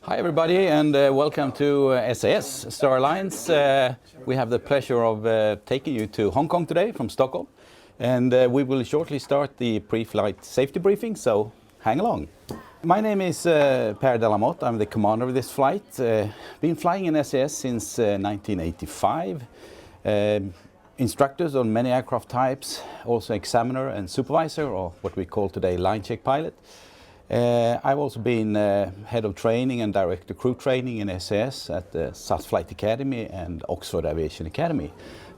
Hi everybody, and welcome to SAS Sterile. We have the pleasure of taking you to Hong Kong today from Stockholm, and we will shortly start the pre-flight safety briefing, so hang along. My name is Per de la Motte. I'm the commander of this flight. Been flying in SAS since 1985. Instructors on many aircraft types, also examiner and supervisor, or what we call today line check pilot. I've also been head of training and director crew training in SAS at the SAS Flight Academy and Oxford Aviation Academy.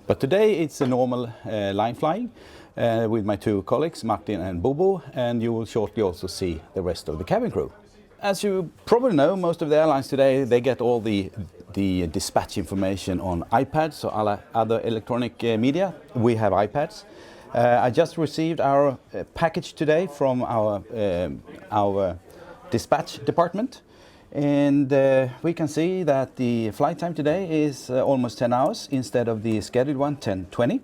But today it's a normal line flying with my two colleagues, Martin and Bobo, and you will shortly also see the rest of the cabin crew. As you probably know, most of the airlines today, they get all the dispatch information on iPads or other electronic media. We have iPads. I just received our package today from our dispatch department, and we can see that the flight time today is almost 10 hours instead of the scheduled one, 10:20.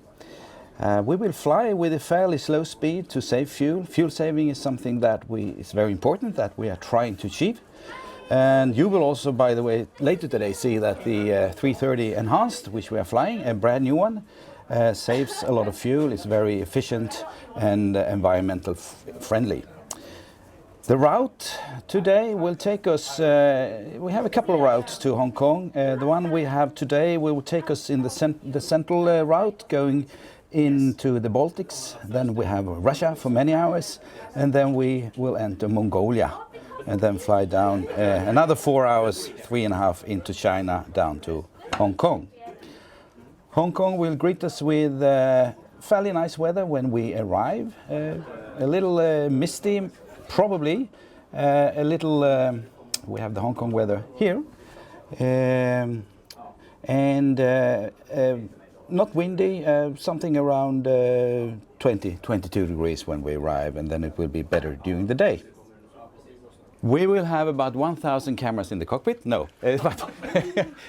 We will fly with a fairly slow speed to save fuel. Fuel saving is something that is very important, that we are trying to achieve. And you will also, by the way, later today see that the 330 Enhanced, which we are flying, a brand new one, saves a lot of fuel, is very efficient and environmental friendly. The route today will take us, we have a couple of routes to Hong Kong. The one we have today will take us in the central route going into the Baltics. Then we have Russia for many hours, and then we will enter Mongolia and then fly down another 4 hours, 3.5 into China down to Hong Kong. Hong Kong will greet us with fairly nice weather when we arrive. A little misty, probably. A little, we have the Hong Kong weather here. Not windy, something around 22 degrees when we arrive, and then it will be better during the day. We will have about 1,000 cameras in the cockpit. No,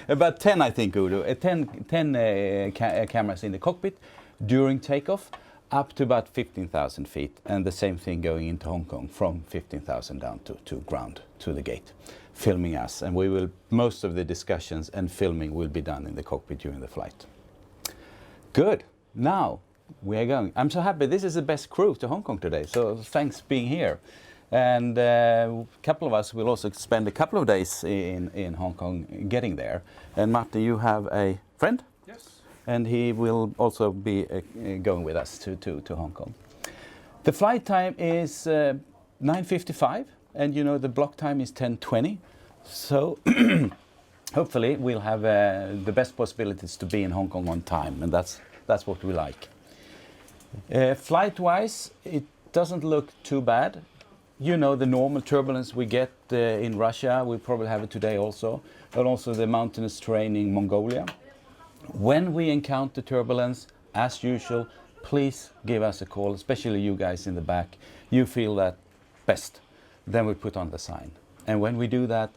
about 10, I think, Udo. 10 cameras in the cockpit during takeoff, up to about 15,000 feet. And the same thing going into Hong Kong from 15,000 down to ground, to the gate, filming us. And most of the discussions and filming will be done in the cockpit during the flight. Good. Now we are going. I'm so happy. This is the best crew to Hong Kong today. So thanks being here. And a couple of us will also spend a couple of days in Hong Kong getting there. And Martin, you have a friend? Yes. And he will also be going with us to Hong Kong. The flight time is 9:55, and you know the block time is 10:20. So hopefully we'll have the best possibilities to be in Hong Kong on time, and that's what we like. Flight-wise, it doesn't look too bad. You know, the normal turbulence we get in Russia, we probably have it today also, but also the mountainous terrain in Mongolia. When we encounter turbulence, as usual, please give us a call, especially you guys in the back. You feel that best, then we put on the sign. And when we do that,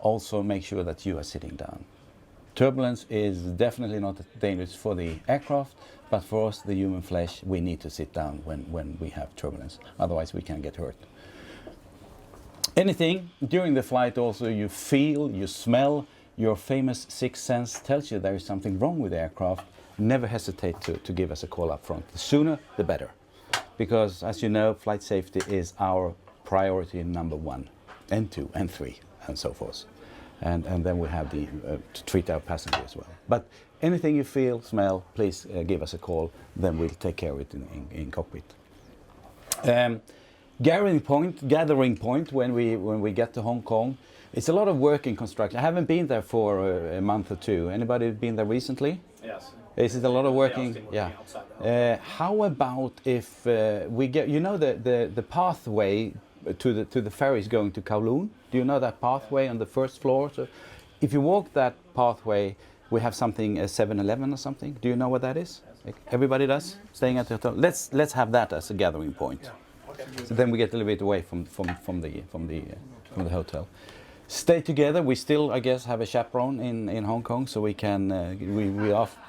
also make sure that you are sitting down. Turbulence is definitely not dangerous for the aircraft, but for us, the human flesh, we need to sit down when we have turbulence. Otherwise, we can get hurt. Anything during the flight also you feel, you smell, your famous sixth sense tells you there is something wrong with the aircraft, never hesitate to give us a call up front. The sooner, the better. Because as you know, flight safety is our priority number 1 and 2 and 3 and so forth. And then we have to treat our passengers as well. But anything you feel, smell, please give us a call, then we'll take care of it in cockpit. Gathering point when we get to Hong Kong, it's a lot of work in construction. I haven't been there for a month or two. Anybody been there recently? Yes. Is it a lot of working? Yeah. How about if we get, you know, the pathway to the ferries going to Kowloon? Do you know that pathway on the first floor? So if you walk that pathway, we have something, a 7-Eleven or something. Do you know what that is? Like everybody does? Staying at the hotel. Let's have that as a gathering point. Yeah. Okay. So then we get a little bit away from the hotel. Stay together. We still, I guess, have a chaperone in Hong Kong, so we can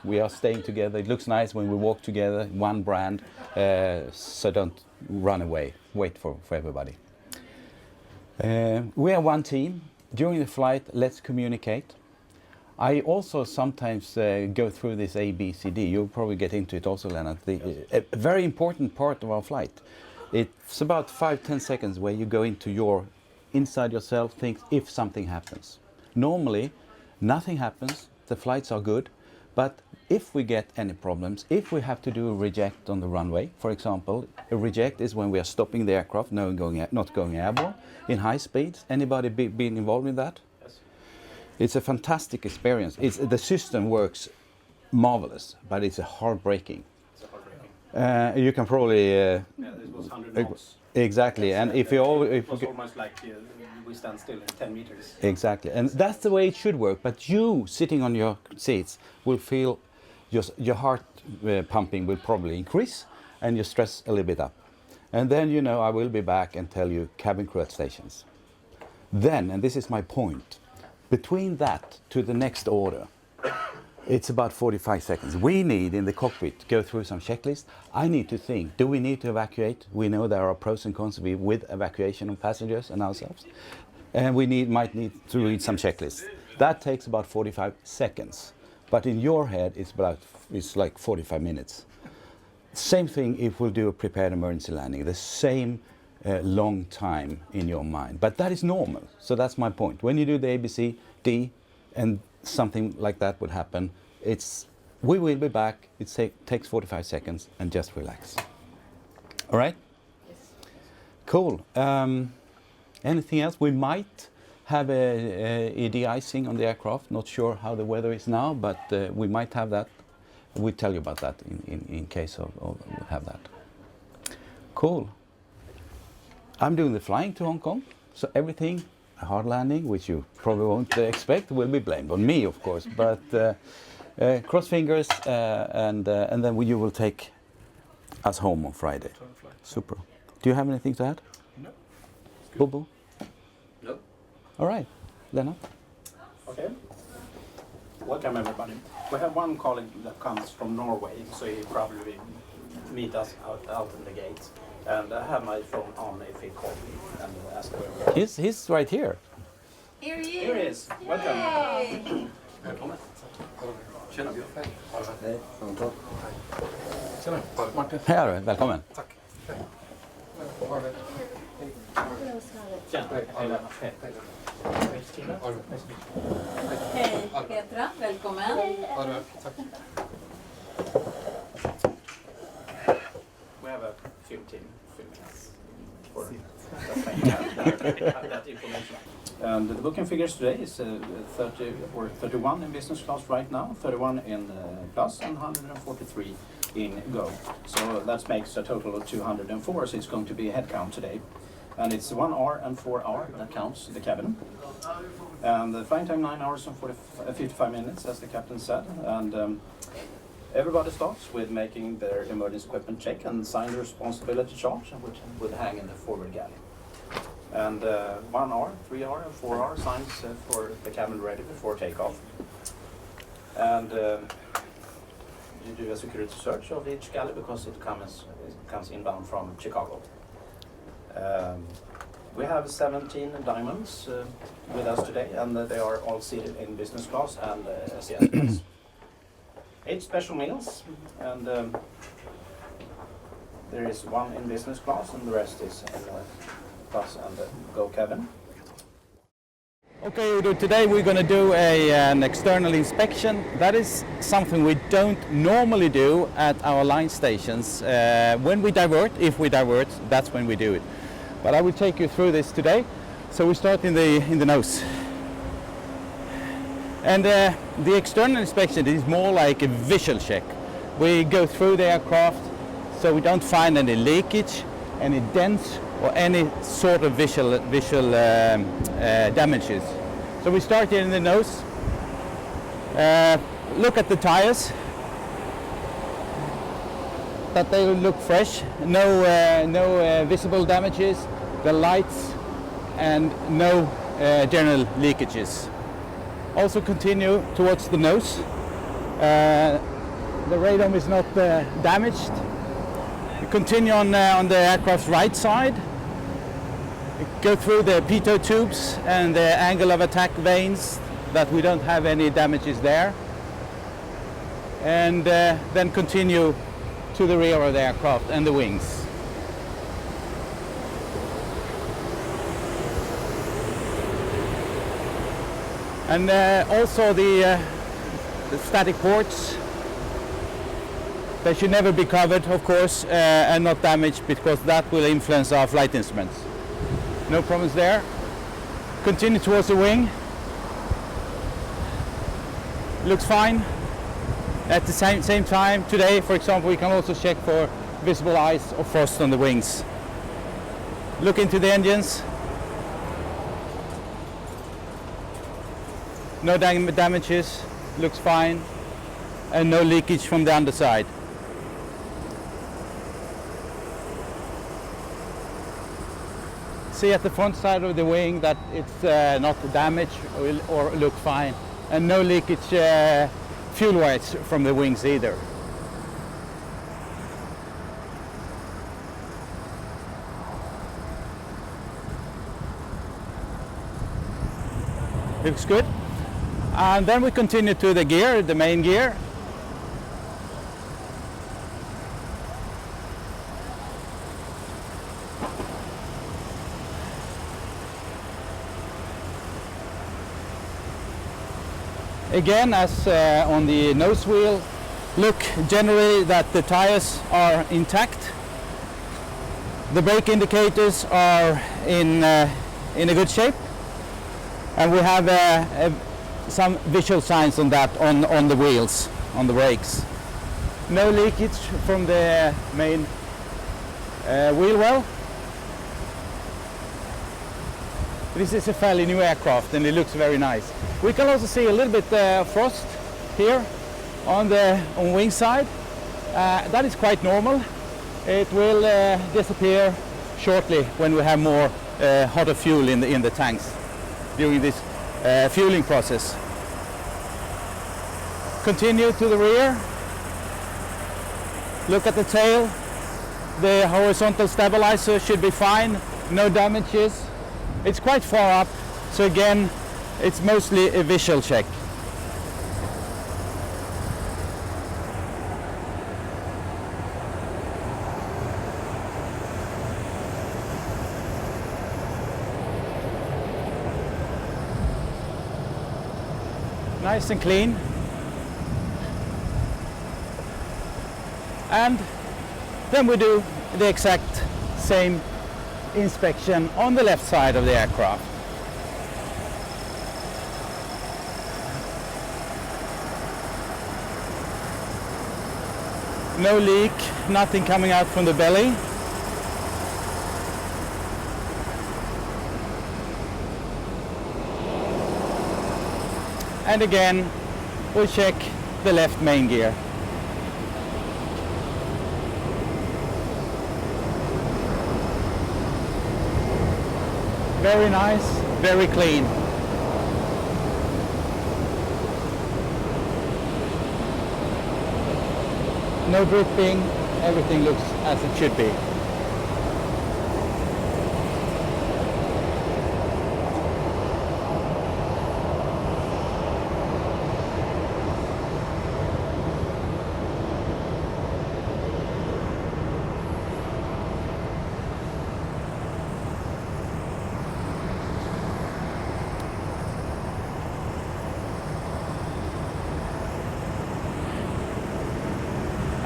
we are staying together. It looks nice when we walk together, one brand. So don't run away. Wait for everybody. We are one team. during the flight, let's communicate. I also sometimes go through this A, B, C, D. You'll probably get into it also, Lennart. A very important part of our flight. It's about 5-10 seconds where you go into inside yourself, think if something happens. Normally, nothing happens, the flights are good, but if we get any problems, if we have to do a reject on the runway, for example, a reject is when we are stopping the aircraft, not going airborne, in high speeds. Anybody been involved in that? Yes. It's a fantastic experience. The system works marvelous, but it's heartbreaking. You can probably... yeah, it was 100 knots. Exactly, and if you all... It was almost like we stand still in 10 meters. Exactly, and that's the way it should work, but you, sitting on your seats, will feel your heart pumping will probably increase, and your stress a little bit up. And then, you know, I will be back and tell you cabin crew at stations. Then, and this is my point, between that to the next order, it's about 45 seconds. We need, in the cockpit, to go through some checklists. I need to think, do we need to evacuate? We know there are pros and cons with evacuation of passengers and ourselves. And we might need to read some checklists. That takes about 45 seconds. But in your head, it's like 45 minutes. Same thing if we'll do a prepared emergency landing. The same long time in your mind. But that is normal. So that's my point. When you do the ABC, D, and something like that would happen, we will be back. It takes 45 seconds, and just relax. All right? Yes. Cool. Anything else? We might have a de-icing on the aircraft. Not sure how the weather is now, but we might have that. We'll tell you about that in case of have that. Cool. I'm doing the flying to Hong Kong, so everything, a hard landing, which you probably won't expect, will be blamed on me, of course. But cross fingers, and then you will take us home on Friday. Super. Do you have anything to add? No. Bobo? No. All right, Lennart. Okay. Welcome everybody. We have one colleague that comes from Norway, so he probably meet us out in the gate. And I have my phone on if he calls me and ask where we are. He's right here. Here he is. Here he is. Welcome. Yay. Välkommen. Tjena Björn. Hej, samtal. Tjena. Martin. Här, välkommen. Tack. Tjena. Hej Petra, välkommen. Tack. We have a film team filming us for that information. And the booking figures today is 30 or 31 in business class right now, 31 in plus, and 143 in go. So that makes a total of 204. So it's going to be a head count today, and it's 1 hour and 4 hours that counts the cabin. And the flying time 9 hours and 55 minutes, as the captain said. And everybody starts with making their emergency equipment check and sign the responsibility charge, which would hang in the forward galley. And 1 hour, 3 hour, and 4 hour signs for the cabin ready before takeoff. And you do a security search of each galley because it comes inbound from Chicago. We have 17 diamonds with us today, and they are all seated in business class and SAS class. 8 special meals, and there is 1 in business class, and the rest is in plus and go cabin. Okay, Udo, today we're going to do an external inspection. That is something we don't normally do at our line stations. When we divert, if we divert, that's when we do it. But I will take you through this today. So we start in the nose. And the external inspection is more like a visual check. We go through the aircraft so we don't find any leakage, any dents, or any sort of visual damages. So we start here in the nose. Look at the tires. That they look fresh. No visible damages. The lights, and no general leakages. Also continue towards the nose. The radome is not damaged. We continue on the aircraft's right side. go through the pitot tubes and the angle of attack vanes, that we don't have any damages there, and then continue to the rear of the aircraft and the wings. And also the static ports, they should never be covered, of course, and not damaged, because that will influence our flight instruments. No problems there. Continue towards the wing. Looks fine. At the same time, today, for example, we can also check for visible ice or frost on the wings. Look into the engines. No damages, looks fine, and no leakage from the underside. See at the front side of the wing that it's not damaged or look fine, and no leakage fuel wires from the wings either. Looks good. And then we continue to the gear, the main gear. Again, as on the nose wheel, look generally that the tires are intact. The brake indicators are in a good shape, and we have some visual signs on that on the wheels, on the brakes. No leakage from the main wheel well. This is a fairly new aircraft and it looks very nice. We can also see a little bit frost here on the wing side. That is quite normal. It will disappear shortly when we have more hotter fuel in the tanks during this fueling process. Continue to the rear. Look at the tail. The horizontal stabilizer should be fine. No damages. It's quite far up, so again, it's mostly a visual check. Nice and clean. And then we do the exact same inspection on the left side of the aircraft. No leak, nothing coming out from the belly. And again, we'll check the left main gear. Very nice, very clean. No dripping, everything looks as it should be.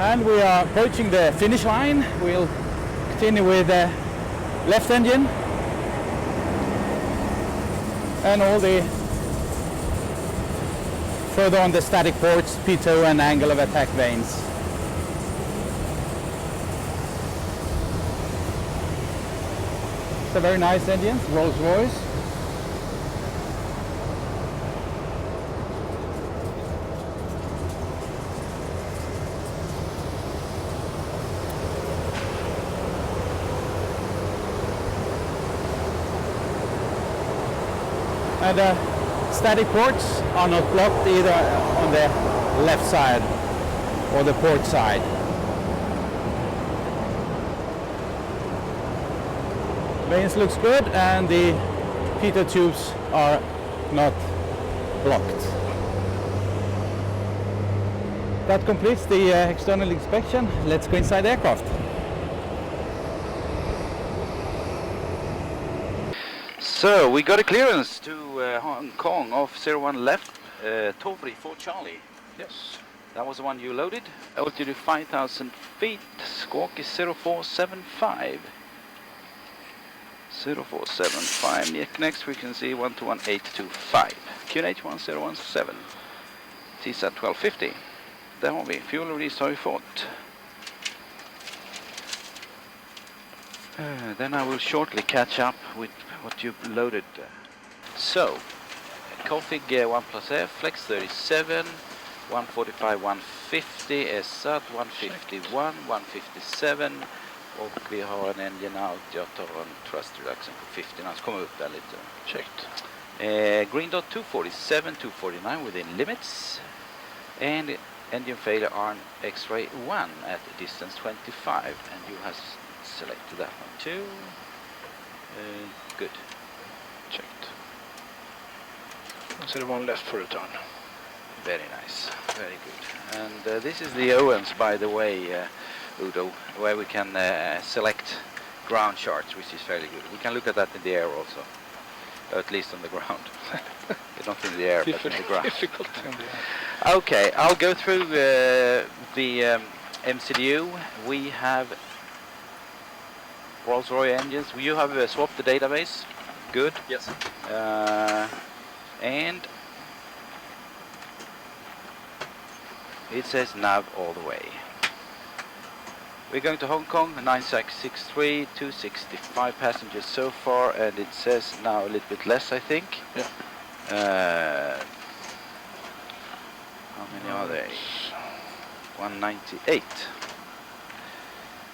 And we are approaching the finish line. We'll continue with the left engine and all the further on the static ports, pitot and angle of attack vanes. It's a very nice engine, Rolls-Royce. And the static ports are not blocked either on the left side or the port side. Mains looks good and the heater tubes are not blocked. That completes the external inspection. Let's go inside the aircraft. So we got a clearance to Hong Kong off 01 left, Tovri for Charlie. Yes. That was the one you loaded. Altitude 5,000 feet. Squawk is 0475. 0475. Next frequency 121825. QNH 1017. TSAT 1250. Där har vi. Fuel release har vi fått. Then I will shortly catch up with what you've loaded. So, config 1+F, flex 37, 145, 150, SAT 151, 157 och vi har en engine out. Jag tar en thrust reduction på 50, så kommer upp där lite. Checked. Green dot 247, 249 within limits. And engine failure on X-ray 1 at distance 25, and you have selected that one too. Good. Checked. So the one left for return. Very nice. Very good. And this is the Owens, by the way, Udo, where we can select ground charts, which is fairly good. We can look at that in the air also, at least on the ground. Not in the air, but in the ground. Difficult in the air. Okay, I'll go through the MCDU. We have Rolls-Royce engines. You have swapped the database. Good. Yes. And it says nav all the way. We're going to Hong Kong, 9663, 265 passengers so far, and it says now a little bit less, I think. Yeah. How many are they? 198.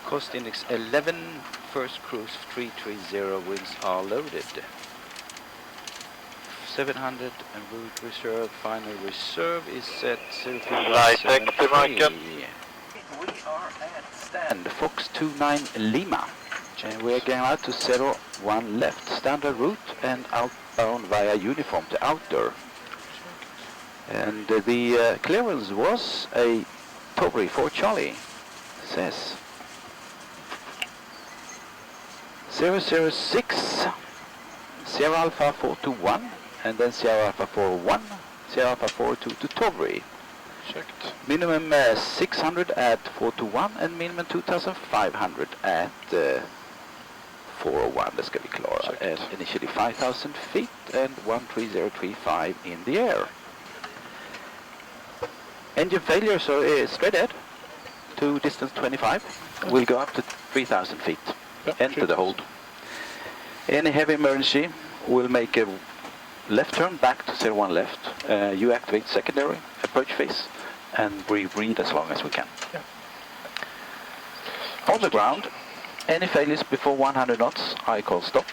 Cost index 11, first cruise 330, winds are loaded. 700 en route reserve, final reserve is set 0373. We are at stand Fox 29 Lima. And we are going out to 01 left, standard route and outbound via uniform to outdoor. And the clearance was a Tovri for Charlie, says 006, Sierra Alpha 421, and then Sierra Alpha 41, Sierra Alpha 42 to Tovri. Checked. Minimum 600 at 421 and minimum 2,500 at 401, det ska vi klara. And initially 5,000 feet and 13035 in the air. Engine failure, so straight ahead to distance 25. We'll go up to 3,000 feet. Yep, Enter the hold. Any heavy emergency, we'll make a left turn back to 01 left. You activate secondary approach phase and we breathe as long as we can. Yeah. On the ground, any failures before 100 knots, I call stop.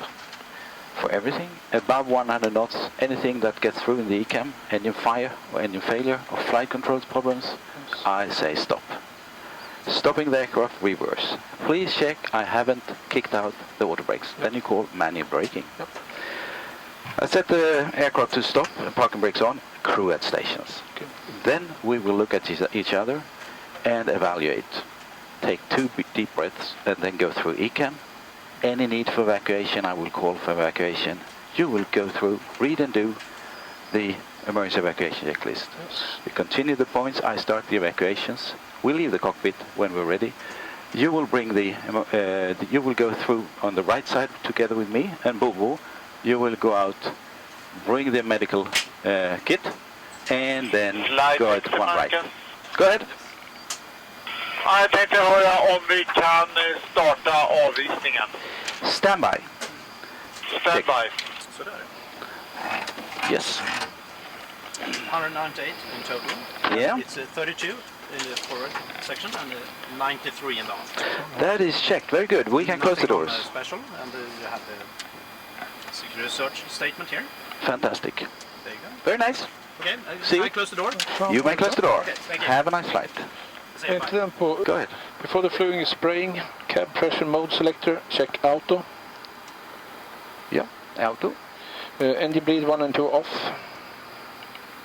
For everything above 100 knots, anything that gets through in the ECAM, engine fire or engine failure or flight controls problems, yes. I say stop. Stopping the aircraft, reverse. Please check I haven't kicked out the water brakes. Yep. Then you call manual braking. Yep. I set the aircraft to stop, parking brakes on, crew at stations. Okay. Then we will look at each other and evaluate. Take 2 deep breaths and then go through ECAM. Any need for evacuation, I will call for evacuation. You will go through, read and do the emergency evacuation checklist. Yes. We continue the points, I start the evacuations. We leave the cockpit when we're ready. You will bring you will go through on the right side together with me and Bobo. You will go out, bring the medical kit, and then go at one right. Go ahead. Jag tänkte höra om vi kan starta avvisningen. Standby. Standby. Sådär. Yes. 198 in total. Yeah. It's 32 in the forward section and 93 in the aft. That is checked. Very good. We can close the doors. Nothing special, and you have the security search statement here. Fantastic. There you go. Very nice. Okay, See I you. close the door. You may close the door. Okay, thank you. Have a nice flight. Say bye. Go ahead. Before the fluing is spraying, cab pressure mode selector, check auto. Yeah, auto. Engine bleed 1 and 2 off.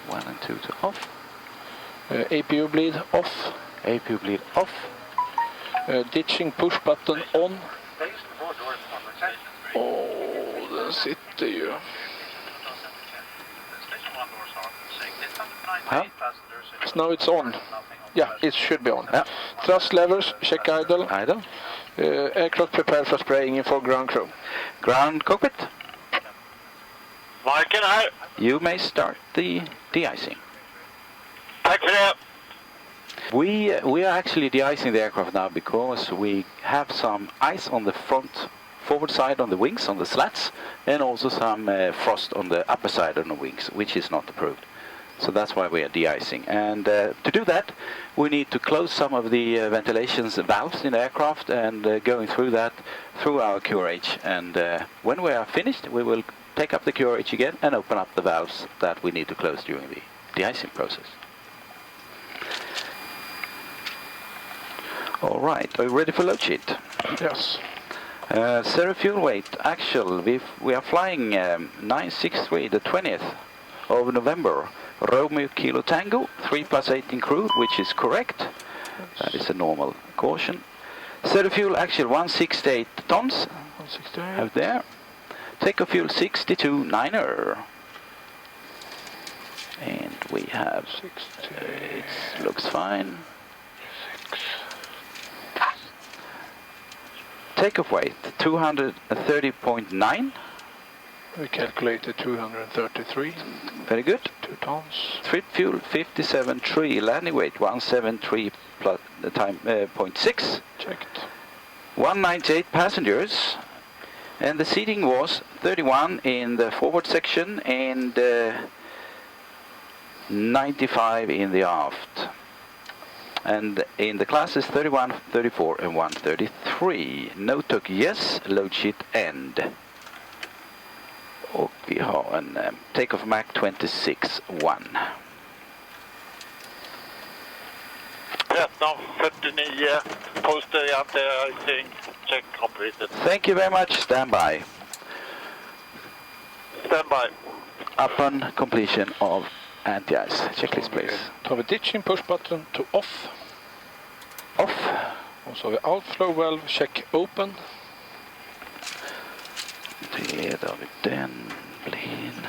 1 and 2 to off. APU bleed off. APU bleed off. Ditching push button on. Den sitter ju. Ja. So now it's on. Yeah, it should be on. Ja. Thrust levers, check idle. Idle. Aircraft prepared for spraying for ground crew. Ground cockpit. Marken här. You may start the de-icing. Tack för det. We are actually de-icing the aircraft now because we have some ice on the forward side on the wings, on the slats, and also some frost on the upper side on the wings, which is not approved. So that's why we are de-icing. And to do that, we need to close some of the ventilation valves in the aircraft and going through that through our QRH. And when we are finished, we will take up the QRH again and open up the valves that we need to close during the de-icing process. All right, are you ready for load sheet? Yes. Zero fuel weight, actual, we are flying 963, the 20th of November, Romeo Kilo Tango, 3 + 18 crew, which is correct. That is a normal caution. Zero fuel, actual 168 tons, 168. out there. Takeoff fuel 62-9er. And we have, 68. it looks fine. Takeoff weight 230.9. We calculated 233. Very good. 2 tons. Trip fuel 57.3. Landing weight 173 plus the time 0.6. Checked. 198 passengers. And the seating was 31 in the forward section and 95 in the aft. And in the classes 31, 34 and 133. No-talk yes, load sheet end. Och vi har en takeoff Mac 26-1. 1349, poster anti-icing, check completed. Thank you very much, stand by. Stand by. Upon completion of anti-ice checklist please. Tar vi ditching push button to off. Off. Och så har vi outflow valve, check open. Det har vi den. Blin.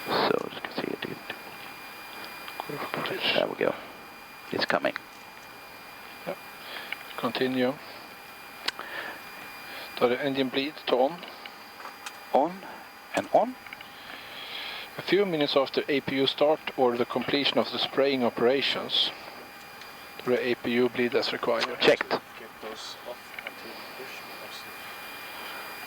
Så, ska se det. There we go. It's coming. Yeah. Continue. Tar det engine bleed to on. On and on. A few minutes after APU start or the completion of the spraying operations, the APU bleed as required. Checked.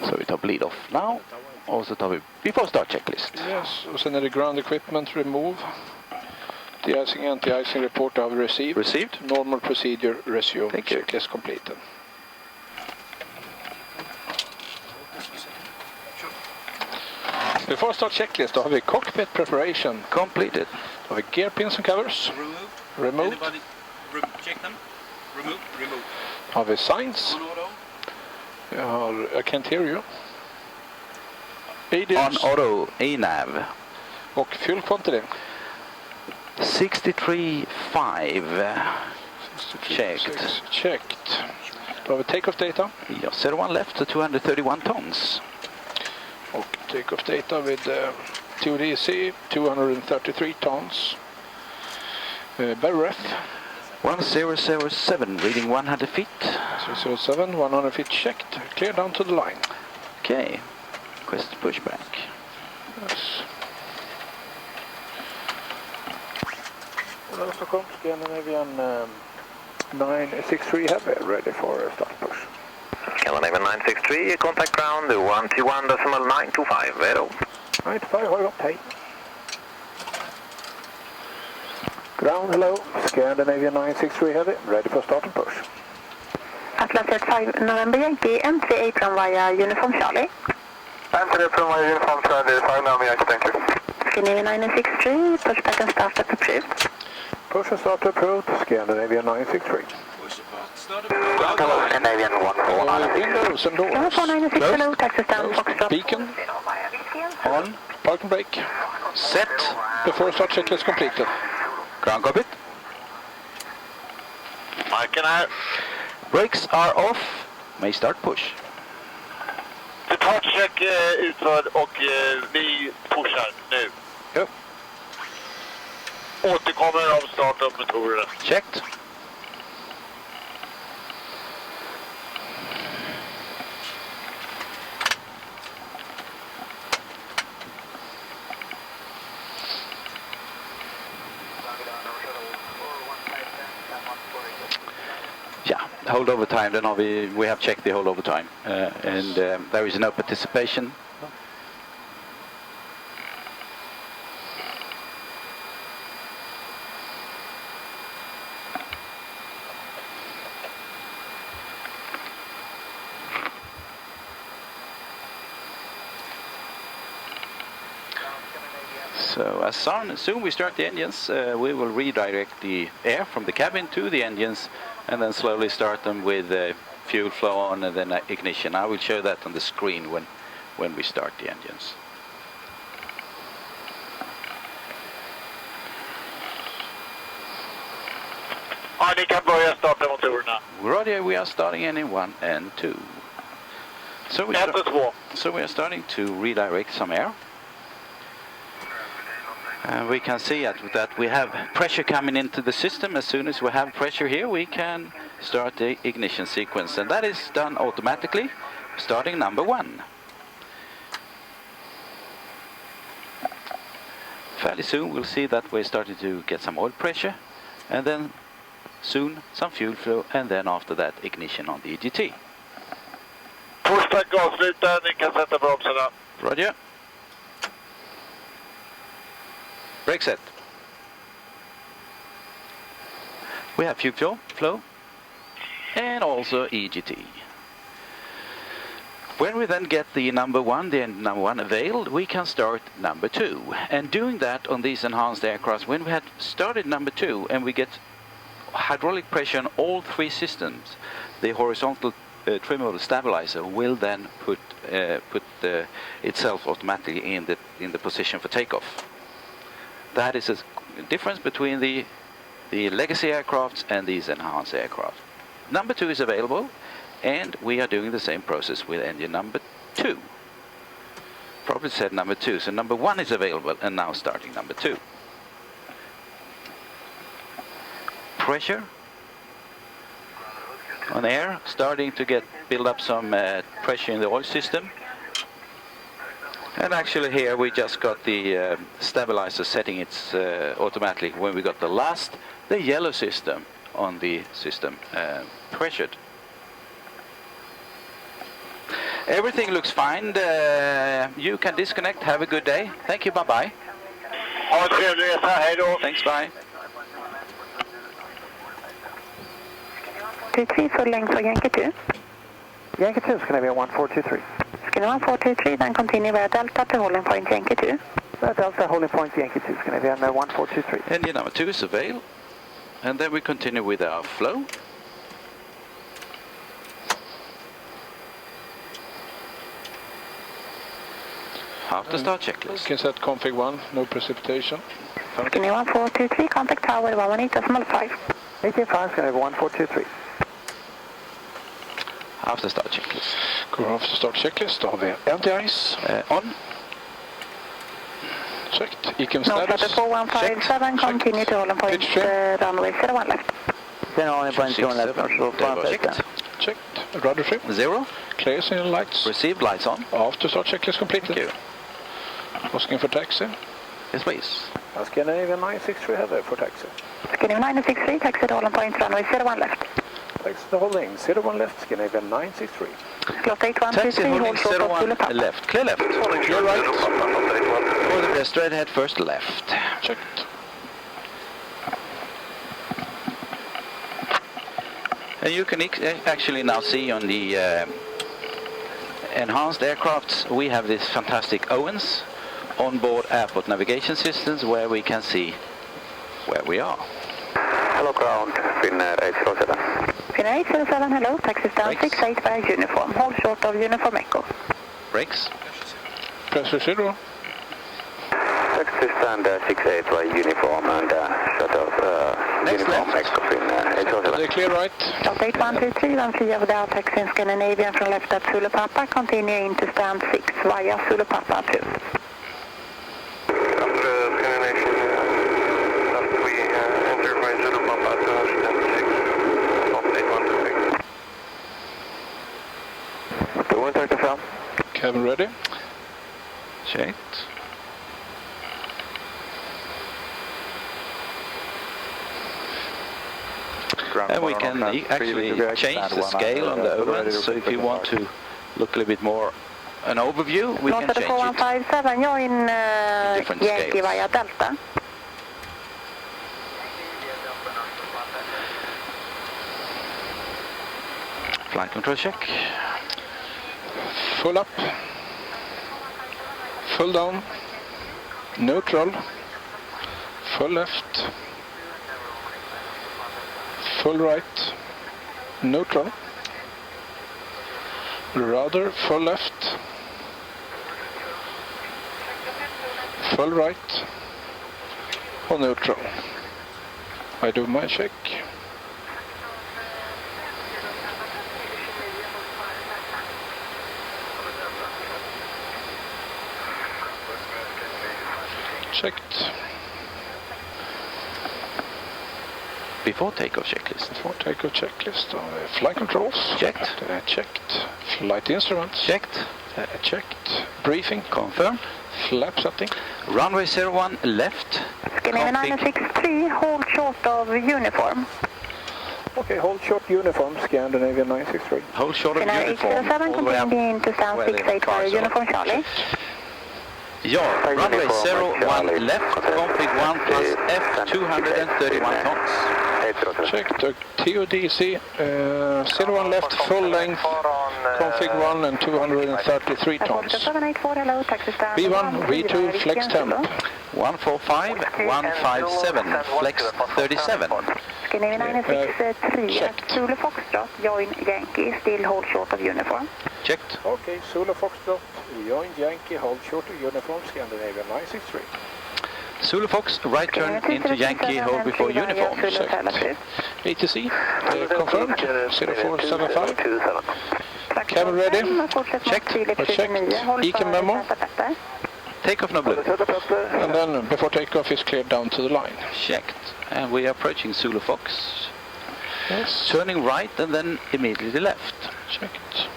Så vi tar bleed off now. Och så tar vi before start checklist. Yes, och sen är det ground equipment remove. De-icing, anti-icing report have received. Received. Normal procedure resume. Thank you. Checklist completed. Before start checklist, då har vi cockpit preparation. Completed. Då har vi gear pins and covers. Removed. Check them. Remove. Har vi signs. On auto. I can't hear you. On ADS auto, ANAV. och fuel quantity. 63.5. Checked. Checked. Då har vi take-off data. Ja, 01 left, so 231 tons. Och take-off data with 2DC, 233 tons. Barrel ref. 1007, reading 100 feet. 007, 100 feet checked. Clear down to the line. Okay, request pushback. Yes. Hello, Stockholm. Scandinavian 963 heavy, ready for start push. Scandinavian 963, contact ground 121.925, hello. 95, har det gått, hej. Ground, hello. Scandinavian 963 heavy, ready for start and push. Atlas 5 November Yankee, M38 from via Uniform Charlie. M38 from my uniform Charlie, 5 November Yankee, thank you. Scandinavian 963, pushback and start approved. Push and start approved, Scandinavian 963. Push the button. Scandinavian 1496. Windows and doors. 1496, hello, taxi stand, Foxtrot. Beacon. On. Park and brake. Set. Before start checklist completed. Ground cockpit. Marken här. Brakes are off. May start push. Departcheck utförd och vi pushar nu. Jo. Återkommer om start av motorerna. Checked. Yeah, holdover time, then we have checked the holdover time, and there is no participation. So as soon we start the engines, we will redirect the air from the cabin to the engines and then slowly start them with fuel flow on and then ignition. I will show that on the screen when we start the engines. Ja, ni kan börja starta motorerna. Roger, we are starting engine 1 and 2. So we, 1 och 2. so we are starting to redirect some air. We can see that we have pressure coming into the system. As soon as we have pressure here, we can start the ignition sequence, and that is done automatically, starting number 1. Fairly soon we'll see that we're starting to get some oil pressure, and then soon some fuel flow, and then after that ignition on the EGT. Pushback avslutad, ni kan sätta bromsarna. Roger. Brake set. We have fuel flow and also EGT. When we then get the number 1 availed, we can start number 2. And doing that on these enhanced aircraft, when we had started number 2 and we get hydraulic pressure on all 3 systems, the horizontal trimmable stabilizer will then put itself automatically in the position for takeoff. That is a difference between the legacy aircrafts and these enhanced aircraft. Number 2 is available, and we are doing the same process with engine number 2. Probably said number 2, so number 1 is available, and now starting number 2. Pressure on air, starting to build up some pressure in the oil system. And actually here we just got the stabilizer setting its automatically when we got the yellow system on the system pressured. Everything looks fine. You can disconnect. Have a good day. Thank you. Bye-bye. Ha en trevlig resa. Hej då. Thanks. Bye. 23 full length for Yankee 2. Yankee 2 is going to be a 1423. Skinny 1423, then continue via Delta to holding point Yankee 2. Delta holding point Yankee 2 is going to be on 1423. Engine number 2 is available. And then we continue with our flow. After start checklist. Can set config 1, no precipitation. Skinny 1423, contact tower 118.5. 18.5 is going to be 1423. After start checklist. Går after start checklist, då har vi anti-ice. On. Checked. Icon No, status. 4157, continue to holding point runway 01 left. Then only point 2 left. Checked. Checked. Rudder trim. 0. Clear signal lights. Received, lights on. After start checklist completed. Thank you. Asking for taxi. Yes, please. Scandinavian 963 header for taxi. Scandinavian 963, taxi to holding point runway 01 left. Taxi to holding 01 left, Scandinavian 963. Slot Taxi 8133, holding hold short of 01 left. Clear left. Clear right. For the rest, straight ahead first left. Checked. And you can actually now see on the enhanced aircrafts, we have this fantastic Owens onboard airport navigation systems where we can see where we are. Hello ground, Finnair 807. Skinner 807, hello, taxi stand Brakes. 68 by uniform, hold short of uniform echo. Brakes. Pressure 0. Taxi stand 68 by uniform and shut off Next uniform left. echo in 807. They're clear right. Delta 8123, 13 over the taxi in Scandinavian from left at Zulu Papa, continue into stand 6 via Zulu Papa 2. Cabin ready. Checked. And we can actually change the scale on the ovens, so if you want to look a little bit more an overview, we can change it. 4157, jag in Different Yankee scales. via Delta. Flight control check. Full up. Full down. Neutral. Full left. Full right. Neutral. Rudder full left. Full right. Or neutral. I do my check. Checked. Before takeoff checklist. Before takeoff checklist. Flight controls. Checked. Checked. Flight instruments. Checked. Checked. Briefing. Confirmed. Flap setting. Runway 01 left. Scandinavian 963, hold short of uniform. Okay, hold short uniform. Scandinavian 963. Hold short of Scandinavian uniform. 807, All the way up. continue into stand where the 68 cars via are. uniform Charlie. Yeah, runway 01 left, config 1 plus F 231 tons. Checked. TODC. 01 left, full length. Config 1 and 233 tons. 784, hello, taxi stand. V1, V2, flex temp. 145, 157, flex 37. Scandinavian 963, checked. Zulu Foxtrot, join Yankee, still hold short of uniform. Checked. Okay, Zulu Foxtrot, join Yankee, hold short of uniform, Scandinavian 963. Zulu Fox, right turn into Yankee, hold before uniform. ATC, confirmed, 0475. Cabin ready. Checked. Checked. Ecam memo. Takeoff no blue. And then before takeoff is cleared down to the line. Checked. And we are approaching Zulu Fox. Yes. Turning right and then immediately left. Checked.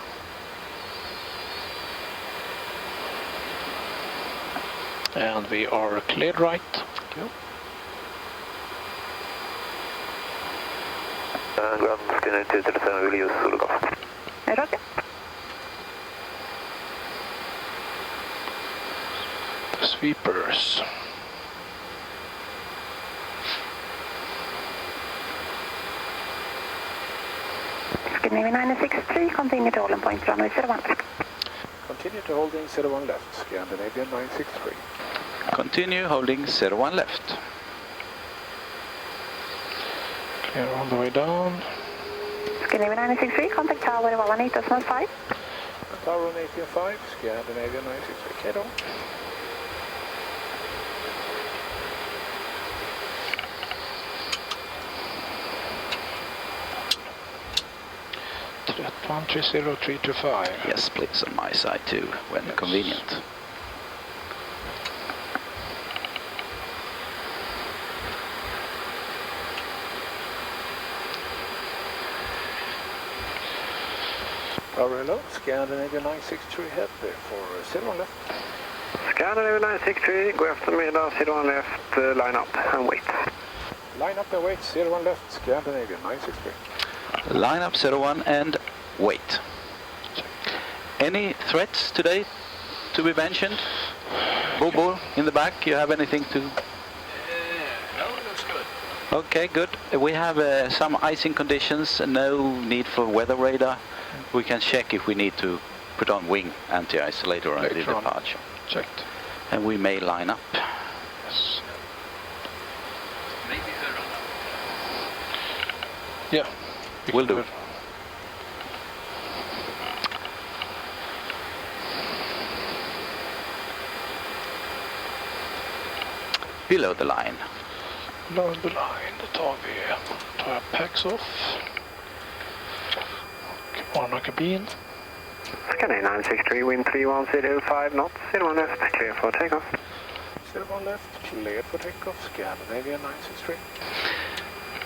And we are cleared right. Go. Ground Skinner 237 will use Zulu Golf. Roger. Sweepers. Scandinavian 963, continue to holding point runway 01. Continue to holding 01 left, Scandinavian 963. Continue holding 01 left. Clear all the way down. Scandinavian 963, contact tower 118.5. Tower on 18.5, Scandinavian 963. Clear on. One 30325. Yes, please, on my side too, when convenient. Power hello, Scandinavian 963 head there for 01 left. Scandinavian 963, go eftermiddag, 01 left, line up and wait. Line up and wait, 01 left, Scandinavian 963. Line up 01 and wait. Any threats today to be mentioned? Bobo in the back, you have anything to? No, it looks good. Okay, good. We have some icing conditions, no need for weather radar. We can check if we need to put on wing anti-ice later on the departure. Checked. And we may line up. Yes. Maybe the run. Yeah. Will do. Below the line. Below the line, då tar jag packs off. Och ordnar kabin. Scanner 963, wind 310.5 knots, 01 left, clear for takeoff. 01 left, clear for takeoff, Scandinavia 963.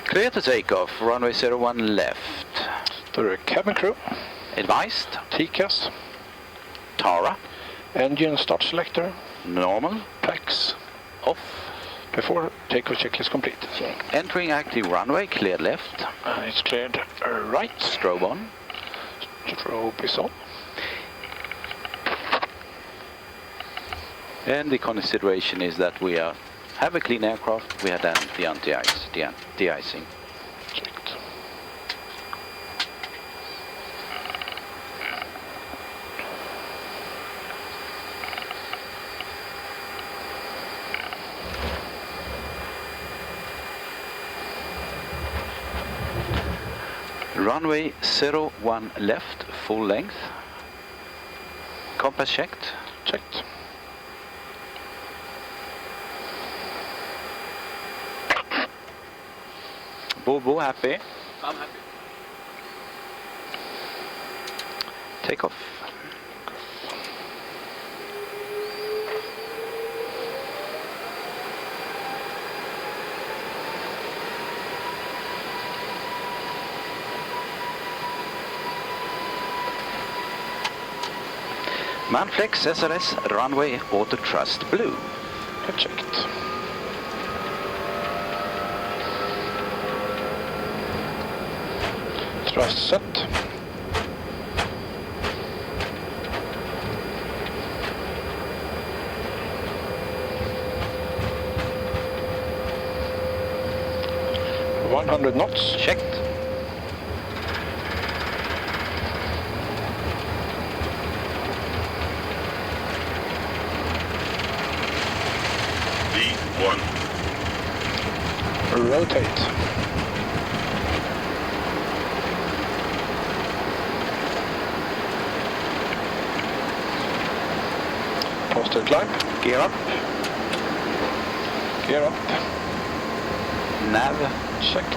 Clear to take off, runway 01 left. Då är det cabin crew. Advised. TCAS. Tara. Engine start selector. Normal. Packs. Off. Before takeoff check is complete. Entering active runway, cleared left. And it's cleared right. Strobe on. Strobe is on. And the consideration is that we have a clean aircraft, we have done the de-icing. Checked. Runway 01 left, full length. Compass checked. Checked. Bobo happy. I'm happy. Take off. Manflex SRS runway auto thrust blue. Checked. Thrust set. .100 knots. Checked. D1. Rotate. Posted climb. Gear up. Gear up. Nav. Checked.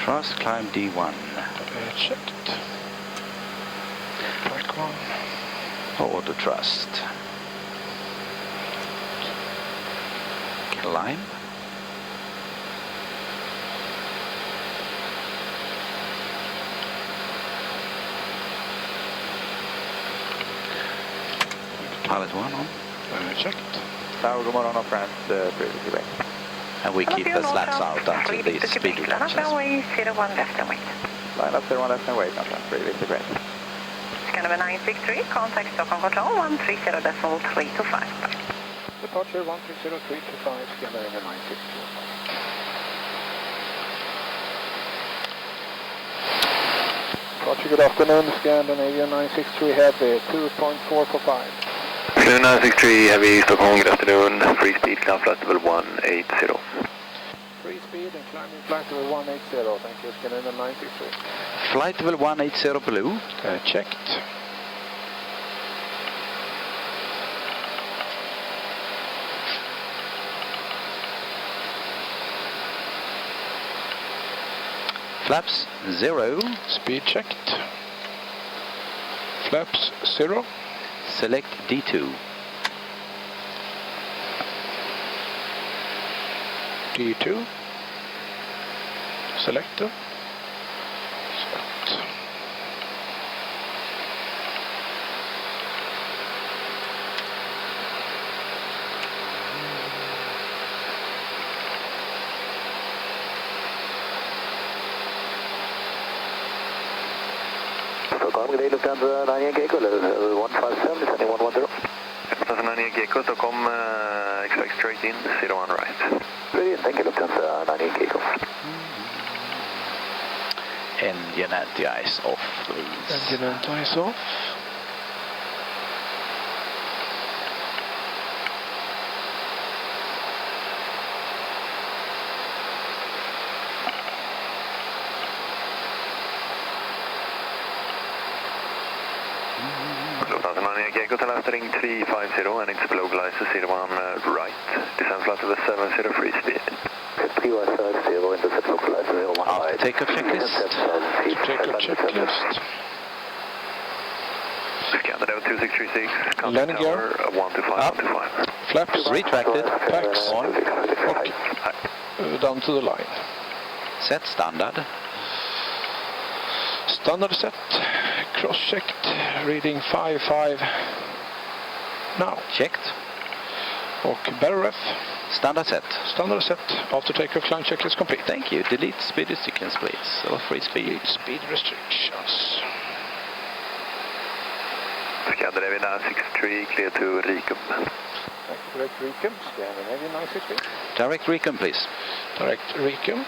Thrust climb D1. Checked. Back one. Auto thrust. Climb. Pilot 1 on. Checked. Tower, god morgon, friends, previously way. And we keep the slats out until the speed reductions. Runway 01 left and wait. Line up 01 left and wait, friends, previously way. Scanner 963, contact Stockholm Control 130.325. Departure 130.325, Scandinavia 963. Departure, good afternoon, Scandinavia 963 Heavy, 2.445. 963 Heavy, Stockholm, good afternoon, free speed, climb flight level 180. Free speed and climbing flight level 180, thank you, Scandinavia 963. Flight level 180 blue. Checked. Flaps 0. Speed checked. Flaps 0. Select D2. D2. Selector. Set. Stockholm, good day, Lufthansa 98 Gecko, level 157, descending 110. Lufthansa 98 Gecko, Stockholm, expect straight in, 01 right. Brilliant, thank you, Lufthansa 98 takeoff. Engine anti-ice off, please. Engine anti-ice off. Lufthansa 98 hotel after ring 350 and it's below glider 01 right. Descent flight over 70 free speed. PY30 intercept localizer 01 After right. takeoff checklist. Takeoff checklist. Scandinavia 2636, contact Landing gear. tower 125. Flaps. Retracted. Packs. On. Down to the line. Set standard. Standard set. Cross-checked. Reading 55. Now. Checked. Och barrel ref. Standard set. Standard set. After takeoff climb checklist complete. Thank you. Delete speed restrictions, please. Or free speed. Speed restrictions. Scandinavia 963, clear to Rikum. Direct Rikum. Scandinavia 963. Direct recon, please. Direct Rikum.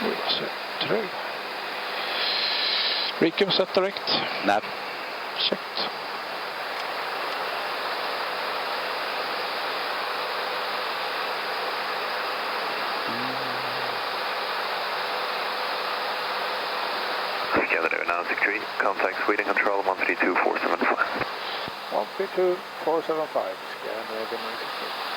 We will set through. Rikum set direct. Nav. Checked. Scandinavia 963, contact Sweden control 132475. 132475. Scandinavia 963.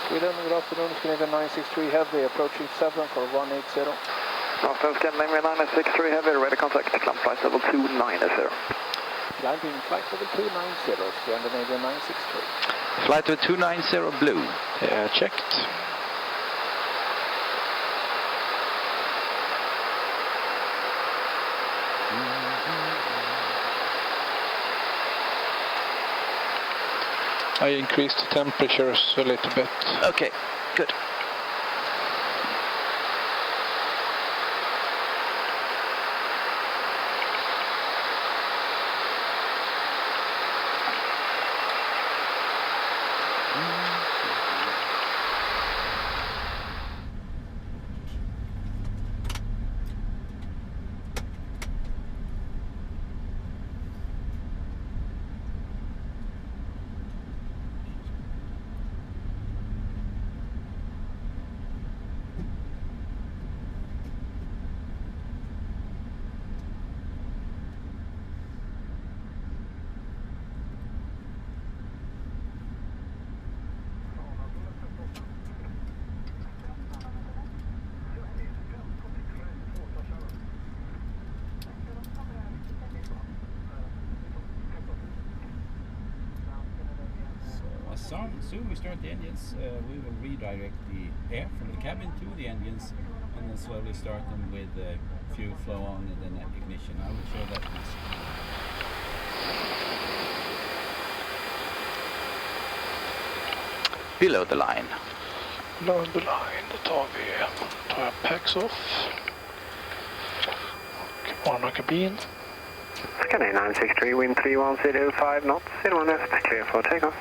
Sweden, good afternoon. Scandinavia 963 heavy approaching 7 for 180. After Scandinavia 963 heavy, ready contact, climb flight level 290. Climbing flight level 290, Scandinavia 963. Flight to 290 blue. Checked. I increased the temperatures a little bit. Okay, good. Soon we start the engines, we will redirect the air from the cabin to the engines and then slowly start them with fuel flow on and then ignition. I will show that next. Below the line. Below the line, då tar jag packs off. Och varnar kabin. Scandinavia 963, wind 3105 knots, 01 left, clear for takeoff.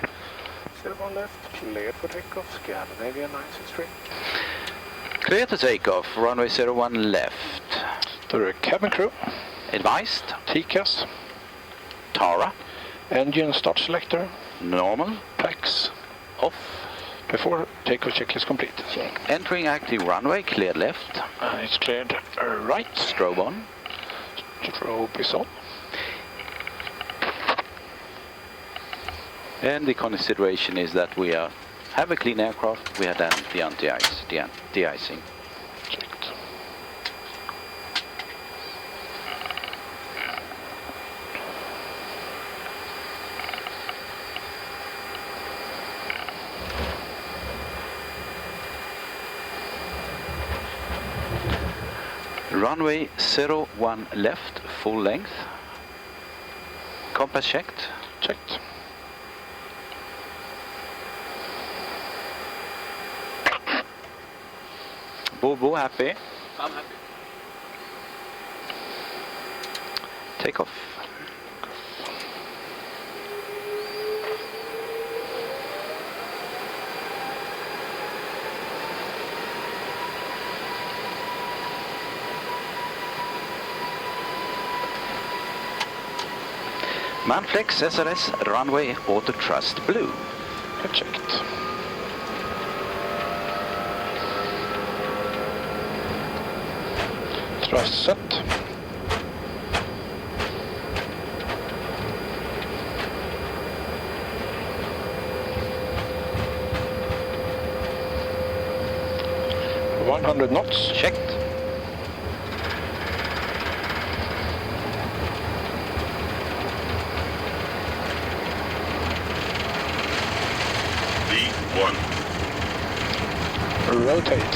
01 left, clear for takeoff, Scandinavia 963. Clear to takeoff, runway 01 left. Då är det cabin crew. Advised. TCAS. Tara. Engine start selector. Normal. Packs. Off. Before takeoff checklist complete. Entering active runway, cleared left. It's cleared right. Strobe on. Strobe is on. And the consideration is that we have a clean aircraft, we have done the anti-ice, de-icing. Checked. Runway 01 left, full length. Compass checked. Checked. Bobo happy. I'm happy. Takeoff. Manflex SRS runway auto thrust blue. Checked. Thrust set. .100 knots. Checked. V1. Rotate.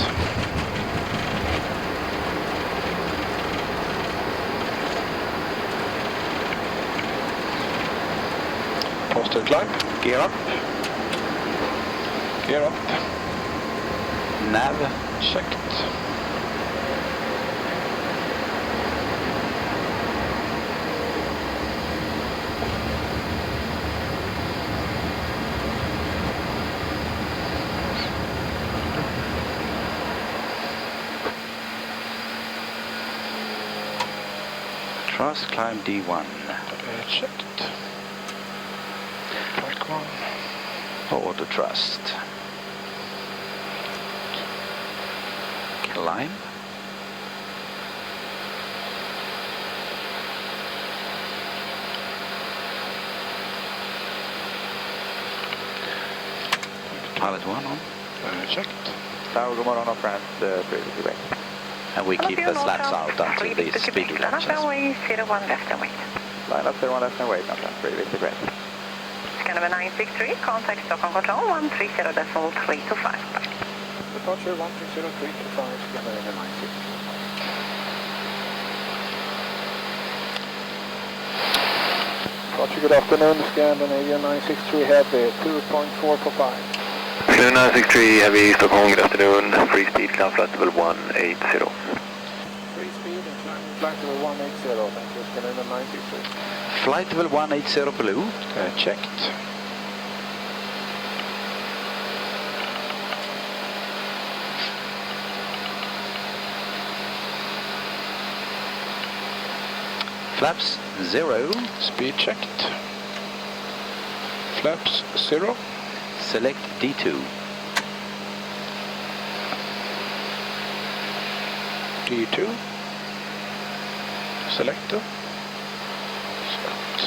Posted climb. Gear up. Gear up. Nav. Checked. Thrust climb D1. Checked. Back one. Auto thrust. Climb. Pilot 1 on. Checked. Tower, god morgon och friends, previously way. And we keep the slats out until the speed reductions. Runway 01 left and wait. Line up 01 left and wait, and friends, previously way. Scanner 963, contact Stockholm Control 130.325. Departure 130.325, scanner 963. Departure, good afternoon, Scandinavian 963 Heavy, 2.445. 963 Heavy, Stockholm, good afternoon. Free speed, climb flight level 180. Free speed and climbing flight level 180, thank you, Scandinavian 963. Flight level 180 blue. Checked. Flaps 0. Speed checked. Flaps 0. Select D2. D2. Selector. Set.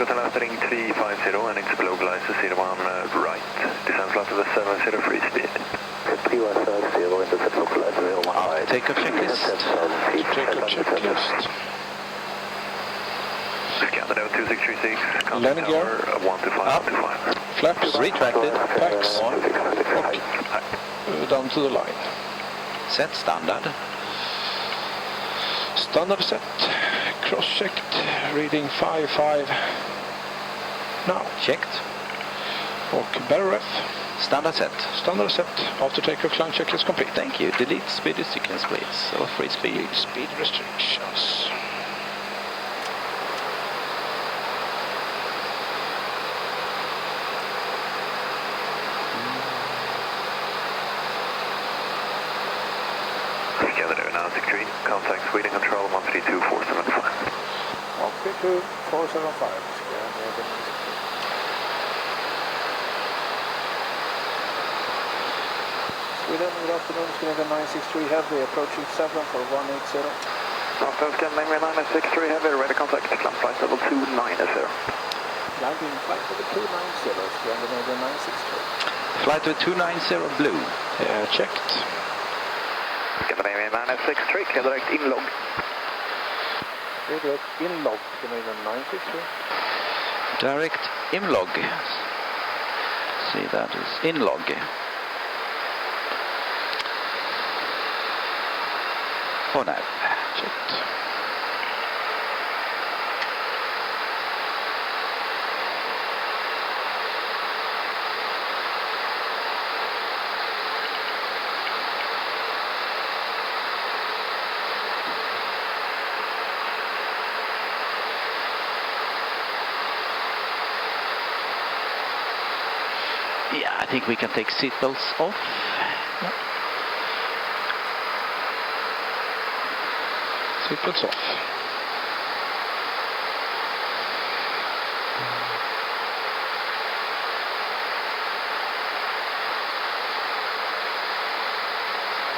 Hotel Ring 350 and it's below glycis 01 right. Descent flight level 70 free speed. Takeoff checklist. Takeoff checklist. Canada 2636. Landing gear. 125. Flaps. Retracted. Packs. Down to the line. Set standard. Standard set. Cross-checked. Reading 55. Now. Checked. Och barrel ref. Standard set. Standard set. After takeoff climb checklist complete. Thank you. Delete speed restrictions, please. Or free speed. Delete speed restrictions. Contact Sweden Control 132475. 132.475. Sweden, good afternoon, Scandinavian 963 Heavy, approaching 7 for 180. After Scandinavian 963 Heavy, ready contact, climb flight level 290. Landing flight level 290, Scandinavian 963. Flight level 290 blue. Checked. Scandinavian 963, clear direct inlog. Clear direct inlog, Scandinavian 963. Direct inlog. See, that is inlog. Oh no. Checked. Yeah, I think we can take seatbelts off. Yeah. Seatbelts off.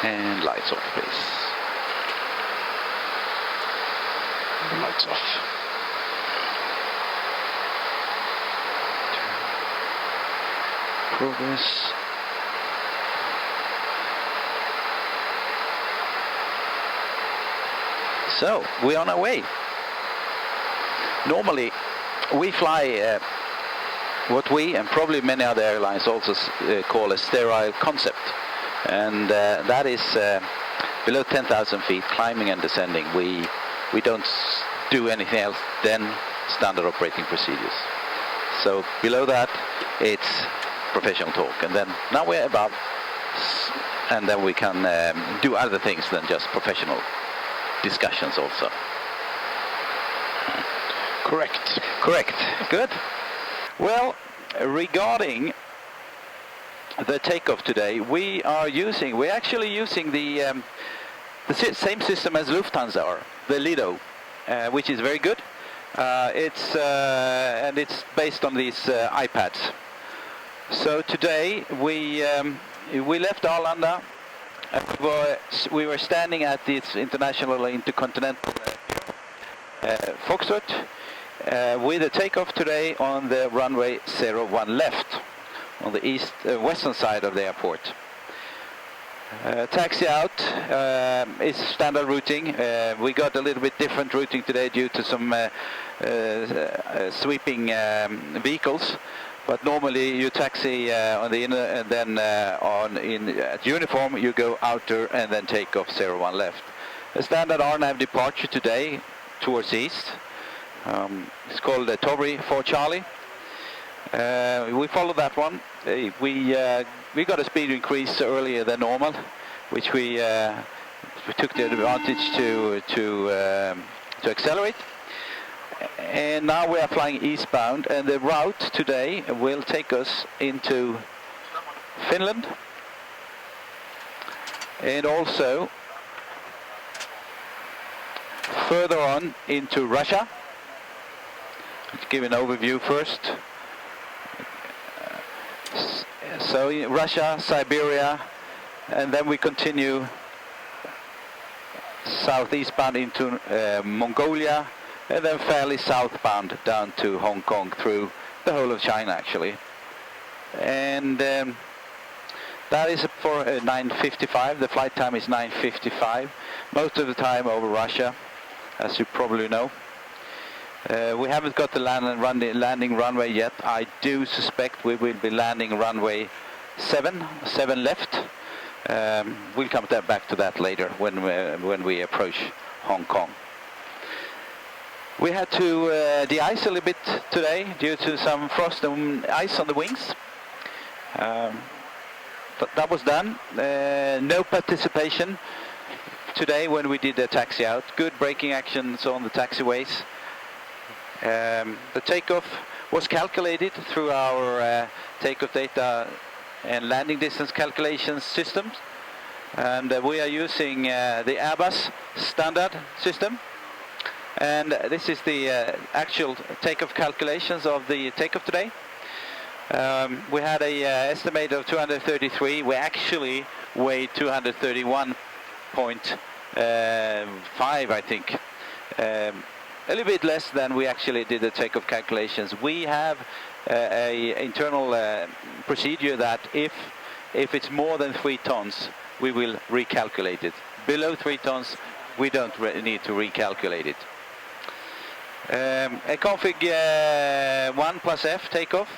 And lights off, please. The lights off. Progress. So, we're on our way. Normally, we fly what we and probably many other airlines also call a sterile concept. And that is below 10,000 feet, climbing and descending. We don't do anything else than standard operating procedures. So below that, it's professional talk. And then now we're above, and then we can do other things than just professional discussions also. Correct. Correct. Good. Well, regarding the takeoff today, we're actually using the same system as Lufthansa are, the Lido, which is very good. And it's based on these iPads. So today we left Arlanda. We were standing at this international intercontinental Foxtrot with a takeoff today on the runway 01 left, on the western side of the airport. Taxi out is standard routing. We got a little bit different routing today due to some sweeping vehicles. But normally you taxi on the inner, and then at uniform you go outer and then take off 01 left. A standard RNAV departure today towards east. It's called Tovry for Charlie. We followed that one. We got a speed increase earlier than normal, which we took the advantage to accelerate. And now we are flying eastbound, and the route today will take us into Finland and also further on into Russia. Let's give an overview first. So Russia, Siberia, and then we continue southeastbound into Mongolia, and then fairly southbound down to Hong Kong through the whole of China actually. And that is for 9:55. The flight time is 9:55. Most of the time over Russia, as you probably know. We haven't got the landing runway yet. I do suspect we will be landing runway 7 left. We'll come back to that later when we approach Hong Kong. We had to de-ice a little bit today due to some frost and ice on the wings. But that was done. No participation today when we did the taxi out. Good braking actions on the taxiways. The takeoff was calculated through our takeoff data and landing distance calculation systems, and we are using the Airbus standard system, and this is the actual takeoff calculations of the takeoff today. We had a estimate of 233. We actually weighed 231.5, I think. A little bit less than we actually did the takeoff calculations. We have a internal procedure that if it's more than 3 tons, we will recalculate it. Below 3 tons, we don't need to recalculate it. A config 1+F takeoff,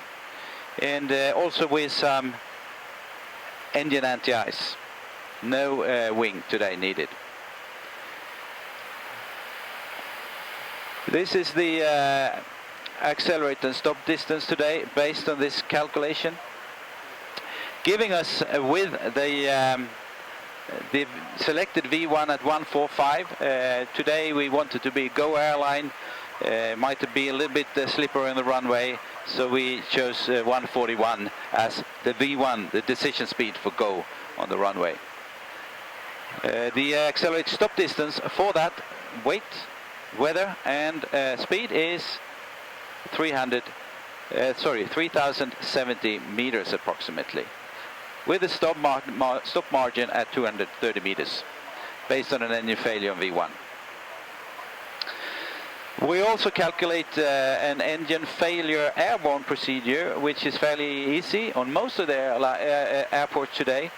and also with some engine anti-ice. No wing today needed. This is the accelerate and stop distance today based on this calculation, giving us with the selected V1 at 145. Today we wanted to be Go Airline might be a little bit slippery on the runway, so we chose 141 as the V1, the decision speed for go on the runway. The accelerated stop distance for that weight, weather and speed is 3,070 meters approximately, with a stop margin at 230 meters, based on an engine failure on V1. We also calculate an engine failure airborne procedure, which is fairly easy on most of the airports today.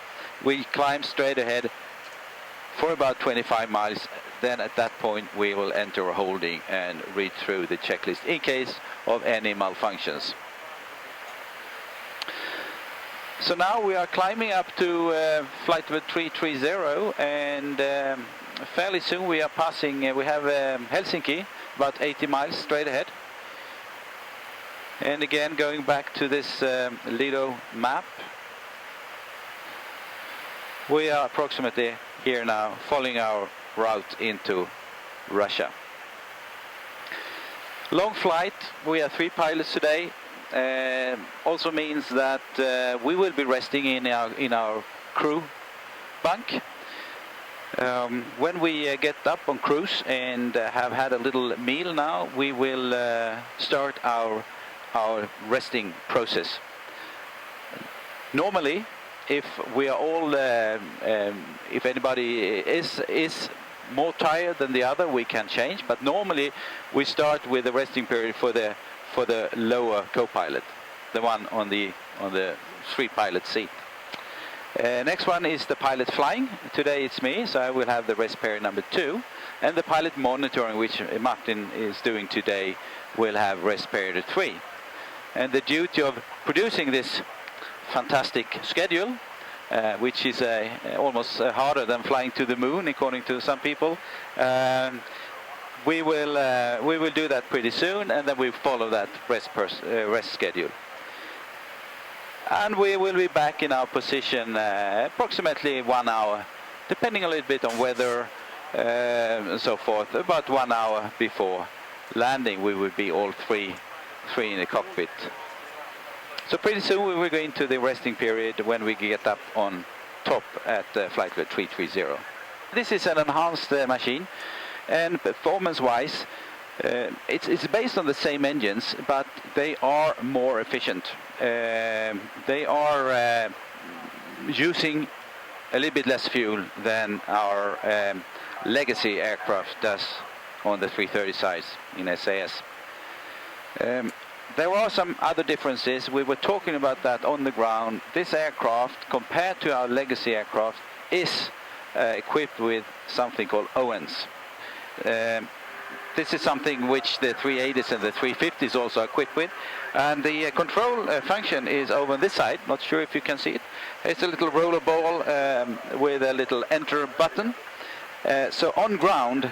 We climb straight ahead for about 25 miles. Then at that point we will enter a holding and read through the checklist in case of any malfunctions. So now we are climbing up to flight level 330, and fairly soon we are passing, we have Helsinki, about 80 miles straight ahead. And again, going back to this Lido map, we are approximately here now following our route into Russia. Long flight, we have 3 pilots today. Also means that we will be resting in our crew bunk. When we get up on cruise and have had a little meal now, we will start our resting process. Normally, if we are all, if anybody is more tired than the other, we can change. But normally, we start with the resting period for the lower co-pilot, the one on the 3-pilot seat. Next one is the pilot flying. Today it's me, so I will have the rest period number 2. And the pilot monitoring, which Martin is doing today, will have rest period 3. And the duty of producing this fantastic schedule, which is almost harder than flying to the moon, according to some people, we will do that pretty soon, and then we follow that rest schedule. And we will be back in our position approximately 1 hour, depending a little bit on weather and so forth. About 1 hour before landing, we will be all three in the cockpit. So pretty soon we will go into the resting period when we get up on top at flight level 330. This is an enhanced machine, and performance-wise, it's based on the same engines, but they are more efficient. They are using a little bit less fuel than our legacy aircraft does on the 330 size in SAS. There are some other differences. We were talking about that on the ground. This aircraft, compared to our legacy aircraft, is equipped with something called ONS. This is something which the 380s and the 350s also are equipped with. And the control function is over on this side. Not sure if you can see it. It's a little roller ball with a little enter button. So on ground,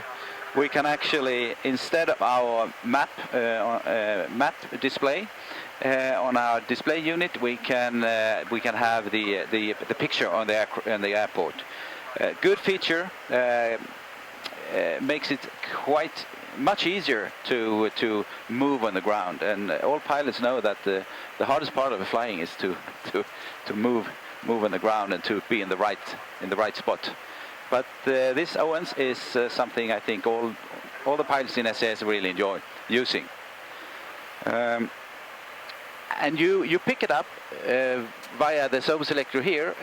we can actually, instead of our map display on our display unit, we can have the picture on the airport. Good feature, makes it quite much easier to move on the ground, and all pilots know that the hardest part of flying is to move on the ground and to be in the right spot. But this ONS is something I think all the pilots in SAS really enjoy using. And you pick it up via the sober selector here.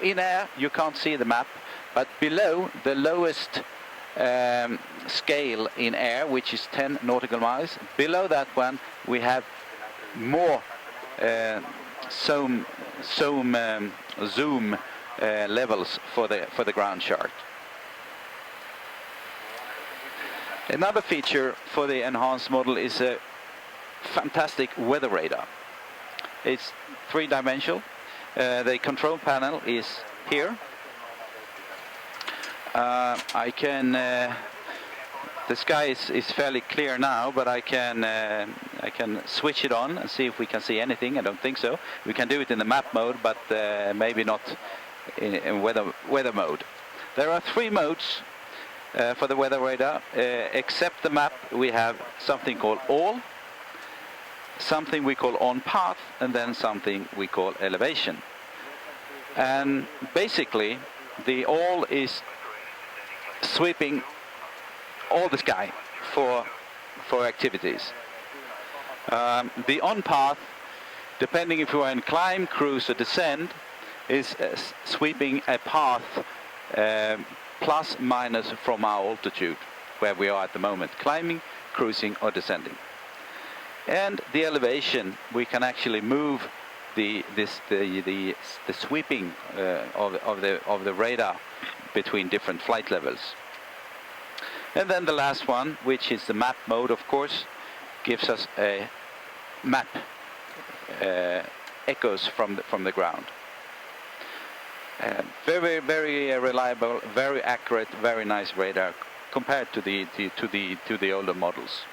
In air you can't see the map, but below the lowest scale in air, which is 10 nautical miles, below that one we have more zoom levels for the ground chart. Another feature for the enhanced model is a fantastic weather radar. It's 3-dimensional. The control panel is here. I can. The sky is fairly clear now, but I can switch it on and see if we can see anything. I don't think so. We can do it in the map mode, but maybe not in weather mode. There are 3 modes. for the weather radar. Except the map, we have something called all, something we call on path, and then something we call elevation. And basically, the all is sweeping all the sky for activities. The on path, depending if you are in climb, cruise, or descend, is sweeping a path plus minus from our altitude, where we are at the moment, climbing, cruising, or descending. And the elevation, we can actually move the sweeping of the radar between different flight levels. And then the last one, which is the map mode, of course, gives us a map echoes from the ground. Very, very reliable, very accurate, very nice radar compared to the older models.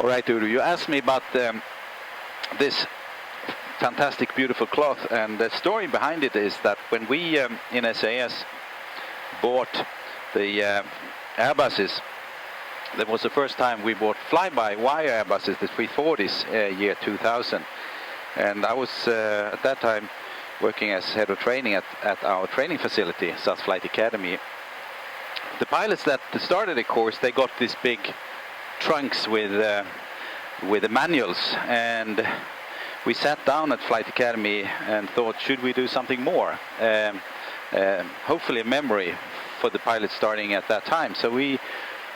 All right, Udo, you asked me about this fantastic, beautiful cloth, and the story behind it is that when we in SAS bought the Airbuses, that was the first time we bought fly-by-wire Airbuses, the 340s, year 2000. And I was at that time working as head of training at our training facility, SAS Flight Academy. The pilots that started the course, they got these big trunks with the manuals, and we sat down at Flight Academy and thought, should we do something more? Hopefully a memory for the pilots starting at that time. So we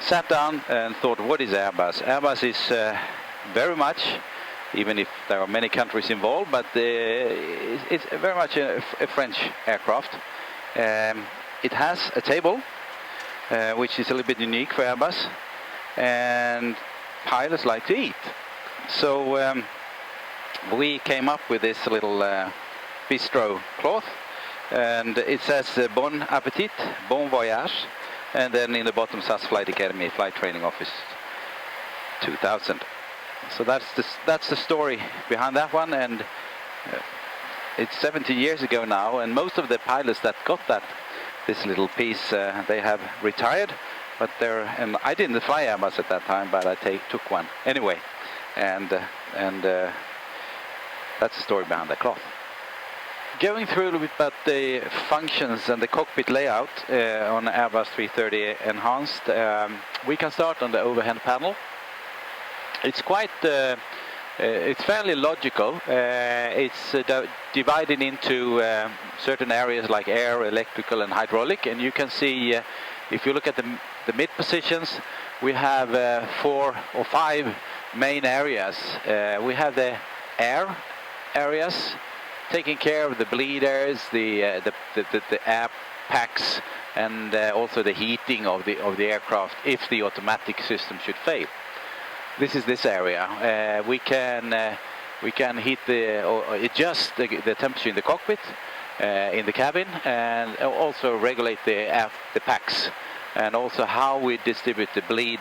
sat down and thought, what is Airbus? Airbus is very much, even if there are many countries involved, but it's very much a French aircraft. It has a table, which is a little bit unique for Airbus, and pilots like to eat. So we came up with this little bistro cloth, and it says Bon Appetit, Bon Voyage, and then in the bottom SAS Flight Academy, Flight Training Office 2000. So that's the story behind that one, and it's 70 years ago now, and most of the pilots that got this little piece, they have retired, but and I didn't fly Airbus at that time, but I took one anyway, and that's the story behind the cloth. Going through a little bit about the functions and the cockpit layout on Airbus 330 Enhanced, we can start on the overhead panel. It's quite, it's fairly logical. It's divided into certain areas like air, electrical and hydraulic, and you can see, if you look at the mid positions, we have 4 or 5 main areas. We have the air areas, taking care of the bleeders, the air packs, and also the heating of the aircraft if the automatic system should fail. This is this area. We can heat or adjust the temperature in the cockpit, in the cabin, and also regulate the packs, and also how we distribute the bleed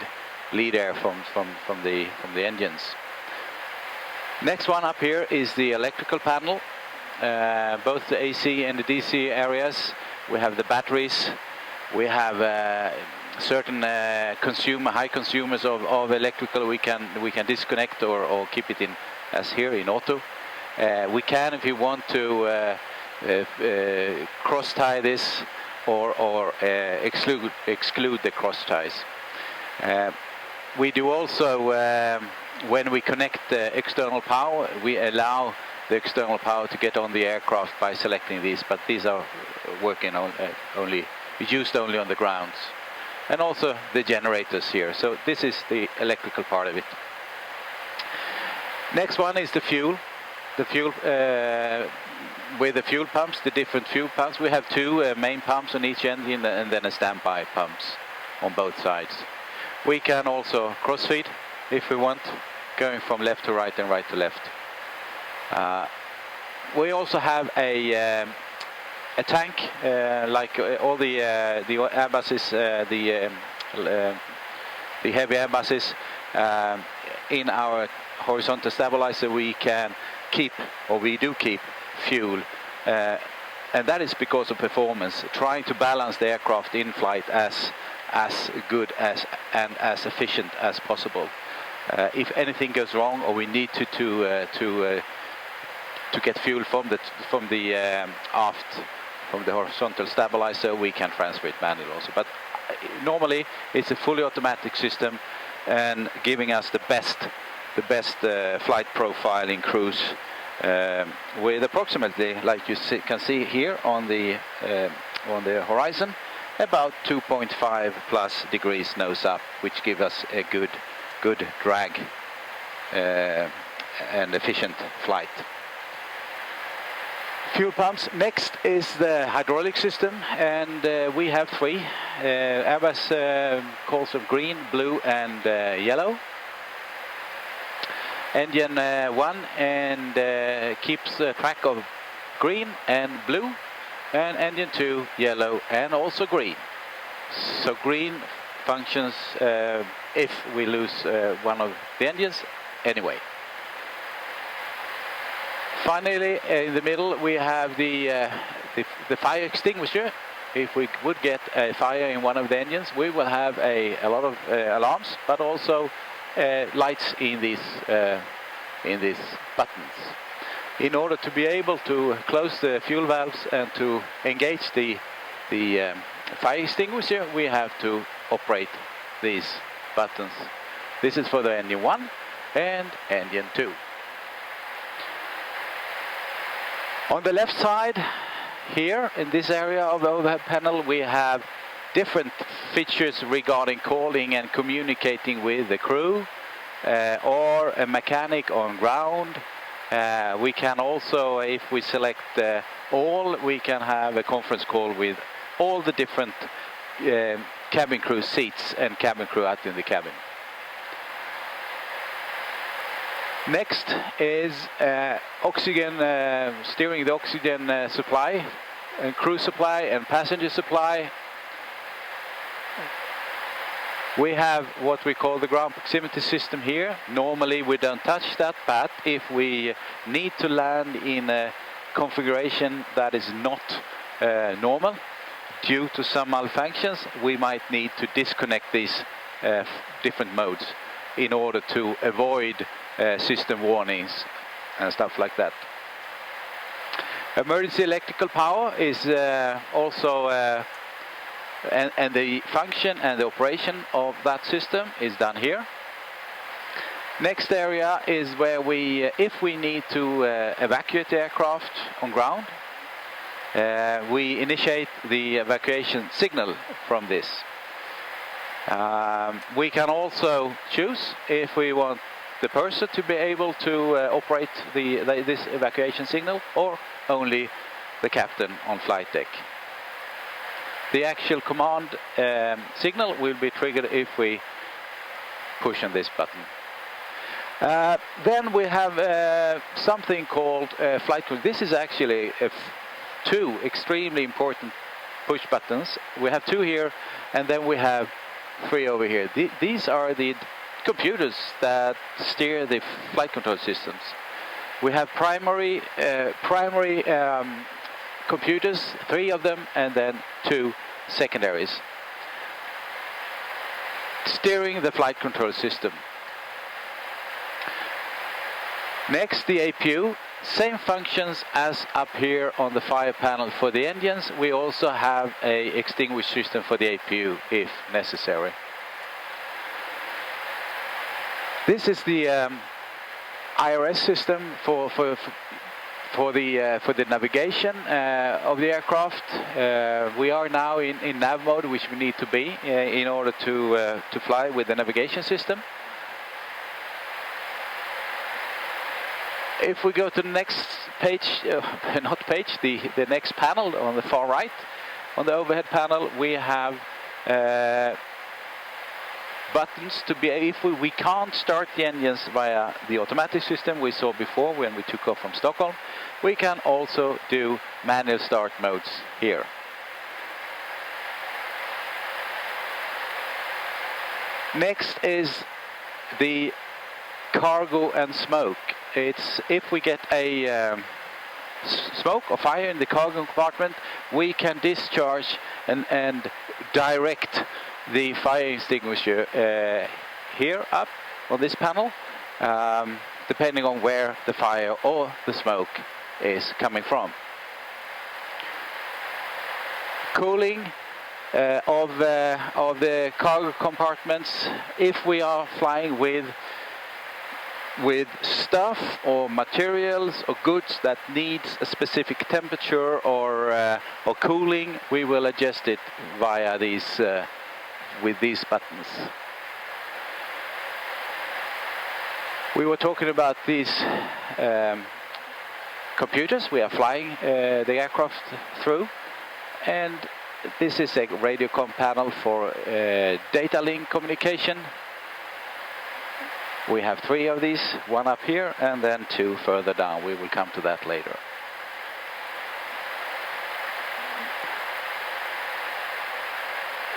air from the engines. Next one up here is the electrical panel. Both the AC and the DC areas. We have the batteries. We have certain high consumers of electrical. We can disconnect or keep it in, as here in auto. We can, if you want to, cross tie this or exclude the cross ties. We do also, when we connect the external power, we allow the external power to get on the aircraft by selecting these, but these are working used only on the grounds. And also the generators here. So this is the electrical part of it. Next one is the fuel. The fuel, with the fuel pumps, the different fuel pumps. We have 2 main pumps on each engine and then a standby pumps on both sides. We can also crossfeed if we want, going from left to right and right to left. We also have a tank, like all the Airbuses, the heavy Airbuses. In our horizontal stabilizer, we can keep, or we do keep, fuel, and that is because of performance. Trying to balance the aircraft in flight as good and as efficient as possible. If anything goes wrong, or we need to get fuel from the aft, from the horizontal stabilizer, we can transfer it manually also. But normally it's a fully automatic system, and giving us the best flight profile in cruise, with approximately, like you can see here on the horizon, about 2.5 plus degrees nose up, which gives us a good drag and efficient flight. Fuel pumps. Next is the hydraulic system, and we have 3. Airbus calls them green, blue and yellow. Engine 1 and keeps track of green and blue, and engine 2 yellow and also green. So green functions if we lose one of the engines anyway. Finally, in the middle we have the fire extinguisher. If we would get a fire in one of the engines, we will have a lot of alarms, but also lights in these buttons. In order to be able to close the fuel valves and to engage the fire extinguisher, we have to operate these buttons. This is for the engine 1 and engine 2. On the left side, here in this area of the overhead panel, we have different features regarding calling and communicating with the crew or a mechanic on ground. We can also, if we select all, we can have a conference call with all the different cabin crew seats and cabin crew out in the cabin. Next is oxygen, steering the oxygen supply, and crew supply and passenger supply. We have what we call the ground proximity system here. Normally we don't touch that, but if we need to land in a configuration that is not normal due to some malfunctions, we might need to disconnect these different modes in order to avoid system warnings and stuff like that. Emergency electrical power is also and the function and the operation of that system is done here. Next area is where we, if we need to evacuate the aircraft on ground, we initiate the evacuation signal from this. We can also choose if we want the purser to be able to operate this evacuation signal or only the captain on flight deck. The actual command signal will be triggered if we push on this button. Then we have something called flight control. This is actually two extremely important push buttons. We have two here, and then we have three over here. These are the computers that steer the flight control systems. We have primary computers, three of them, and then two secondaries, steering the flight control system. Next, the APU, same functions as up here on the fire panel for the engines. We also have a extinguish system for the APU if necessary. This is the IRS system for the navigation of the aircraft. We are now in nav mode, which we need to be in order to fly with the navigation system. If we go to the next page, not page, the next panel on the far right, on the overhead panel, we have buttons to be, if we can't start the engines via the automatic system we saw before when we took off from Stockholm, we can also do manual start modes here. Next is the cargo and smoke. It's if we get a smoke or fire in the cargo compartment, we can discharge and direct the fire extinguisher here up on this panel, depending on where the fire or the smoke is coming from. Cooling of the cargo compartments, if we are flying with stuff or materials or goods that needs a specific temperature or cooling, we will adjust it via these with these buttons. We were talking about these computers we are flying the aircraft through, and this is a radiocom panel for data link communication. We have three of these, one up here and then two further down. We will come to that later.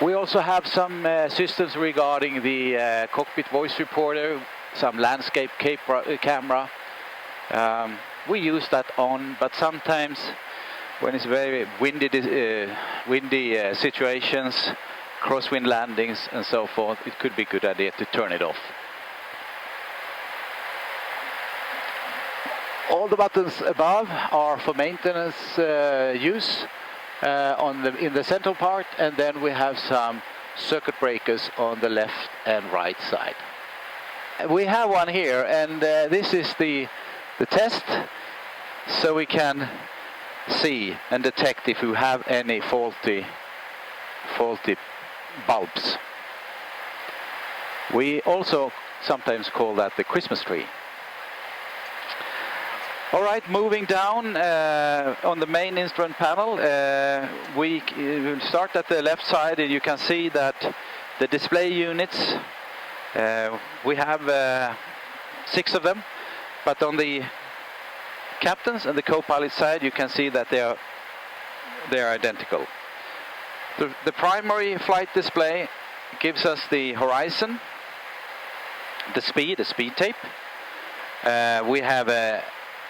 We also have some systems regarding the cockpit voice reporter, some landscape camera. We use that on, but sometimes when it's very windy situations, crosswind landings and so forth, it could be a good idea to turn it off. All the buttons above are for maintenance use in the central part, and then we have some circuit breakers on the left and right side. We have one here, and this is the test, so we can see and detect if we have any faulty bulbs. We also sometimes call that the Christmas tree. All right, moving down on the main instrument panel, we start at the left side, and you can see that the display units, we have 6 of them, but on the captain's and the co-pilot side, you can see that they are identical. The primary flight display gives us the horizon, the speed tape. We have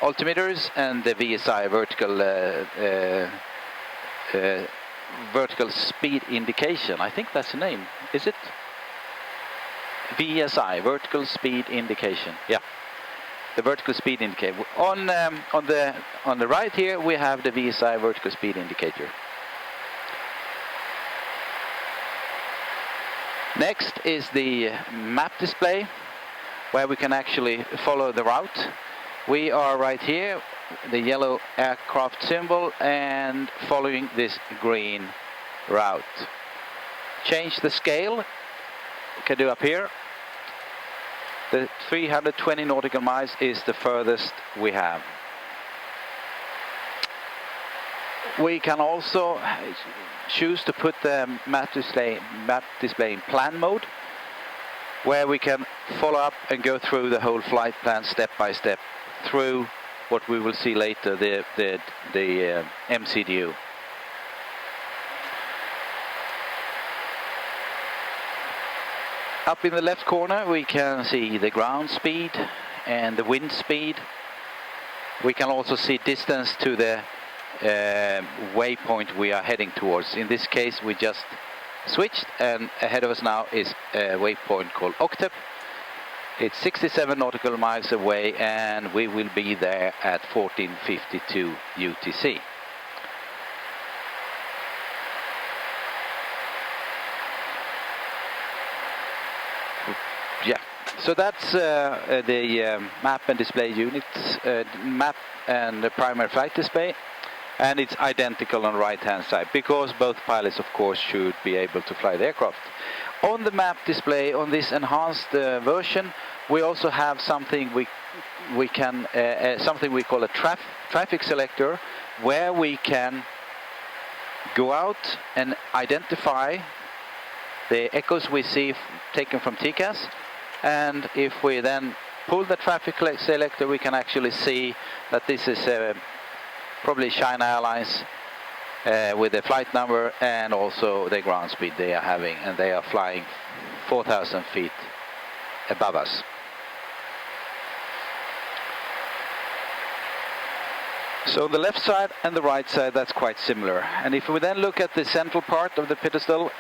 altimeters and the VSI vertical speed indication. I think that's the name. Is it? VSI, vertical speed indication. Yeah, the vertical speed indicator. On the right here we have the VSI vertical speed indicator. Next is the map display, where we can actually follow the route. We are right here, the yellow aircraft symbol, and following this green route. Change the scale, we can do up here. The 320 nautical miles is the furthest we have. We can also choose to put the map display in plan mode, where we can follow up and go through the whole flight plan step by step through what we will see later, the MCDU. Up in the left corner we can see the ground speed and the wind speed. We can also see distance to the waypoint we are heading towards. In this case we just switched, and ahead of us now is a waypoint called Octave. It's 67 nautical miles away, and we will be there at 14:52 UTC. Yeah, so that's the map and display units, map and the primary flight display, and it's identical on the right hand side, because both pilots of course should be able to fly the aircraft. On the map display, on this enhanced version, we also have something we call a traffic selector, where we can go out and identify the echoes we see taken from TCAS, and if we then pull the traffic selector, we can actually see that this is probably China Airlines with the flight number and also the ground speed they are having, and they are flying 4,000 feet above us. So the left side and the right side, that's quite similar. And if we then look at the central part of the pedestal,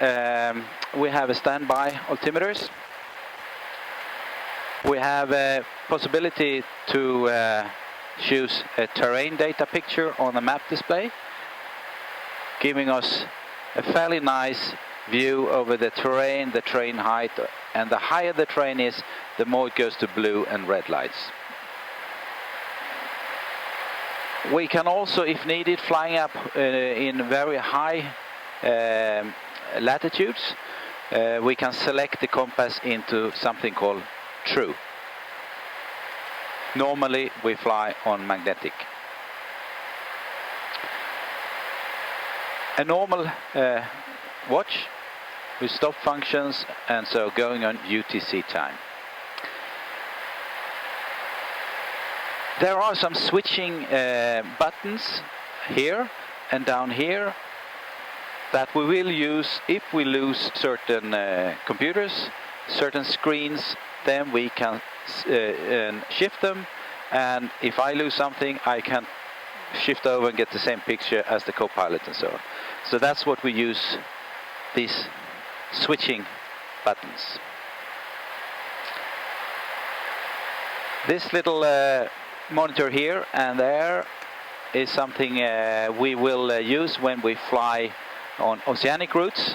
we have a standby altimeters. We have a possibility to choose a terrain data picture on the map display, giving us a fairly nice view over the train height, and the higher the train is, the more it goes to blue and red lights. We can also, if needed, flying up in very high latitudes, we can select the compass into something called true. Normally we fly on magnetic. A normal watch with stop functions, and so going on UTC time. There are some switching buttons here and down here. that we will use if we lose certain computers, certain screens, then we can shift them, and if I lose something I can shift over and get the same picture as the co-pilot and so on. So that's what we use these switching buttons. This little monitor here and there is something we will use when we fly on oceanic routes,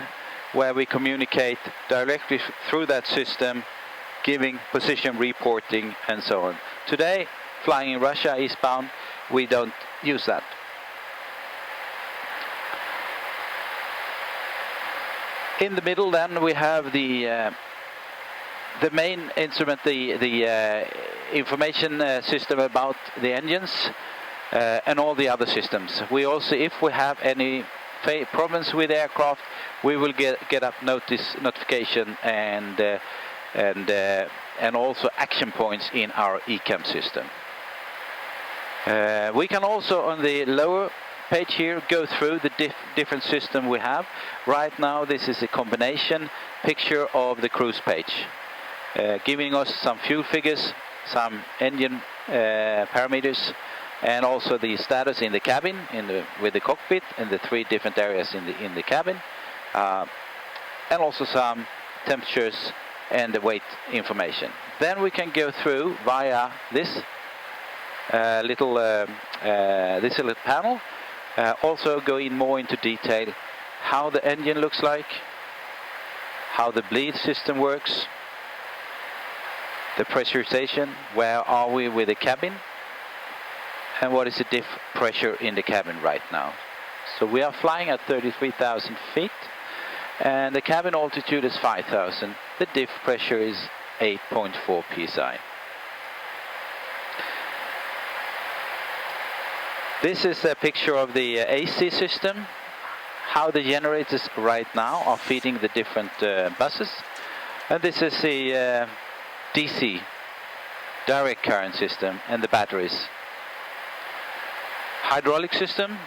where we communicate directly through that system, giving position reporting and so on. Today, flying in Russia eastbound, we don't use that. In the middle then we have the main instrument, the information system about the engines and all the other systems. We also, if we have any problems with the aircraft, we will get up notification and also action points in our ECAM system. We can also, on the lower page here, go through the different system we have. Right now this is a combination picture of the cruise page, giving us some fuel figures, some engine parameters, and also the status in the cabin, with the cockpit and the 3 different areas in the cabin, and also some temperatures and the weight information. Then we can go through via this little panel, also go in more into detail how the engine looks like, how the bleed system works, the pressurization, where are we with the cabin, and what is the diff pressure in the cabin right now. So we are flying at 33,000 feet and the cabin altitude is 5,000. The diff pressure is 8.4 psi. This is a picture of the AC system, how the generators right now are feeding the different buses. And this is the DC, direct current system, and the batteries. Hydraulic system,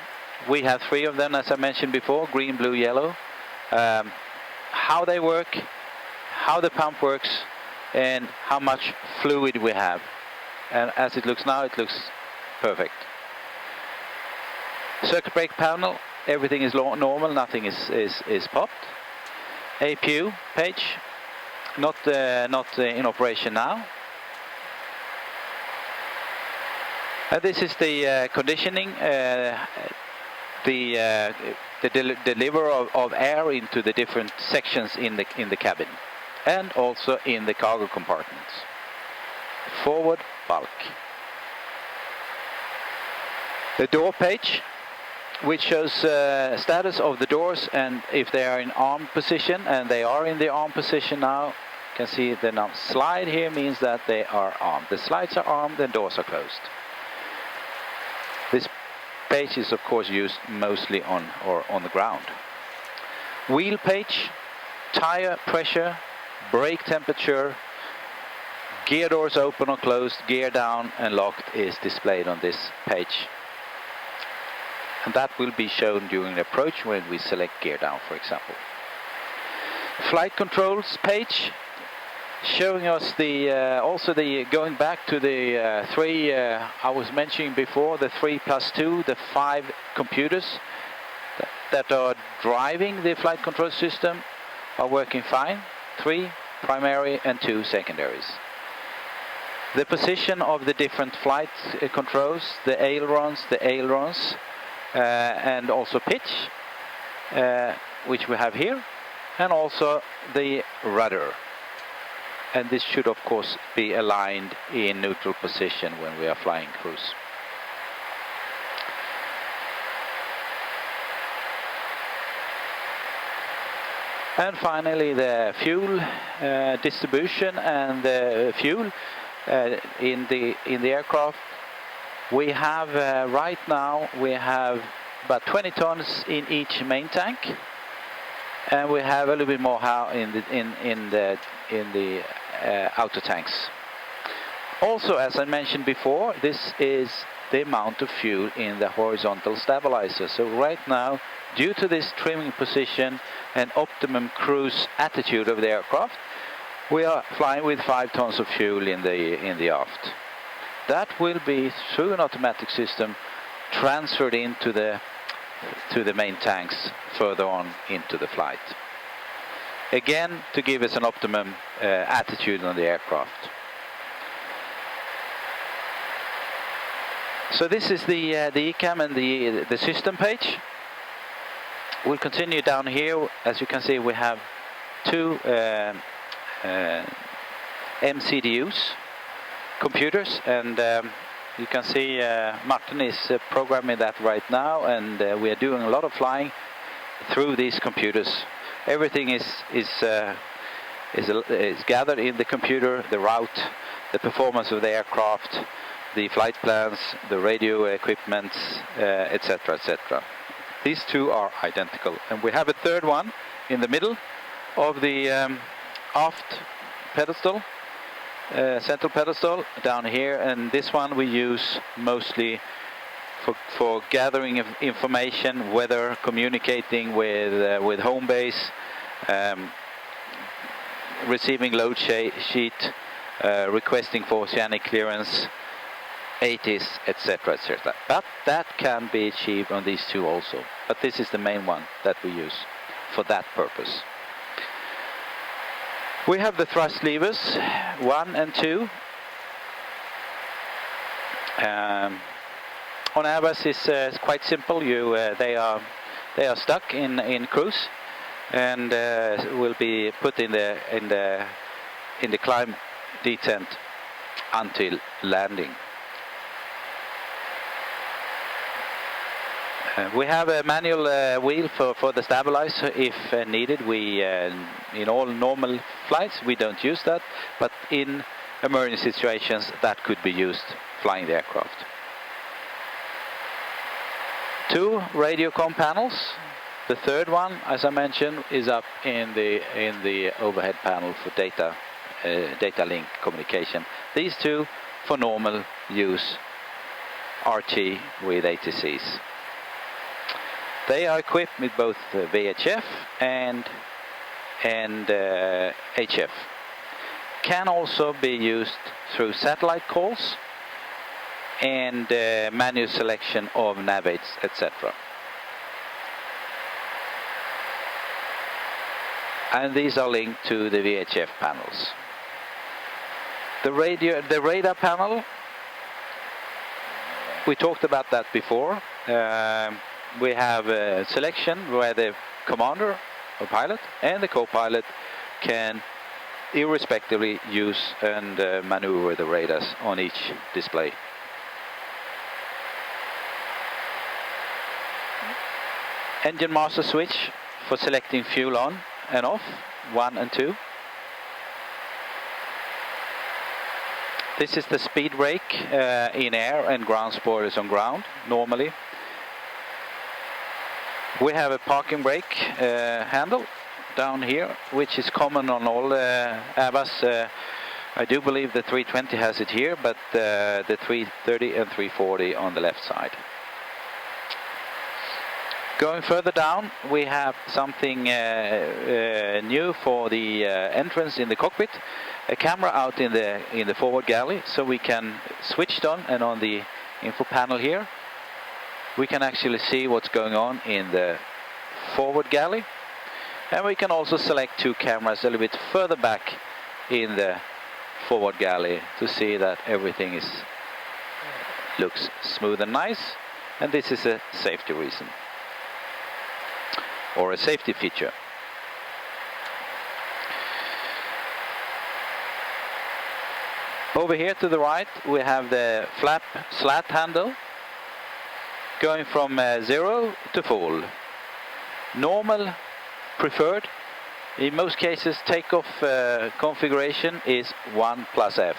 we have 3 of them, as I mentioned before, green, blue, yellow. How they work, how the pump works, and how much fluid we have. And as it looks now, it looks perfect. Circuit brake panel, everything is normal, nothing is popped. APU page, not in operation now. This is the conditioning, the delivery of air into the different sections in the cabin, and also in the cargo compartments. Forward bulk. The door page, which shows status of the doors and if they are in armed position, and they are in the armed position now. You can see the now slide here means that they are armed. The slides are armed and doors are closed. This page is of course used mostly on the ground. Wheel page, tire pressure, brake temperature, gear doors open or closed, gear down and locked is displayed on this page. And that will be shown during the approach when we select gear down, for example. Flight controls page, showing us also going back to the 3 I was mentioning before, the 3+2, the 5 computers that are driving the flight control system are working fine. 3 primary and 2 secondaries. The position of the different flight controls, the ailerons, and also pitch, which we have here, and also the rudder. And this should of course be aligned in neutral position when we are flying cruise. And finally the fuel distribution and the fuel in the aircraft. We have right now we have about 20 tons in each main tank, and we have a little bit more in the outer tanks. Also, as I mentioned before, this is the amount of fuel in the horizontal stabilizer. So right now due to this trimming position and optimum cruise attitude of the aircraft, we are flying with 5 tons of fuel in the aft. That will be, through an automatic system, transferred into the main tanks further on into the flight. Again, to give us an optimum attitude on the aircraft. So this is the ECAM and the system page. We'll continue down here. As you can see, we have 2 MCDUs, computers, and you can see Martin is programming that right now, and we are doing a lot of flying through these computers. Everything is gathered in the computer: the route, the performance of the aircraft, the flight plans, the radio equipment, etc., etc. These 2 are identical, and we have a third one in the middle of the aft pedestal, central pedestal down here, and this one we use mostly for gathering of information, weather, communicating with home base, receiving load sheet, requesting for oceanic clearance, ATIS, etc., etc. But that can be achieved on these 2 also. But this is the main one that we use for that purpose. We have the thrust levers, 1 and 2. On Airbus it's quite simple. They are stuck in cruise, and will be put in the climb detent until landing. We have a manual wheel for the stabilizer if needed. We in all normal flights we don't use that, but in emergency situations that could be used flying the aircraft. 2 radio comm panels. The third one, as I mentioned, is up in the overhead panel for data link communication. These 2 for normal use, RT with ATCs. They are equipped with both VHF and HF. Can also be used through satellite calls and manual selection of navigates, etc. And these are linked to the VHF panels. The radar panel, we talked about that before. We have a selection where the commander or pilot and the co-pilot can irrespectively use and maneuver the radars on each display. Engine master switch for selecting fuel on and off, 1 and 2. This is the speed brake in air and ground spoilers on ground normally. We have a parking brake handle down here, which is common on all Airbus. I do believe the 320 has it here, but the 330 and 340 on the left side. Going further down, we have something new for the entrance in the cockpit. A camera out in the forward galley, so we can switch it on, and on the info panel here we can actually see what's going on in the forward galley, and we can also select 2 cameras a little bit further back in the forward galley to see that everything looks smooth and nice, and this is a safety reason or a safety feature. Over here to the right we have the flap slat handle going from 0 to full. Normal preferred. In most cases takeoff configuration is 1 plus F.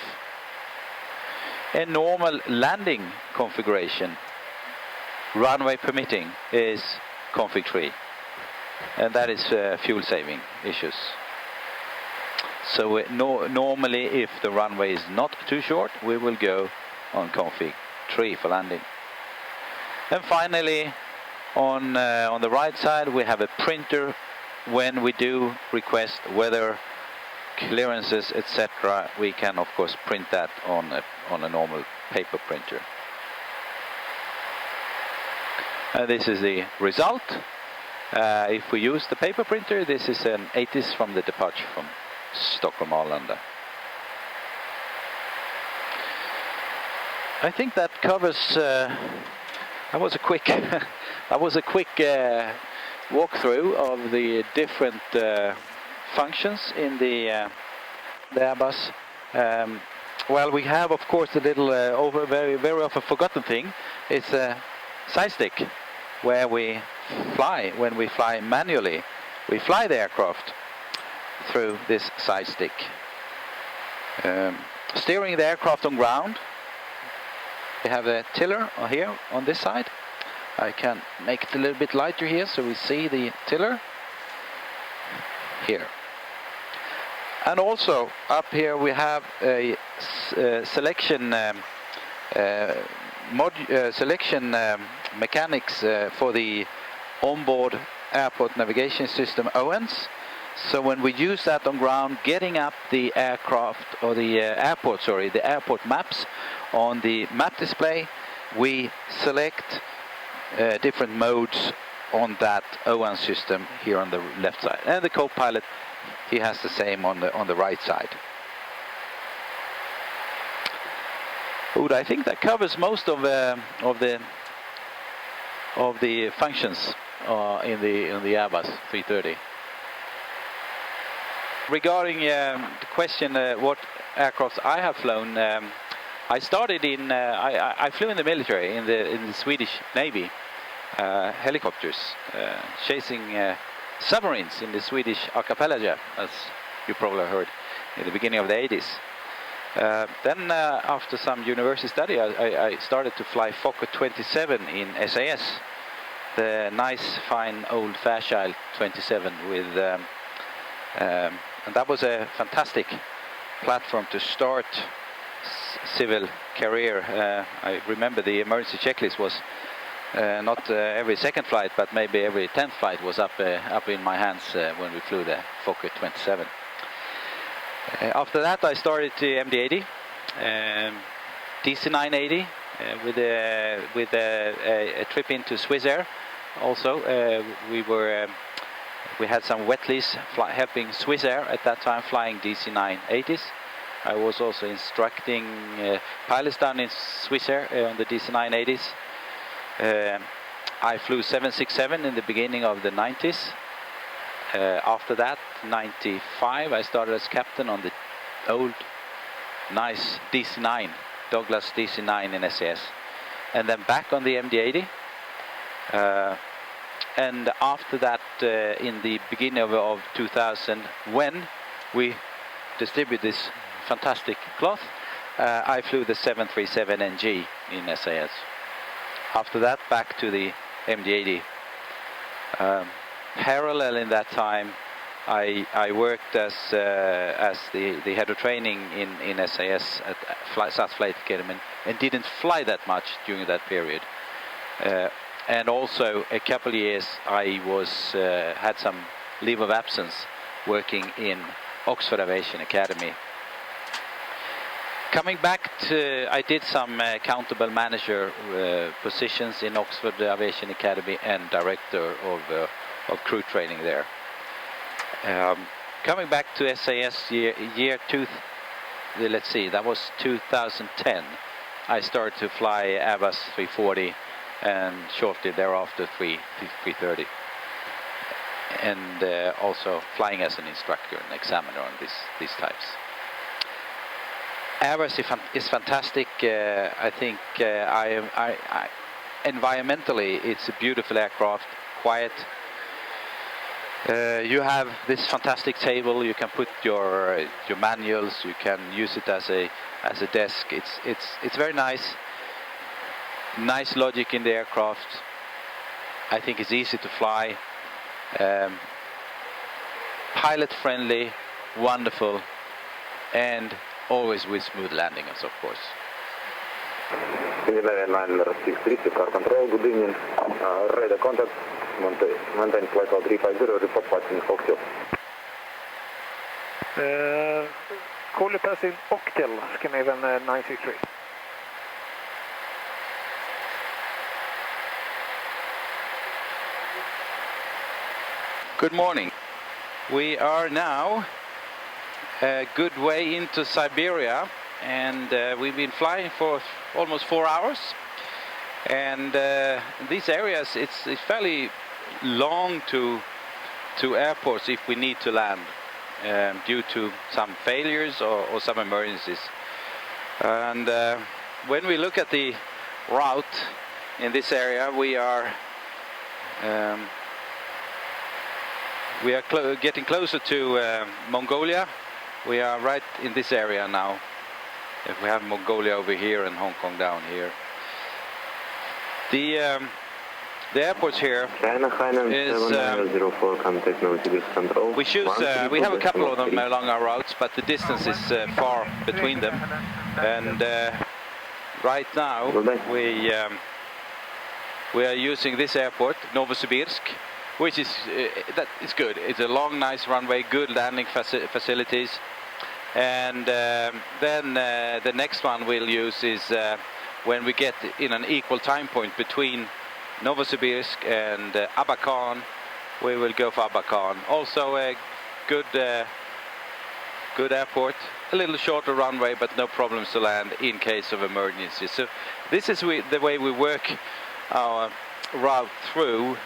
A normal landing configuration, runway permitting, is config 3. And that is fuel saving issues. So normally if the runway is not too short, we will go on config 3 for landing. And finally, On the right side we have a printer when we do request weather clearances, etc. We can of course print that on a normal paper printer. This is the result. If we use the paper printer, this is an 80s from the departure from Stockholm Arlanda. I think that covers. That was a quick walkthrough of the different functions in the Airbus. Well, we have of course a little very often forgotten thing. It's a side stick where we fly. When we fly manually, we fly the aircraft through this side stick. Steering the aircraft on ground, we have a tiller here on this side. I can make it a little bit lighter here so we see the tiller here. And also up here we have a selection mechanics for the onboard airport navigation system ONS. So when we use that on ground, getting up the aircraft or the airport maps on the map display, we select different modes on that ONS system here on the left side. And the co-pilot, he has the same on the right side. Good, I think that covers most of the functions in the Airbus 330. Regarding the question what aircraft I have flown, I started in I flew in the military in the Swedish Navy helicopters, chasing submarines in the Swedish archipelago, as you probably heard in the beginning of the 80s. Then after some university study, I started to fly Fokker 27 in SAS, the nice, fine, old-fashioned 27 with, and that was a fantastic platform to start civil career. I remember the emergency checklist was not every second flight, but maybe every 10th flight was up in my hands when we flew the Fokker 27. After that, I started the MD-80, DC-980 with a trip into Swissair. Also, we had some wet lease helping Swissair at that time flying DC-980s. I was also instructing pilots down in Swissair on the DC-980s. I flew 767 in the beginning of the 90s. After that, 95, I started as captain on the old, nice DC-9, Douglas DC-9 in SAS. And then back on the MD-80. And after that, in the beginning of 2000, when we distributed this fantastic cloth, I flew the 737NG in SAS. After that, back to the MD-80. Parallel in that time, I worked as the head of training in SAS at SAS Flight Academy, and didn't fly that much during that period. And also a couple of years I was had some leave of absence working in Oxford Aviation Academy. Coming back to, I did some accountable manager positions in Oxford Aviation Academy and director of crew training there. Coming back to SAS let's see, that was 2010. I started to fly Airbus 340 and shortly thereafter 330. And also flying as an instructor and examiner on these types. Airbus is fantastic. I think environmentally it's a beautiful aircraft, quiet. You have this fantastic table. You can put your manuals. You can use it as a desk. It's very nice. Nice logic in the aircraft. I think it's easy to fly. Pilot friendly, wonderful, and always with smooth landings, of course. Airline 63, car control, good evening. Radar contact, maintain flight level 350, report passing Foxhill. Call passing Octel, Scandinavian 963. Good morning. We are now a good way into Siberia, and we've been flying for almost 4 hours. And these areas, it's fairly long to airports if we need to land due to some failures or some emergencies. And when we look at the route in this area, we are getting closer to Mongolia. We are right in this area now. If we have Mongolia over here and Hong Kong down here. The airports here is we choose. We have a couple of them along our routes, but the distance is far between them. And right now we are using this airport, Novosibirsk, which is it's good. It's a long, nice runway, good landing facilities. And then the next one we'll use is when we get in an equal time point between Novosibirsk and Abakan, we will go for Abakan. Also a good airport, a little shorter runway, but no problems to land in case of emergency. So this is the way we work our route through.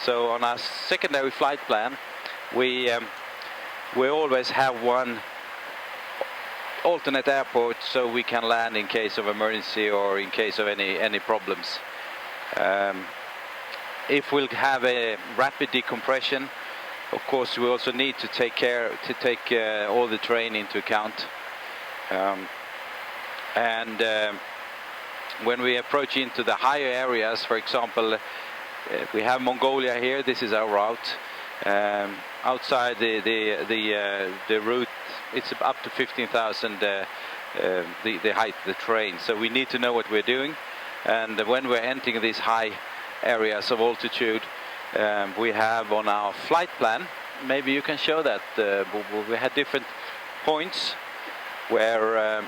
So on our secondary flight plan, we always have one alternate airport so we can land in case of emergency or in case of any problems. If we'll have a rapid decompression, of course we also need to take all the terrain into account. When we approach into the higher areas, for example, we have Mongolia here. This is our route. Outside the route, it's up to 15,000 the height of the terrain. So we need to know what we're doing. And when we're entering these high areas of altitude, we have on our flight plan. Maybe you can show that we had different points where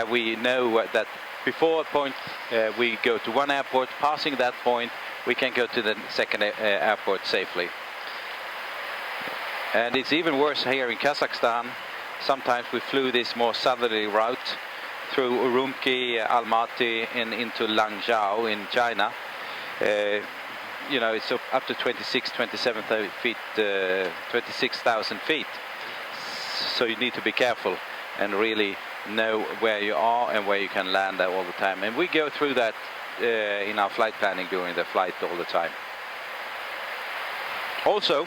we know that before a point we go to one airport. Passing that point, we can go to the second airport safely. And it's even worse here in Kazakhstan. Sometimes we flew this more southerly route through Urumqi, Almaty, and into Langzhou in China. You know, it's up to 27,000 feet, 26,000 feet. So you need to be careful and really know where you are and where you can land all the time. And we go through that in our flight planning during the flight all the time. Also,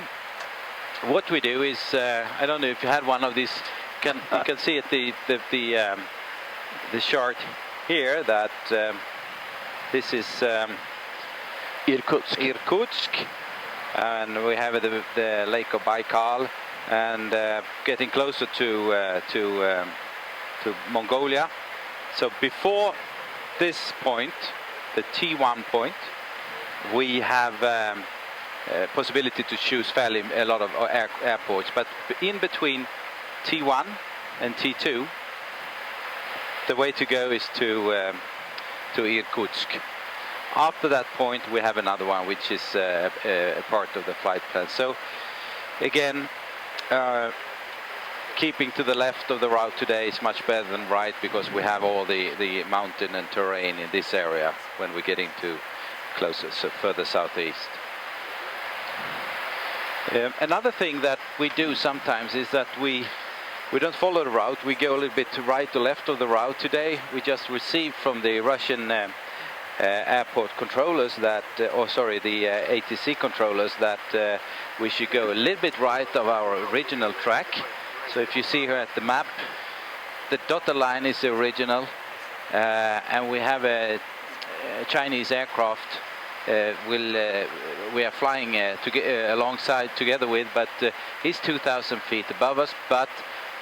what we do is, I don't know if you had one of these, you can see at the chart here that this is Irkutsk, and we have the Lake of Baikal, and getting closer to Mongolia. So before this point, the T1 point, we have possibility to choose fairly a lot of airports, but in between T1 and T2, the way to go is to Irkutsk. After that point, we have another one, which is a part of the flight plan. So again, keeping to the left of the route today is much better than right, because we have all the mountain and terrain in this area when we get into closer, so further southeast. Another thing that we do sometimes is that we don't follow the route. We go a little bit to right or left of the route. Today we just received from the Russian airport controllers that, the ATC controllers, that we should go a little bit right of our original track. So if you see here at the map, the dotted line is the original, and we have a Chinese aircraft we are flying alongside together with, but he's 2,000 feet above us. But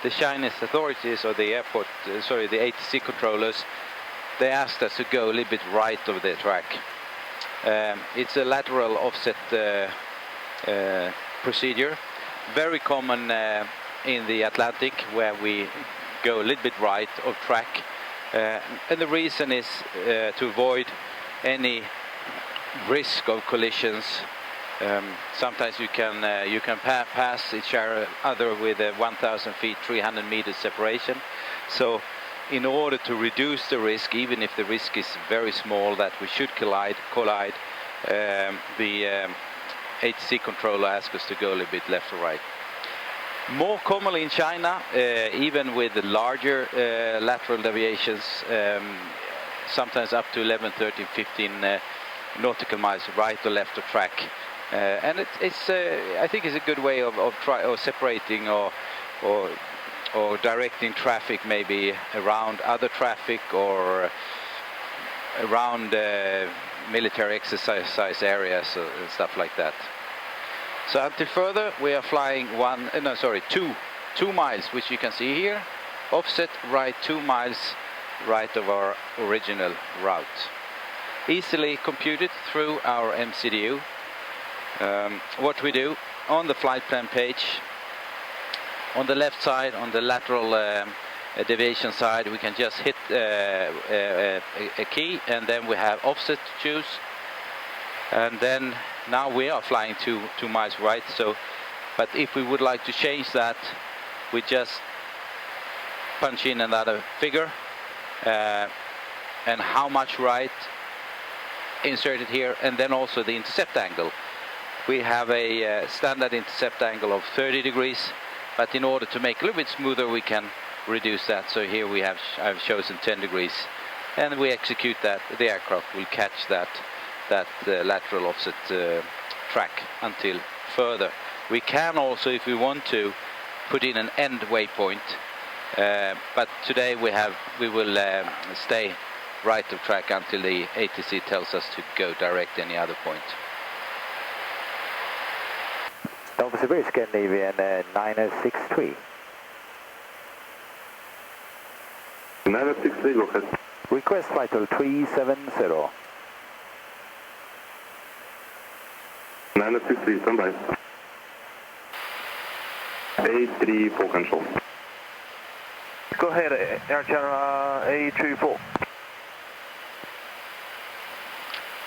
the Chinese authorities, or the airport, the ATC controllers, they asked us to go a little bit right of the track. It's a lateral offset procedure, very common in the Atlantic, where we go a little bit right of track, and the reason is to avoid any risk of collisions. Sometimes you can pass each other with a 1,000 feet, 300 meters separation. So in order to reduce the risk, even if the risk is very small that we should collide, the ATC controller asks us to go a little bit left or right. More commonly in China, even with the larger lateral deviations, sometimes up to 11, 13, 15 nautical miles right or left of track. And it's I think it's a good way of separating or directing traffic, maybe around other traffic or around military exercise areas and stuff like that. So until further, we are flying 2 miles, which you can see here, offset right 2 miles right of our original route. Easily computed through our MCDU. What we do on the flight plan page, on the left side, on the lateral deviation side, we can just hit a key, and then we have offset to choose. And then now we are flying 2 miles right. So, but if we would like to change that, we just punch in another figure and how much right inserted here, and then also the intercept angle. We have a standard intercept angle of 30 degrees, but in order to make it a little bit smoother, we can reduce that. So here I've chosen 10 degrees, and we execute that. The aircraft will catch that lateral offset track until further. We can also, if we want to, put in an end waypoint, but today we will stay right of track until the ATC tells us to go direct any other point. Delta Siberia, Scandinavian 963. 963, go ahead. Request flight level 370. 963, stand by. A34 control. Go ahead, Air Channel A24.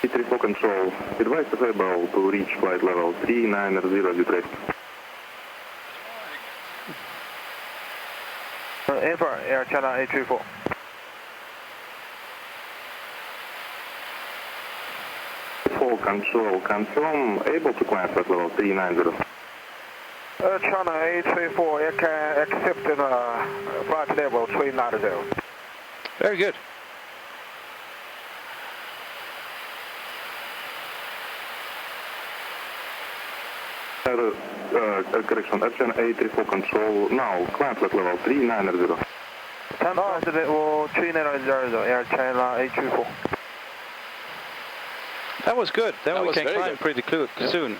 A34 control. Advise available to reach flight level 390 Detroit. Info, Air Channel A24. Full control, confirm, able to climb flight level 390. Air Channel A24, you can accept flight level 390. Very good. Correction, Air Channel A34 control, now climb flight level 390. Flight level 390, Air Channel A24. That was good. Then we can climb good. pretty soon.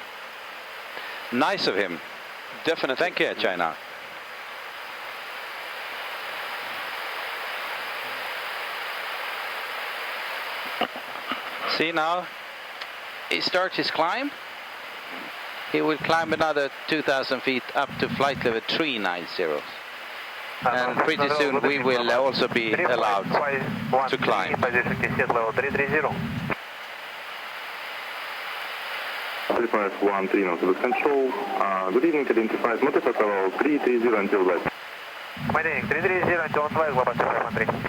Nice of him. Definitely. Thank you, China. See now, he starts his climb. He will climb another 2,000 feet up to flight level 390. And pretty soon we will also be allowed to climb. Level 330. 3513 Northwest Control. Good evening, identified Motte level 330 until right. My name 330 until flight level 513.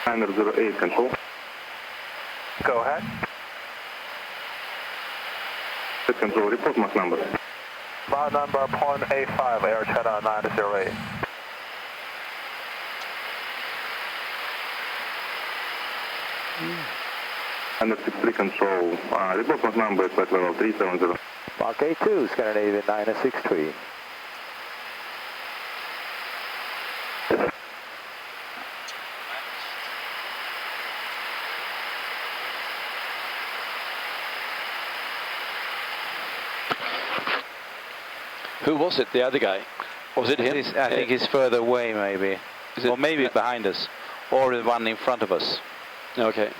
Niner 08 control. Go ahead. Control, report Mach number. Mach number 0.85, Air Channel 908. Under 63 control, report Mach number, flight level 370. Mark A2, Scandinavian 963. Who was it, the other guy? Was it him? I think he's further away maybe. Or maybe behind us. Or the one in front of us. Okay.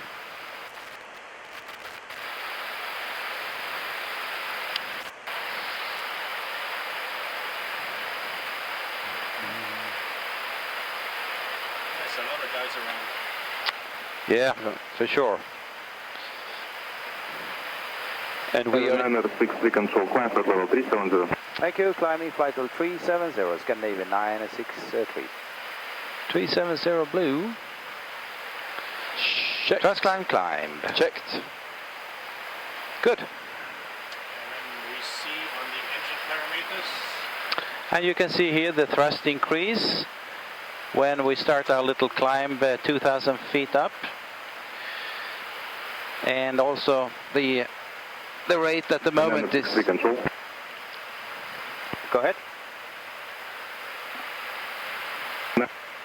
There's a lot of guys around. Yeah, for sure. And we are... Liner 63 control, climb flight level 370. Thank you, climbing flight level 370, Scandinavian 963. 370 blue. Checked. Thrust climb climbed. Checked. Good. And we see on the engine parameters. And you can see here the thrust increase when we start our little climb 2,000 feet up. And also the rate at the moment is... Control. Go ahead.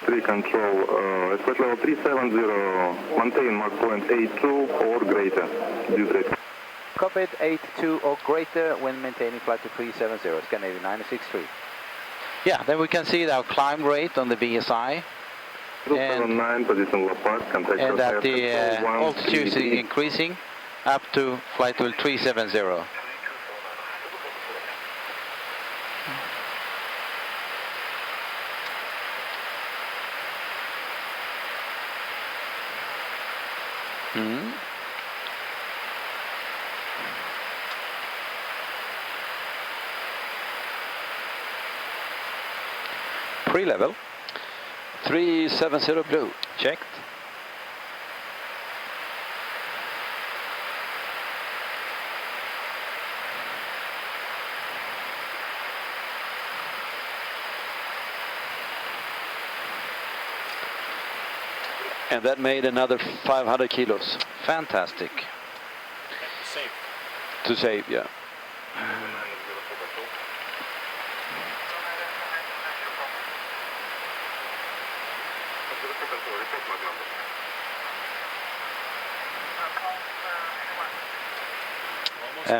3 control, flight level 370, maintain mark point 82 or greater. Due rate. Cockpit 82 or greater when maintaining flight to 370, Scandinavian 963. Yeah, then we can see our climb rate on the VSI. 279, position La Paz, contact And that the control, altitude is 133. increasing up to flight level 370. Mm. Pre-level. 370 blue. Checked. And that made another 500 kilos. Fantastic. Safe. To save, yeah.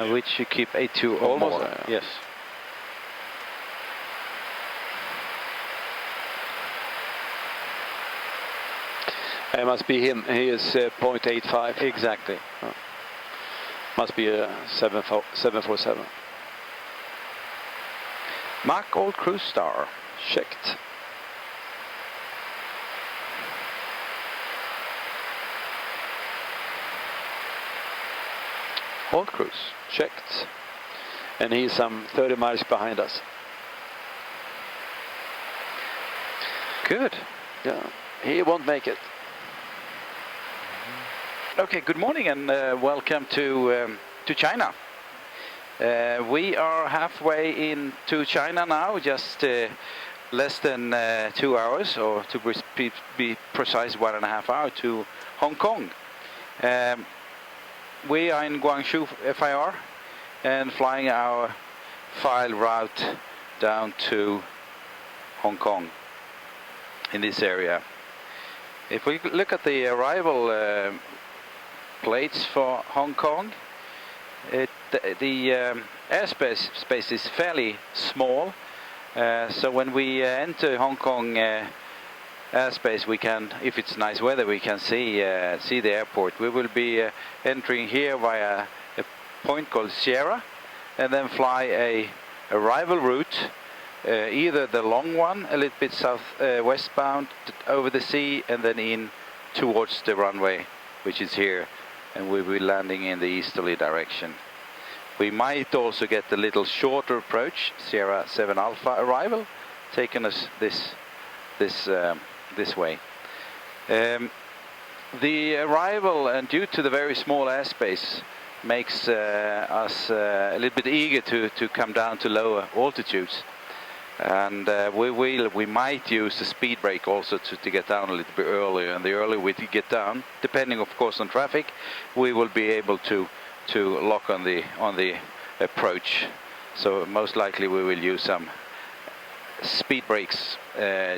Which you keep A2 or Almost, more. Yes. It must be him. He is 0.85. Exactly. Oh. Must be a 747. Mark Old Cruise Star. Checked. Old Cruise. Checked. And he's some 30 miles behind us. Good. Yeah. He won't make it. Okay, good morning and welcome to China. We are halfway into China now, just less than 2 hours, or to be precise, 1.5 hours to Hong Kong. We are in Guangzhou FIR and flying our file route down to Hong Kong in this area. If we look at the arrival plates for Hong Kong, the airspace is fairly small, so when we enter Hong Kong airspace, we can, if it's nice weather, we can see the airport. We will be entering here via a point called Sierra, and then fly a arrival route, either the long one, a little bit westbound over the sea, and then in towards the runway, which is here, and we'll be landing in the easterly direction. We might also get a little shorter approach, Sierra 7 Alpha arrival, taking us this way. The arrival, and due to the very small airspace, makes us a little bit eager to come down to lower altitudes, and we might use the speed brake also to get down a little bit earlier. And the earlier we get down, depending of course on traffic, we will be able to lock on the approach. So most likely we will use some speed brakes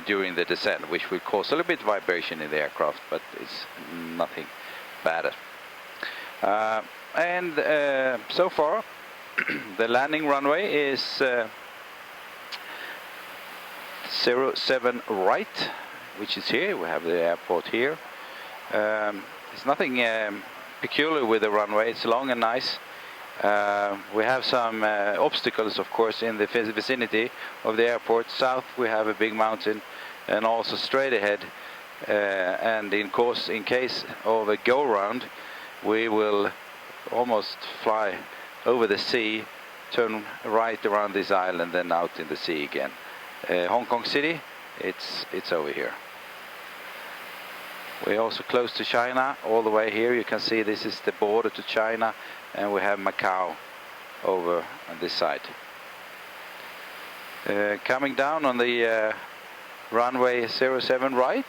during the descent, which will cause a little bit of vibration in the aircraft, but it's nothing bad. So far the landing runway is 07 right, which is here. We have the airport here. There's nothing peculiar with the runway. It's long and nice. We have some obstacles, of course, in the vicinity of the airport. South we have a big mountain, and also straight ahead, and in case of a go-round, we will almost fly over the sea, turn right around this island, then out in the sea again. Hong Kong City, it's over here. We're also close to China, all the way here. You can see this is the border to China, and we have Macau over on this side. Coming down on the runway 07 right,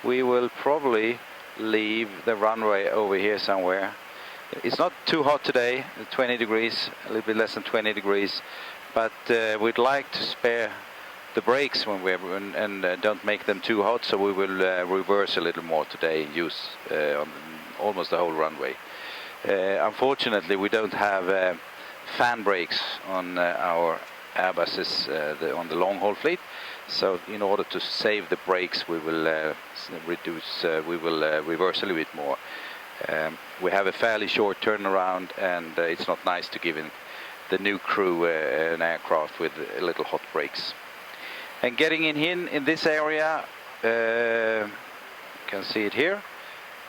we will probably leave the runway over here somewhere. It's not too hot today, 20 degrees, a little bit less than 20 degrees, but we'd like to spare the brakes when and don't make them too hot, so we will reverse a little more today, use on almost the whole runway. Unfortunately, we don't have fan brakes on our Airbuses on the long haul fleet, so in order to save the brakes, we will reverse a little bit more. We have a fairly short turnaround, and it's not nice to give the new crew an aircraft with a little hot brakes. And getting in this area, you can see it here.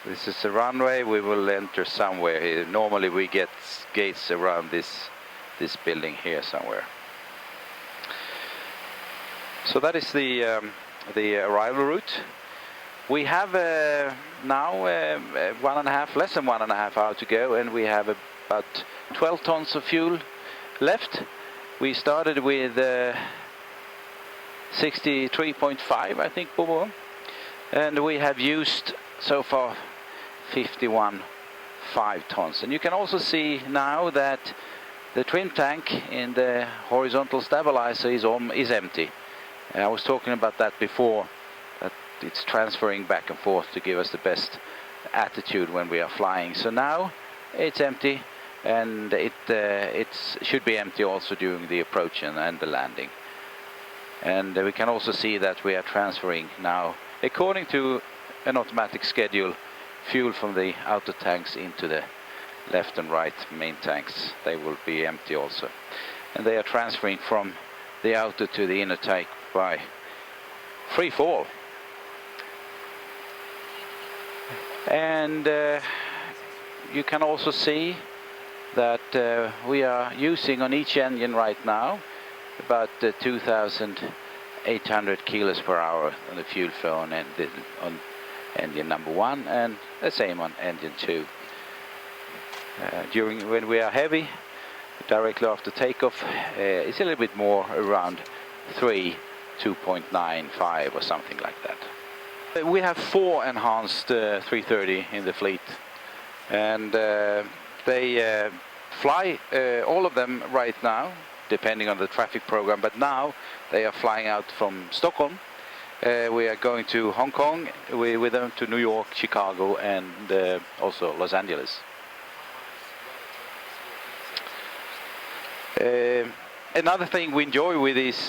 This is the runway. We will enter somewhere here. Normally we get gates around this building here somewhere. So that is the arrival route. We have now less than 1.5 hours to go, and we have about 12 tons of fuel left. We started with 63.5, I think, Bobo, and we have used so far 51.5 tons. And you can also see now that the trim tank in the horizontal stabilizer is empty. I was talking about that before, that it's transferring back and forth to give us the best attitude when we are flying. So now it's empty, and it should be empty also during the approach and the landing. And we can also see that we are transferring now, according to an automatic schedule, fuel from the outer tanks into the left and right main tanks. They will be empty also. And they are transferring from the outer to the inner tank by free fall. And you can also see that we are using on each engine right now about 2,800 kilos per hour on the fuel flow on engine number 1, and the same on engine 2. When we are heavy, directly after takeoff, it's a little bit more, around 2.95 or something like that. We have 4 enhanced 330 in the fleet, and they fly, all of them right now, depending on the traffic program, but now they are flying out from Stockholm. We are going to Hong Kong with them, to New York, Chicago, and also Los Angeles. Another thing we enjoy with these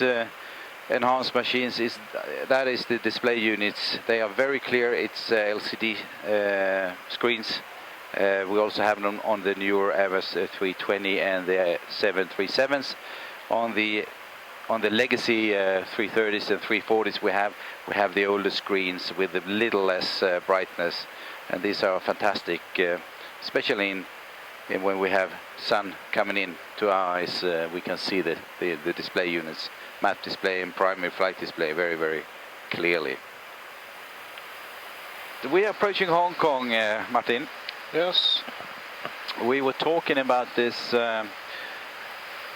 enhanced machines is the display units. They are very clear. It's LCD screens. We also have them on the newer Airbus A320 and the 737s. On the legacy 330s and 340s, we have the older screens with a little less brightness, and these are fantastic, especially when we have sun coming in to our eyes. We can see the display units, map display and primary flight display, very, very clearly. We are approaching Hong Kong, Martin. Yes. We were talking about this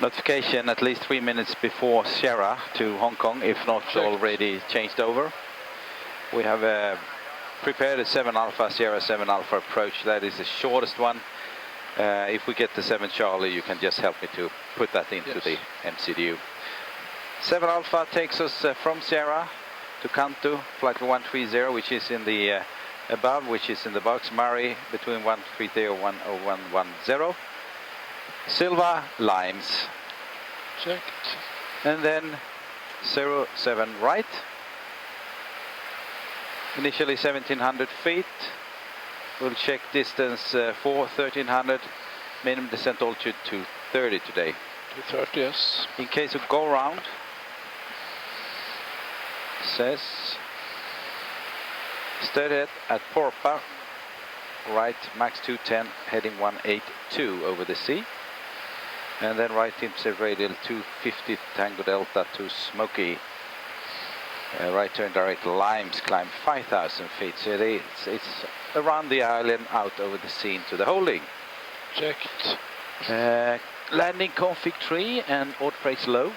notification at least 3 minutes before Sierra to Hong Kong, if not already changed over. We have prepared a 7 Alpha, Sierra 7 Alpha approach. That is the shortest one. If we get the 7 Charlie, you can just help me to put that into the MCDU. 7 Alpha takes us from Sierra to Cantu, flight 130, which is in the above, which is in the box. Murray between 130 and 10110. Silva Limes. Checked. And then 07 right. Initially 1700 feet. We'll check distance for 1300. Minimum descent altitude 230 today. 230, yes. In case of go round, says straight ahead at Porpa, right max 210, heading 182 over the sea. And then right into radial 250 Tango Delta to Smoky. Right turn direct Limes, climb 5,000 feet. So it's around the island, out over the sea into the holding. Checked. Landing config 3 and auto brakes low.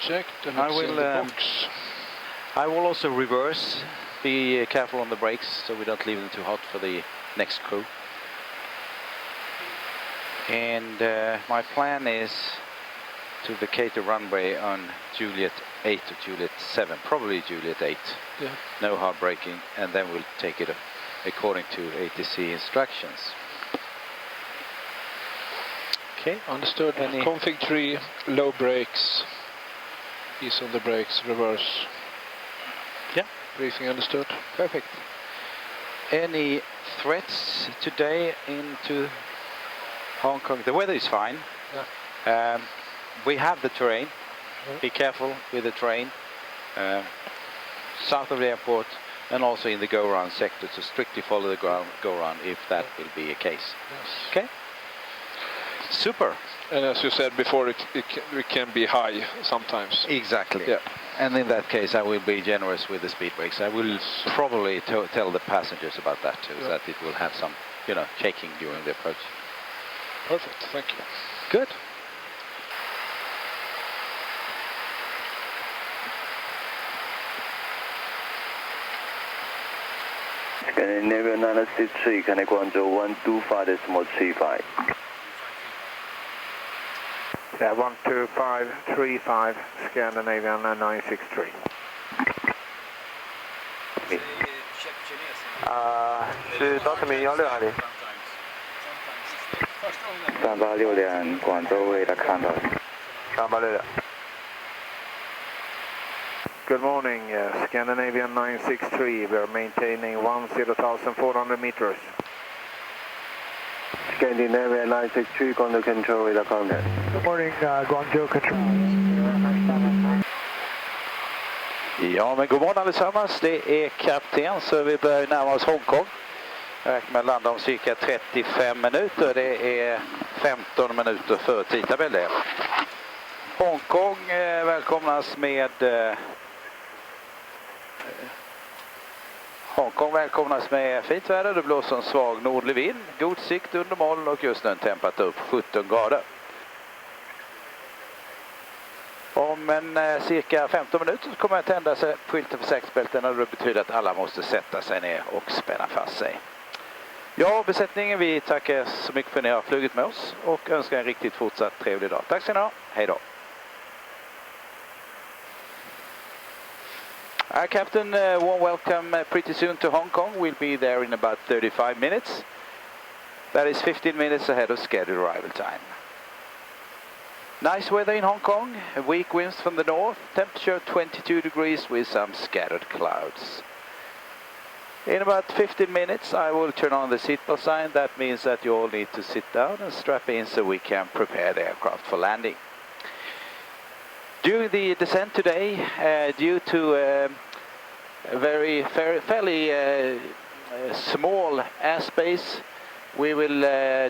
Checked. And I it's will, in the box. I will also reverse. Be careful on the brakes so we don't leave them too hot for the next crew. And my plan is to vacate the runway on Juliet 8 or Juliet 7, probably Juliet 8. Yeah. No hard braking, and then we'll take it according to ATC instructions. Okay. Understood. Config 3, low brakes. Ease on the brakes, reverse. Yeah. Briefing understood. Perfect. Any threats today into Hong Kong? The weather is fine. Yeah. We have the terrain. Be careful with the terrain. South of the airport and also in the go-round sector, so strictly follow the go-round if that will be a case. Yes. Okay. Super. And as you said before, it can be high sometimes. Exactly. Yeah. And in that case, I will be generous with the speed brakes. I will probably tell the passengers about that too, so that it will have some, shaking during the approach. Perfect. Thank you. Good. Scandinavia 963, can I go on to 125.35? Yeah, 12535, Scandinavian 963.是861哪里？386广州为了看到。386。Good morning, Scandinavian 963. We are maintaining 10,400 meters. Scandinavian 963, Guangzhou control with a contact. Good morning, Guangzhou control. Ja, men god morgon allesammans. Det är kapten, så vi börjar närma oss Hongkong. Jag räknar med att landa om cirka 35 minuter. Det är 15 minuter för tidtabell det. Hongkong välkomnas med fint väder. Det blåser en svag nordlig vind, god sikt under moln och just nu en temperatur på 17 grader. Om cirka 15 minuter så kommer jag tända sig skylten för säkerhetsbälten, och det betyder att alla måste sätta sig ner och spänna fast sig. Ja, besättningen, vi tackar så mycket för att ni har flugit med oss och önskar en riktigt fortsatt trevlig dag. Tack ska ni ha. Hej då. Captain, warm welcome pretty soon to Hong Kong. We'll be there in about 35 minutes. That is 15 minutes ahead of scheduled arrival time. Nice weather in Hong Kong, weak winds from the north, temperature 22 degrees with some scattered clouds. In about 15 minutes I will turn on the seatbelt sign. That means that you all need to sit down and strap in so we can prepare the aircraft for landing. During the descent today, due to a fairly small airspace, we will,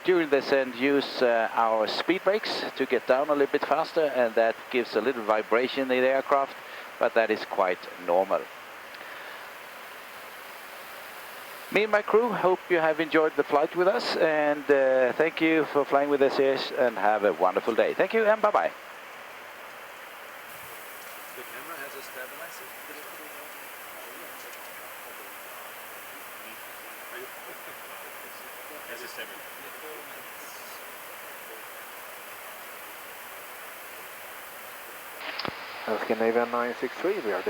during the descent, use our speed brakes to get down a little bit faster, and that gives a little vibration in the aircraft, but that is quite normal. Me and my crew hope you have enjoyed the flight with us, and thank you for flying with SAS, and have a wonderful day. Thank you, and bye-bye. The camera has a stabilizer. As a 7. Scandinavian 963, we are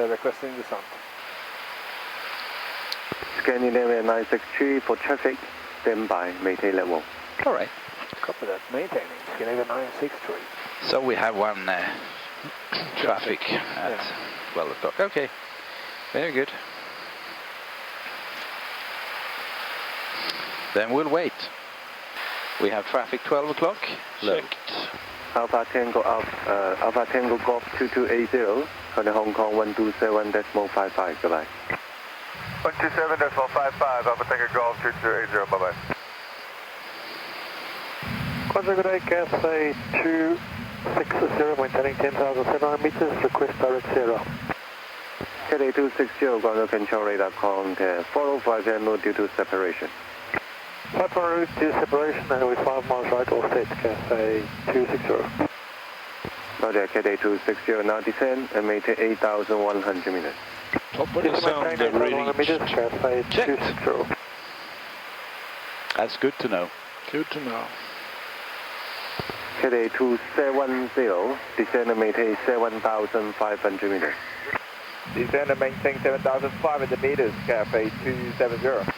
requesting descent. Scandinavian 963 for traffic, stand by, maintain level. All right. Copy that, maintaining. Scandinavian 963. So we have one traffic at 12 o'clock. Okay, very good. Then we'll wait. We have traffic 12 o'clock. Checked. Alpha Tango Alpha Tango Golf 2280, on Hong Kong 127.55, goodbye. 127.55, Alpha Tango Golf 2280, bye-bye. Quadra good day, Cathay 260, maintaining 10,700 meters, request direct 0. Cathay 260, ground control radar contact, follow 5 channel due to separation. 5 on route to separation and with 5 miles right all set, Cathay 260. Roger, Cathay 260, now descend and maintain 8,100 meters. Top of the sound, the reach. Cathay 260. That's good to know. Good to know. Cathay 270, descend and maintain 7,500 meters. Descend and maintain 7,500 meters, Cathay 270.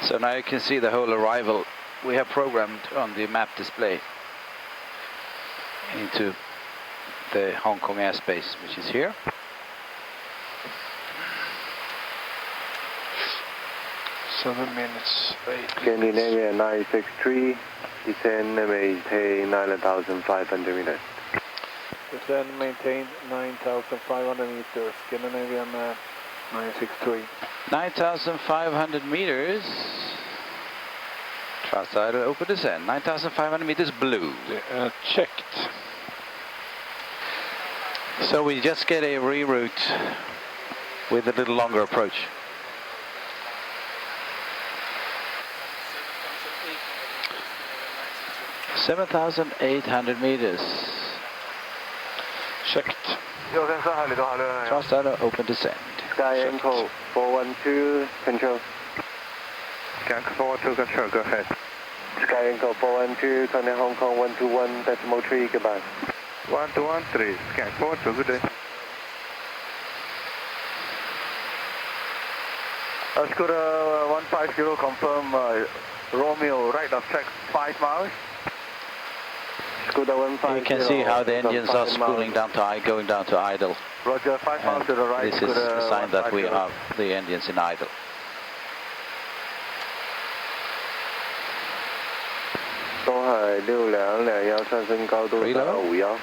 So now you can see the whole arrival we have programmed on the map display into the Hong Kong airspace, which is here. Seven minutes, 8 Scandinavia 963, descend and maintain 9,500 meters. Descend and maintain 9,500 meters, Scandinavian 963. 9,500 meters. Thrust idle, open descend. 9,500 meters blue. Checked. So we just get a reroute with a little longer approach. 7,800 meters. Checked. Thrust idle, open descend. Sky Echo 412, control. Sky 412, control, go ahead. Sky Echo 412, connect Hong Kong 121.3, goodbye. 1213, Sky 412, good day. Scooter 150, confirm Romeo, right of track 5 miles. Scooter 150. You can see how the engines are spooling down to going down to idle. Roger, 5 miles to the right. This is a sign that we have the engines in idle. Preload.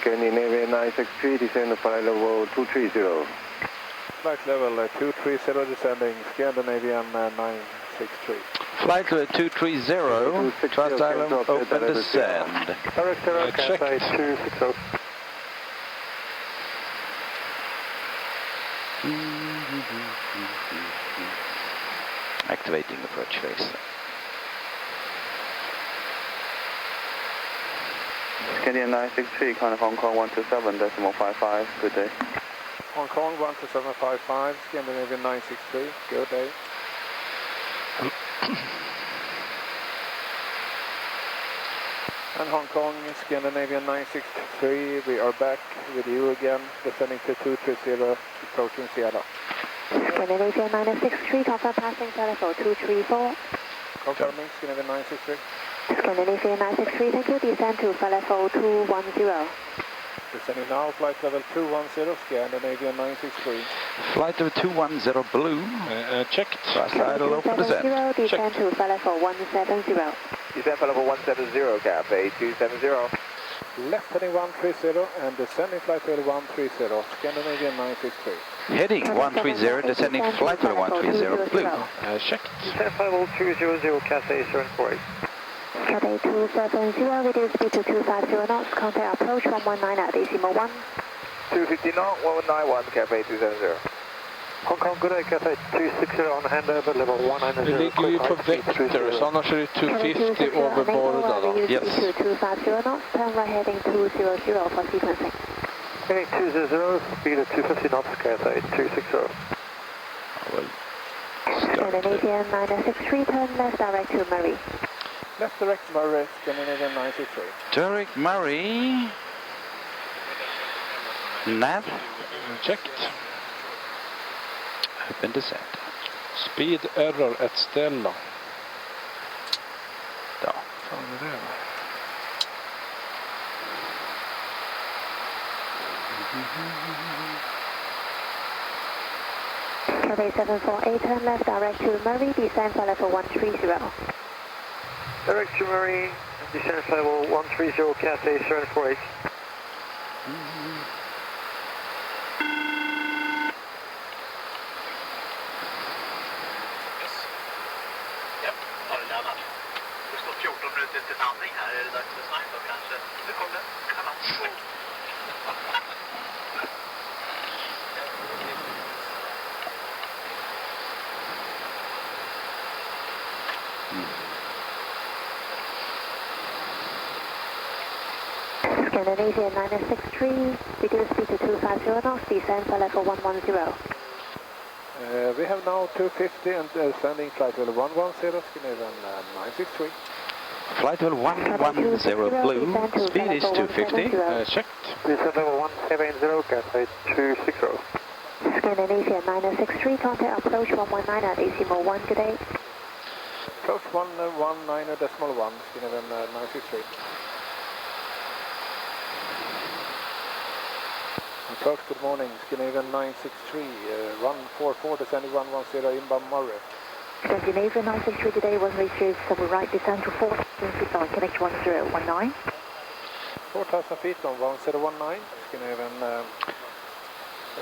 Scandinavia 963, descend to flight level 230. Flight level 230 descending, Scandinavian 963. Flight level 230, thrust island, open descend. Direct 0, Cathay 260. Activating approach phase. Scandinavian 963, kind of Hong Kong 127.55, good day. Hong Kong 12755, Scandinavian 963, good day. And Hong Kong, Scandinavian 963, we are back with you again, descending to 230, approaching Seattle. Scandinavian 963, confirm passing telephone 234. Confirming, Scandinavian 963. Scandinavian 963, thank you, descend to flight level 210. Descending now, flight level 210, Scandinavian 963. Flight level 210 blue. Checked. Thrust idle, open descend. Descend to flight level 170. Descend for level 170, Cathay 270. Left heading 130 and descending flight level 130, Scandinavian 963. Heading 130, descending flight level 130 blue. Checked. Descend level 200, Cathay 748. Cathay 270, reduce speed to 250 knots, contact approach 119 at decimal 1. 250 knot, 191, Cathay 270. Hong Kong, good day, Cathay 260 on handover, level 190. Det ligger ju på Vector, så annars är det 250 overboard. Yes. 250 knots, turn right heading 200 for sequencing. Heading 200, speed at 250 knots, Cathay 260. Scandinavian 963, turn left direct to Murray. Left direct Murray, Scandinavian 963. Direct Murray. Nav. Checked. Open descent. Speed error at Stella. Ja. Fan är det? Cathay 748, turn left direct to Murray, descend for level 130. Direct to Murray, descent level 130, Cathay 748. Japp, har du laddat? Det står 14 minuter till landning här. Är det dags för snack då kanske? Nu kom den. Scandinavian 963, reduce speed to 250 knots, descend for level 110. We have now 250 and ascending flight level 110, Scandinavian 963. Flight level 110 blue. Speed is 250. Checked. Descent level 170, Cathay 260. Scandinavian 963, contact approach 119 at decimal 1, good day. Approach 119.1, Scandinavian 963. Approach, good morning, Scandinavian 963, run 44, descending 110, inbound Murray. Scandinavian 963 today, one reaches double right, descend to 4,000 feet on connection 1019. 4,000 feet on 1019, Scandinavian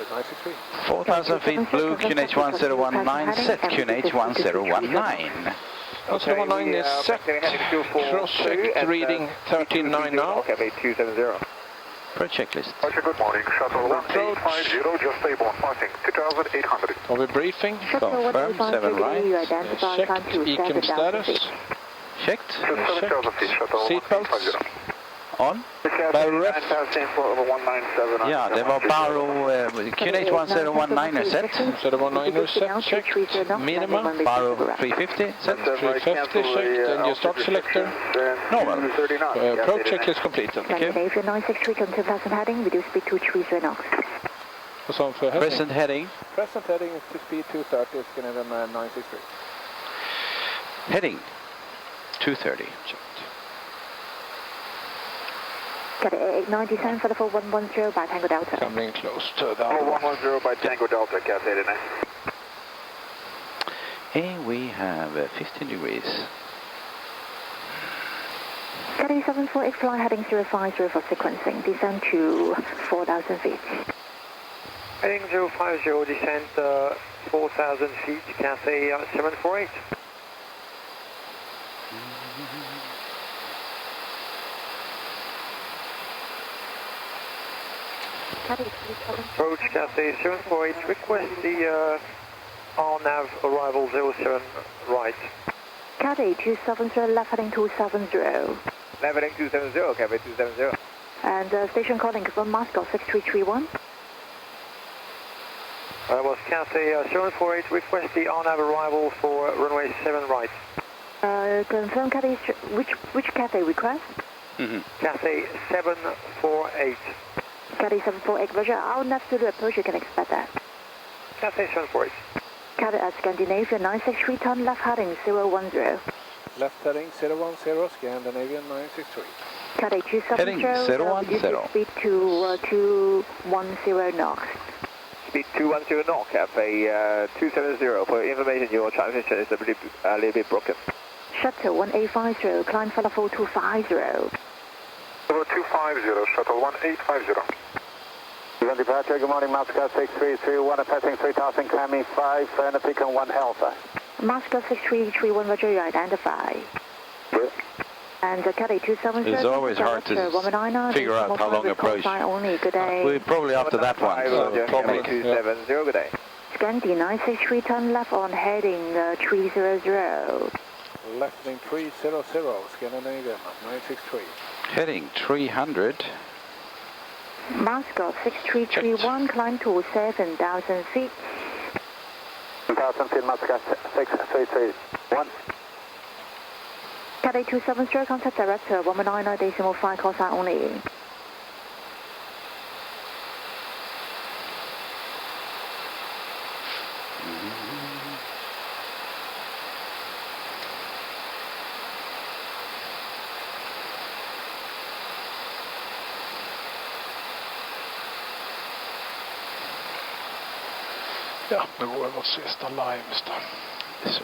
963. 4,000 feet blue, QNH 1019, set QNH 1019. 1019 is set, cross-checked, reading 13.9 now. Okay, 270. Per checklist. Roger, good morning. Shuttle 1850, just stable on passing 2,800. Har vi briefing? Confirm, 7 right. Checked, ECM status. Checked. Seatbelts. On. Barrow ref. Ja, det var Barrow, QNH 1019 är set. 1019 set, checked. Minima. Barrow 350 set. 350 checked, and your start selector. Normal. Approach checklist completed. Scandinavian 963, come 2000 heading, reduce speed 230 knots. Vad sa han för heading? Present heading. Present heading is to speed 230, Scandinavian 963. Heading 230. Checked. Got it, 890 descend for the full 110 by Tango Delta. Coming close to the other one. 110 by Tango Delta, Cathay today. And we have 15 degrees. Cathay 748, fly heading 050 for sequencing, descend to 4,000 feet. Heading 050, descent 4,000 feet, Cathay 748. Approach Cathay 748, request the RNAV arrival 07 right. Cathay 270, left heading 270. Left heading 270, Cathay 270. And station calling from Moscow 6331. That was Cathay 748, request the RNAV arrival for runway 7 right. Confirm Cathay, which Cathay request? Cathay 748. Cathay 748, Roger, I'll nav to the approach, you can expect that. Cathay 748. Cathay at Scandinavian 963, turn left heading 010. Left heading 010, Scandinavian 963. Cathay 270, Heading 010. Speed to 210 knots. Speed 210 knots, Cathay 270. For information, your transmission is a little bit broken. Shuttle 1850, climb for level 250. 250, shuttle 1850. Even departure, good morning, Moscow 6331, passing 3,000, climbing 5, and a peak on 1 Alpha. Moscow 6331, Roger, you identify. Good. And Cathay 270. It's always hard to figure out how long approach. Only, good day. We're probably after that one, so probably. 270, good day. Scandi 963, turn left on heading 300. Left heading 300, Scandinavian 963. Heading 300. Moscow 6331, climb to 7,000 feet. 7,000 feet, Moscow 6331. Cathay 270, contact director 199.5, call sign only. Ja, nu går det vårt sista live. Så.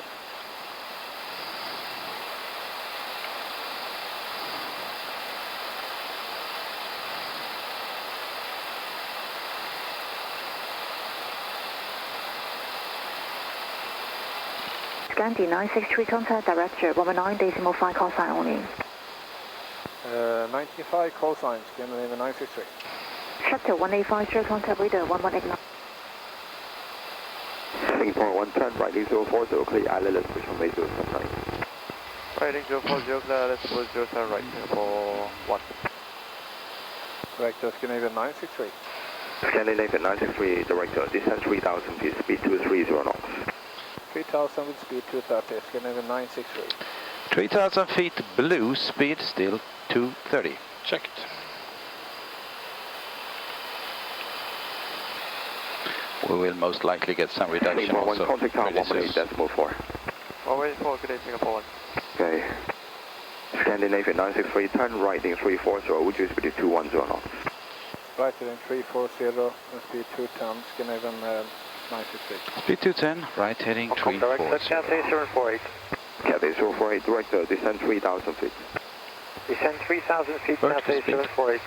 Scandi 963, contact director 119.5, call sign only. 95 call sign, Scandinavian 963. Sector 1850, contact reader 1189. Singapore 1 turn, right 040, clear ILS, push on way 079. Riding 040, clear ILS, 0 turn right for 1. Director Scandinavian 963. Scandinavian 963, director, descend 3,000 feet, speed 230 knots. 3,000 with speed 230, Scandinavian 963. 3,000 feet blue, speed still 230. Checked. We will most likely get some reduction also. Contact tower 118.4. 184, good day, Singapore 1. Okay. Scandinavian 963, turn right in 340, which is speed 210 knots. Right in 340 and speed 210, Scandinavian 963. Speed 210, right heading 340. Cathay 048. Cathay 048, director, descend 3,000 feet. Descend 3,000 feet, Vertical Cathay speed. 048.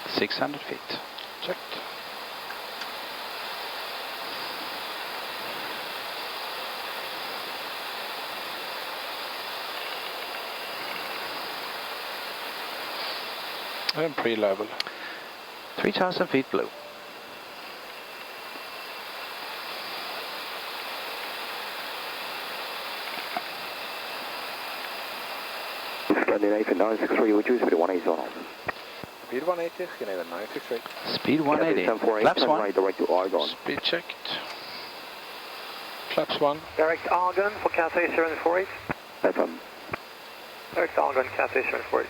600 feet. Checked. And pre-level. 3,000 feet blue. Scandinavian 963, which is speed 180 knots. Speed 180, Scandinavian 963. Speed 180. Flaps 1. Right direct to Argon. Speed checked. Flaps 1. Direct Argon for Cathay 748. FM. Direct Argon, Cathay 748.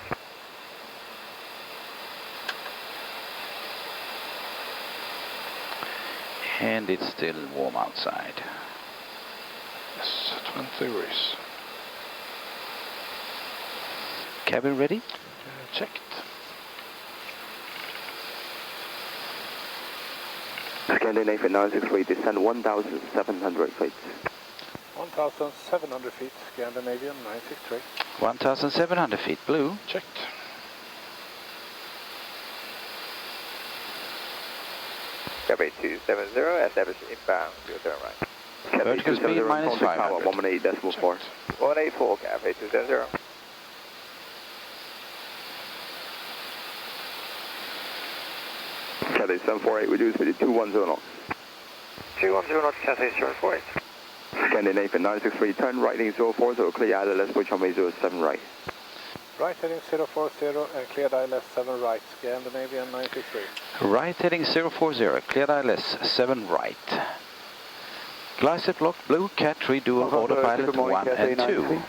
And it's still warm outside. Yes, 20 degrees. Cabin ready? Checked. Scandinavian 963, descend 1,700 feet. 1,700 feet, Scandinavian 963. 1,700 feet blue. Checked. Cathay 270, establish inbound, your turn right. Vertical speed minus 500. 118.4. 184, Cathay 270. Cathay 748, reduce speed to 210 knots. 210 knots, Cathay 748. Scandinavian 963, turn right in 040, clear ILS, push on way 07 right. Right heading 040 and cleared ILS 7 right, Scandinavian 963. Right heading 040, cleared ILS 7 right. Glyset block blue, Cat 3 dual autopilot 1 and 2.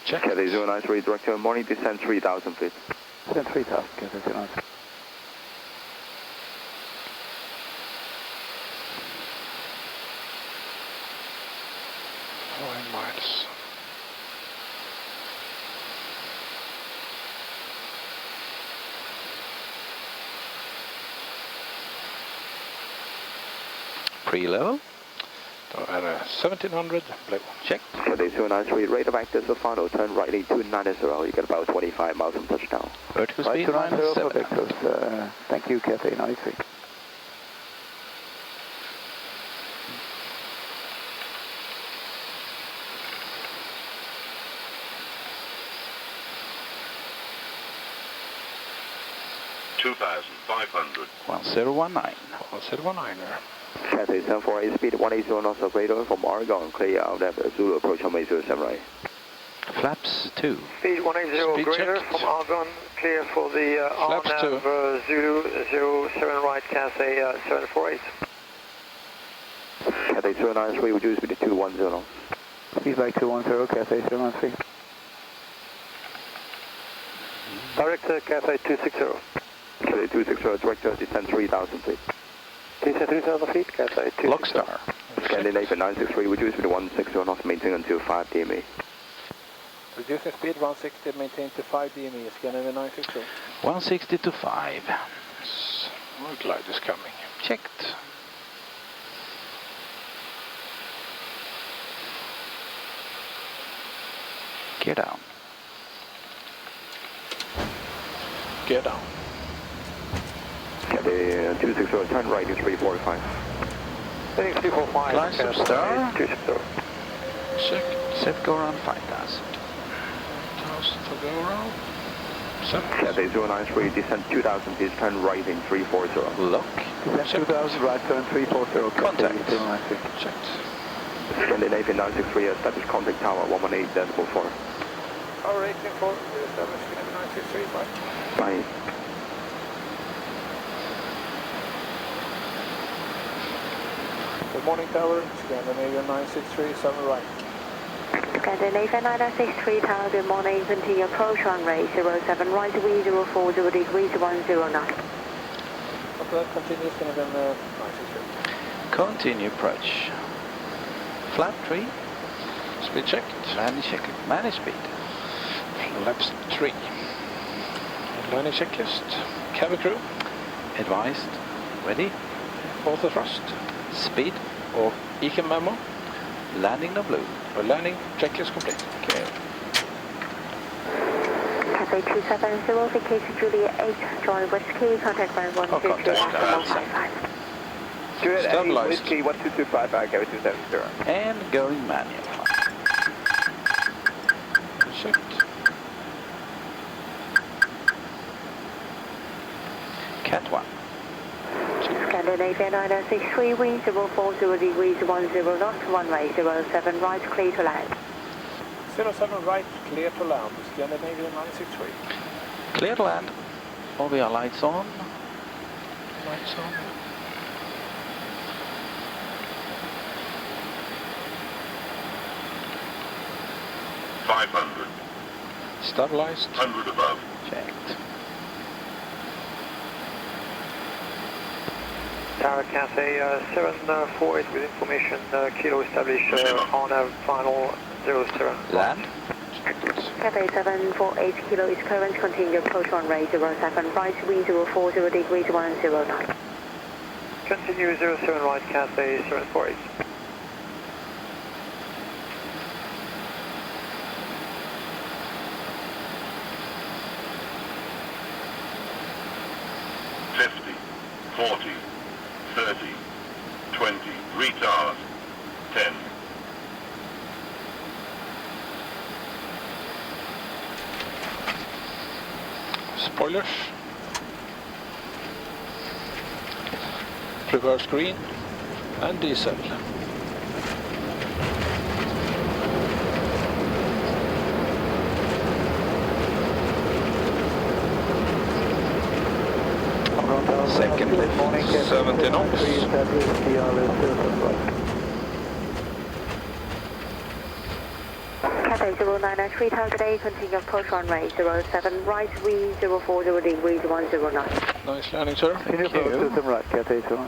Check. Cathay 093, director, morning descend 3,000 feet. Descend 3,000, Cathay 093. 9 miles. Pre-level. Då är det 1700 blue. Check. Cathay 093, rate of access of final, turn right in 290, you get about 25 miles from touchdown. Vertical speed minus 7. Thank you, Cathay 93. $2,500. 1019. 1019er. Cathay 748, speed 180 knots of radar from Argon, clear out at Zulu approach on way 07 right. Flaps 2. Speed 180 Speed greater checked. from Argon, clear for the Flaps RNAV Zulu 07 right, Cathay 748. Cathay 293, reduce speed to 210. Feedback 210, Cathay 793. Director Cathay 260. Cathay 260, director, descend 3,000 feet. Descend 3,000 feet, Cathay 260. Lockstar. Scandinavia 963, reduce speed to 160 knots, maintain until 5 DME. Reducing speed 160, maintain to 5 DME, Scandinavia 960. 160 to 5. More glide is coming. Checked. Gear down. Gear down. Cathay 260, turn right to 345. Heading 345. Climb some star. 260. Checked. Set go around 5,000. 1000 to go around. Set. Cathay 093, descend 2,000 feet, turn right in 340. Lock. Descend 2000, right turn 340. Contact. Checked. Scandinavia 963, establish contact tower 118.4. Power rating for establish Scandinavia 963, bye. Bye. Good morning, tower, Scandinavia 963, 7 right. Scandinavia 963 Tower, good morning. Continue approach runway 07 right, V040 degrees 10 knots. After that, continue Scandinavia 963. Continue approach. Flap 3. Speed checked. Landing check. Manage speed. Flaps 3. Landing checklist. Cabin crew. Advised. Ready. Auto thrust. Speed. Or Ecam memo. Landing no blue. Or landing checklist complete. Okay. Cathay 270, vacation Juliet 8, join Whiskey, contact line 122, decimal 55. Juliet 8, Stabilized. Whiskey 12255, Cathay 270. And going manual. Checked. Cat 1. Scandinavia 963, wind 040 degrees 10 knots, runway 07 right, clear to land. 07 right, clear to land, Scandinavia 963. Clear to land. All the lights on. Lights on. Stabilized. 100 above. Checked. Tower Cathay 748 with information, kilo established on a final 07. Land. Cathay 748 kilo is current, continue approach runway 07 right, wind 040 degrees 10 knots. Continue 07 right, Cathay 748. Retard. 10. Spoilers. Reverse green. And diesel. Second lift. 70 knots. Cathay 093 target A, continue approach runway 07 right, V040 degrees 10 knots. Nice landing, sir. Continue approach to right, Cathay 2.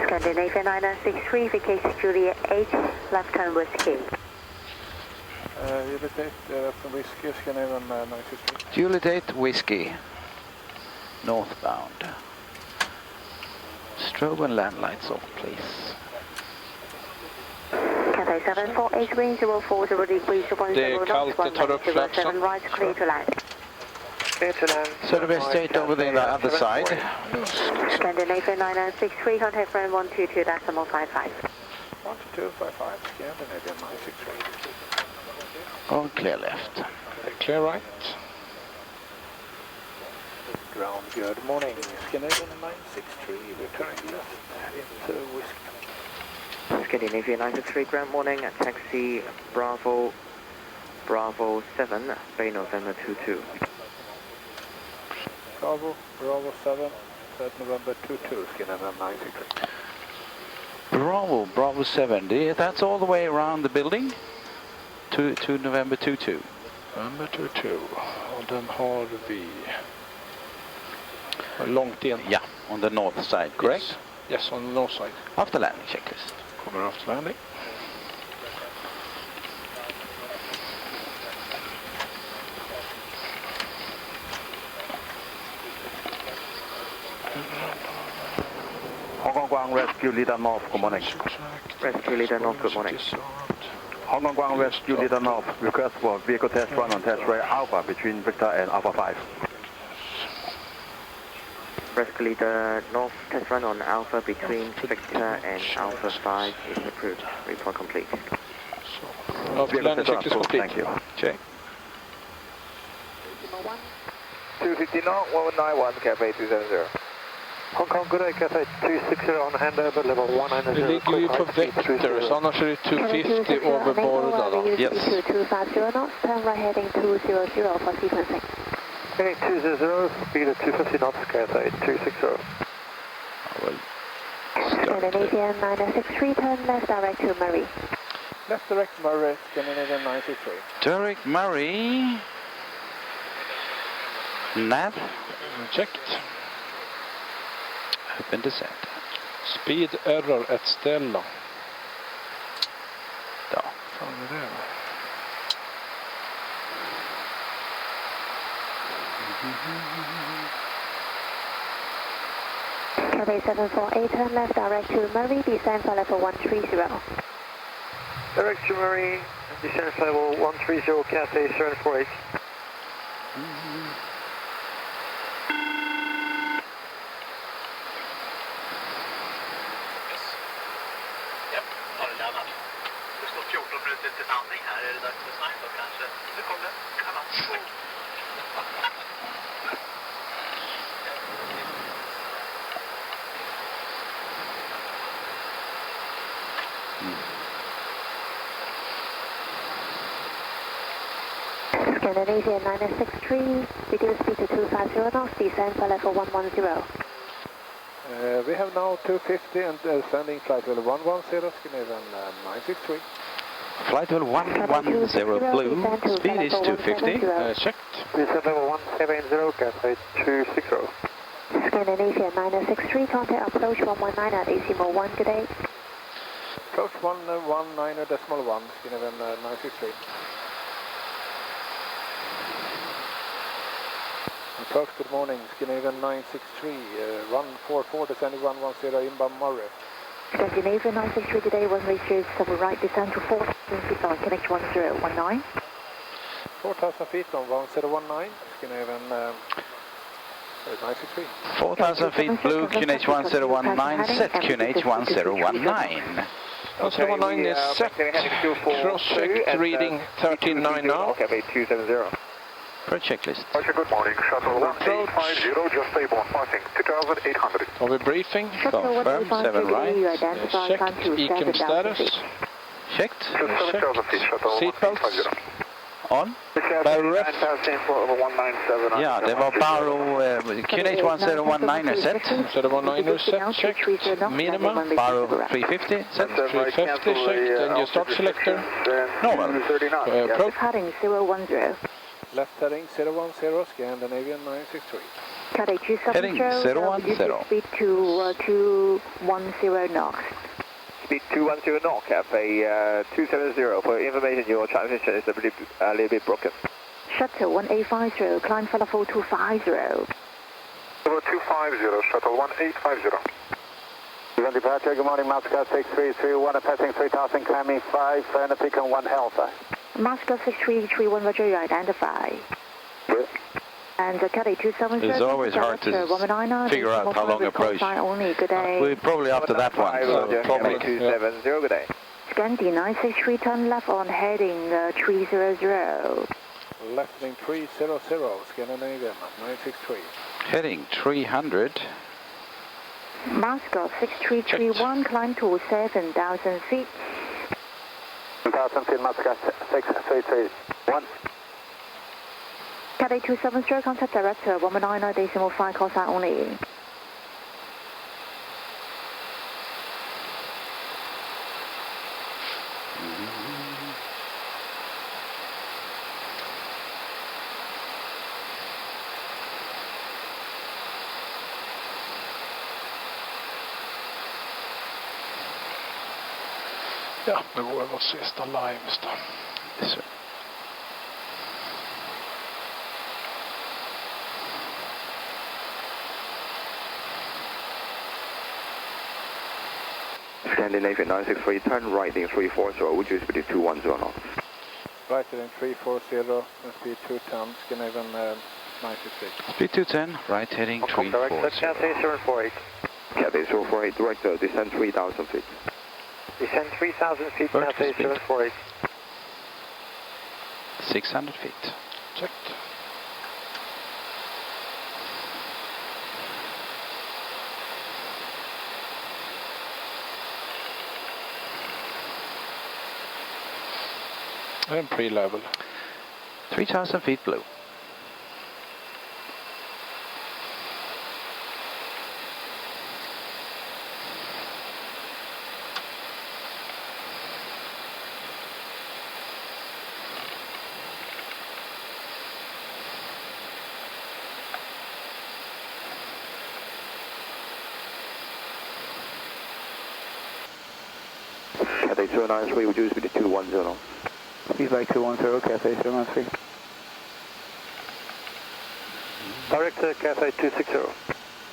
Scandinavia 963, vacation Juliet 8, left turn Whiskey. Juliet 8 from Whiskey, Scandinavia 963. Juliet 8 Whiskey. Northbound. Strobe and land lights off, please. Cathay 748, wind 040 degrees 10 knots, runway 07 right, clear to land. Clear to land. Survey straight over the other side. Scandinavia 963, contact friend 122, decimal 55. 12255, Scandinavia 963. On clear left. Clear right. Ground, good morning. Scandinavia 963, returning left into Whiskey. Scandinavia 963, ground morning, taxi Bravo Bravo 7, Bay November 22. Bravo 7, third November 22, Skinner 963. Bravo 7. That's all the way around the building to November 22. November 22. Och den har vi långt in. Yeah, on the north side, correct? Yes, yes, on the north side. After landing checklist. Kommer after landing. Hong Kong Guang Rescue Leader North, good morning. Rescue Leader North, good morning. Hong Kong Guang Rescue Leader North, request for vehicle test run on test runway Alpha between Victor and Alpha 5. Rescue Leader North, test run on Alpha between Victor and Alpha 5 is approved. Report complete. After landing checklist complete. Thank you. Check. 250 knot, 191, Cafe 270. Hong Kong, good day, Cathay 260 on handover, level 190. Det ligger ju på Vector, så annars är det 250 overboard då. Yes. 250 knots, turn right heading 200 for sequencing. Heading 200, speed of 250 knots, Cathay 260. Scandinavian 963, turn left direct to Murray. Left direct Murray, Scandinavian 963. Derek Murray. Nav. Checked. Open descent. Speed error at Stella. Ja. Fan är det? Cathay 748, turn left direct to Murray, descend for level 130. Direct to Murray, descent level 130, Cathay 748. Det står 14 minuter till landning här. Är det dags för snack då kanske? Nu kom det. Scandinavian 963, reduce speed to 250 knots, descend for level 110. We have now 250 and sending flight level 110, Scandinavian 963. Flight level 110 blue, speed is 250. Checked. Descent level 170, Cathay 260. Scandinavian 963, contact approach 119 at decimal 1, good day. Approach 119.1, Scandinavian 963. Approach, good morning, Scandinavian 963, run 44, descending 110, inbound Murray. Scandinavian 963 today, one reaches double right, descend to 4,000 feet on connection 1019. 4,000 feet on 1019, Scandinavian 963. 4,000 feet blue, QNH 1019, set QNH 1019. 1019 is set, cross-checked, reading 13.9 now. Okay, 270. Per checklist. Roger, good morning. Shuttle 1850, just stable on passing 2,800. Har vi briefing? Confirm, 7 right. Checked, ECM status. Checked. 7,000 feet, shuttle Seatbelts. On. Barrow ref. Ja, det var Barrow, QNH 1019 är set. 1019 set, checked. Minima. Barrow 350 set. 350 checked, and your start selector. Normal. Approach. Heading 010. Left heading 010, Scandinavian 963. Cathay 270, Heading 010. speed to 210 knots. Speed 210 knots, Cafe 270. For information, your transmission is a little bit broken. Shuttle 1850, climb for level 250. Level 250, shuttle 1850. Even departure, good morning, Moscow 6331, passing 3,000, climbing 5, and a peak on 1 Alpha. Moscow 6331, Roger, you identify. Yes. And Cathay 270. It's always hard to figure out how long approach. Only, good day. We're probably after that one. So probably 270, good day. Scandi 963, turn left on heading 300. Left heading 300, Scandinavian 963. Heading 300. Moscow 6331, climb to 7,000 feet. 1000 feet, Matka 6331. Cathay 270, contact director 119.5, call sign only. Ja, nu går vår sista limes då. Yes, sir. Scandinavian 963, turn right in 340, would you speed 210 knots? Right in 340, and speed 210, Scandinavian 963. Speed 210, right heading 340. Director Cathay 048. Cathay 048, director, descend 3000 feet. Descend 3000 feet, Cathay 048. 600 feet. Checked. And pre-level. 3000 feet blue. Cathay 093, would you speed 210? Feedback 210, Cathay 093. Director Cathay 260.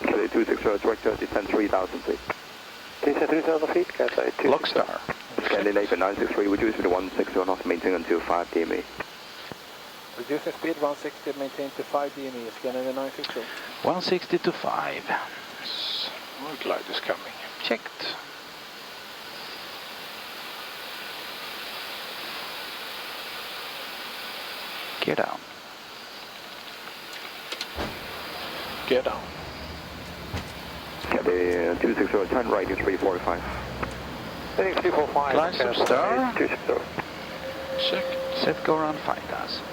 Cathay 260, director, descend 3000 feet. Descend 3000 feet, Cathay 260. Lockstar. Scandinavian 963, would you speed 160 knots, maintain until 5 DME. Reducing speed 160, maintain to 5 DME, Scandinavian 962. 160 to 5. Yes. More glide is coming. Checked. Gear down. Gear down. Cathay 260, turn right in 345. Heading 345. Glide star. 260. Checked. Set go around 5000.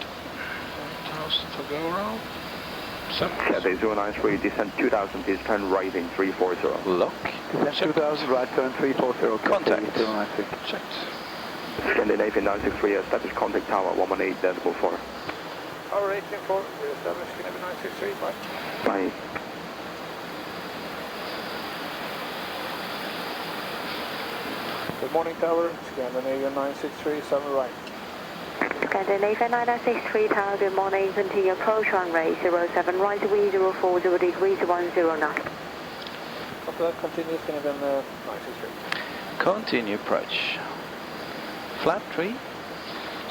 1000 for go around. 7. Cathay 093, descend 2000 feet, turn right in 340. Lock. Descend 2000, right turn 340. Contact. 093. Checked. Scandinavian 963, establish contact tower 118.4. Our rating for establish Scandinavian 963, bye. Bye. Good morning, tower, Scandinavian 963, 7 right. Scandinavian 963 tower, good morning, continue approach runway 07 right, V040 degrees 10 knots. After that, continue Scandinavian 963. Continue approach. Flap 3.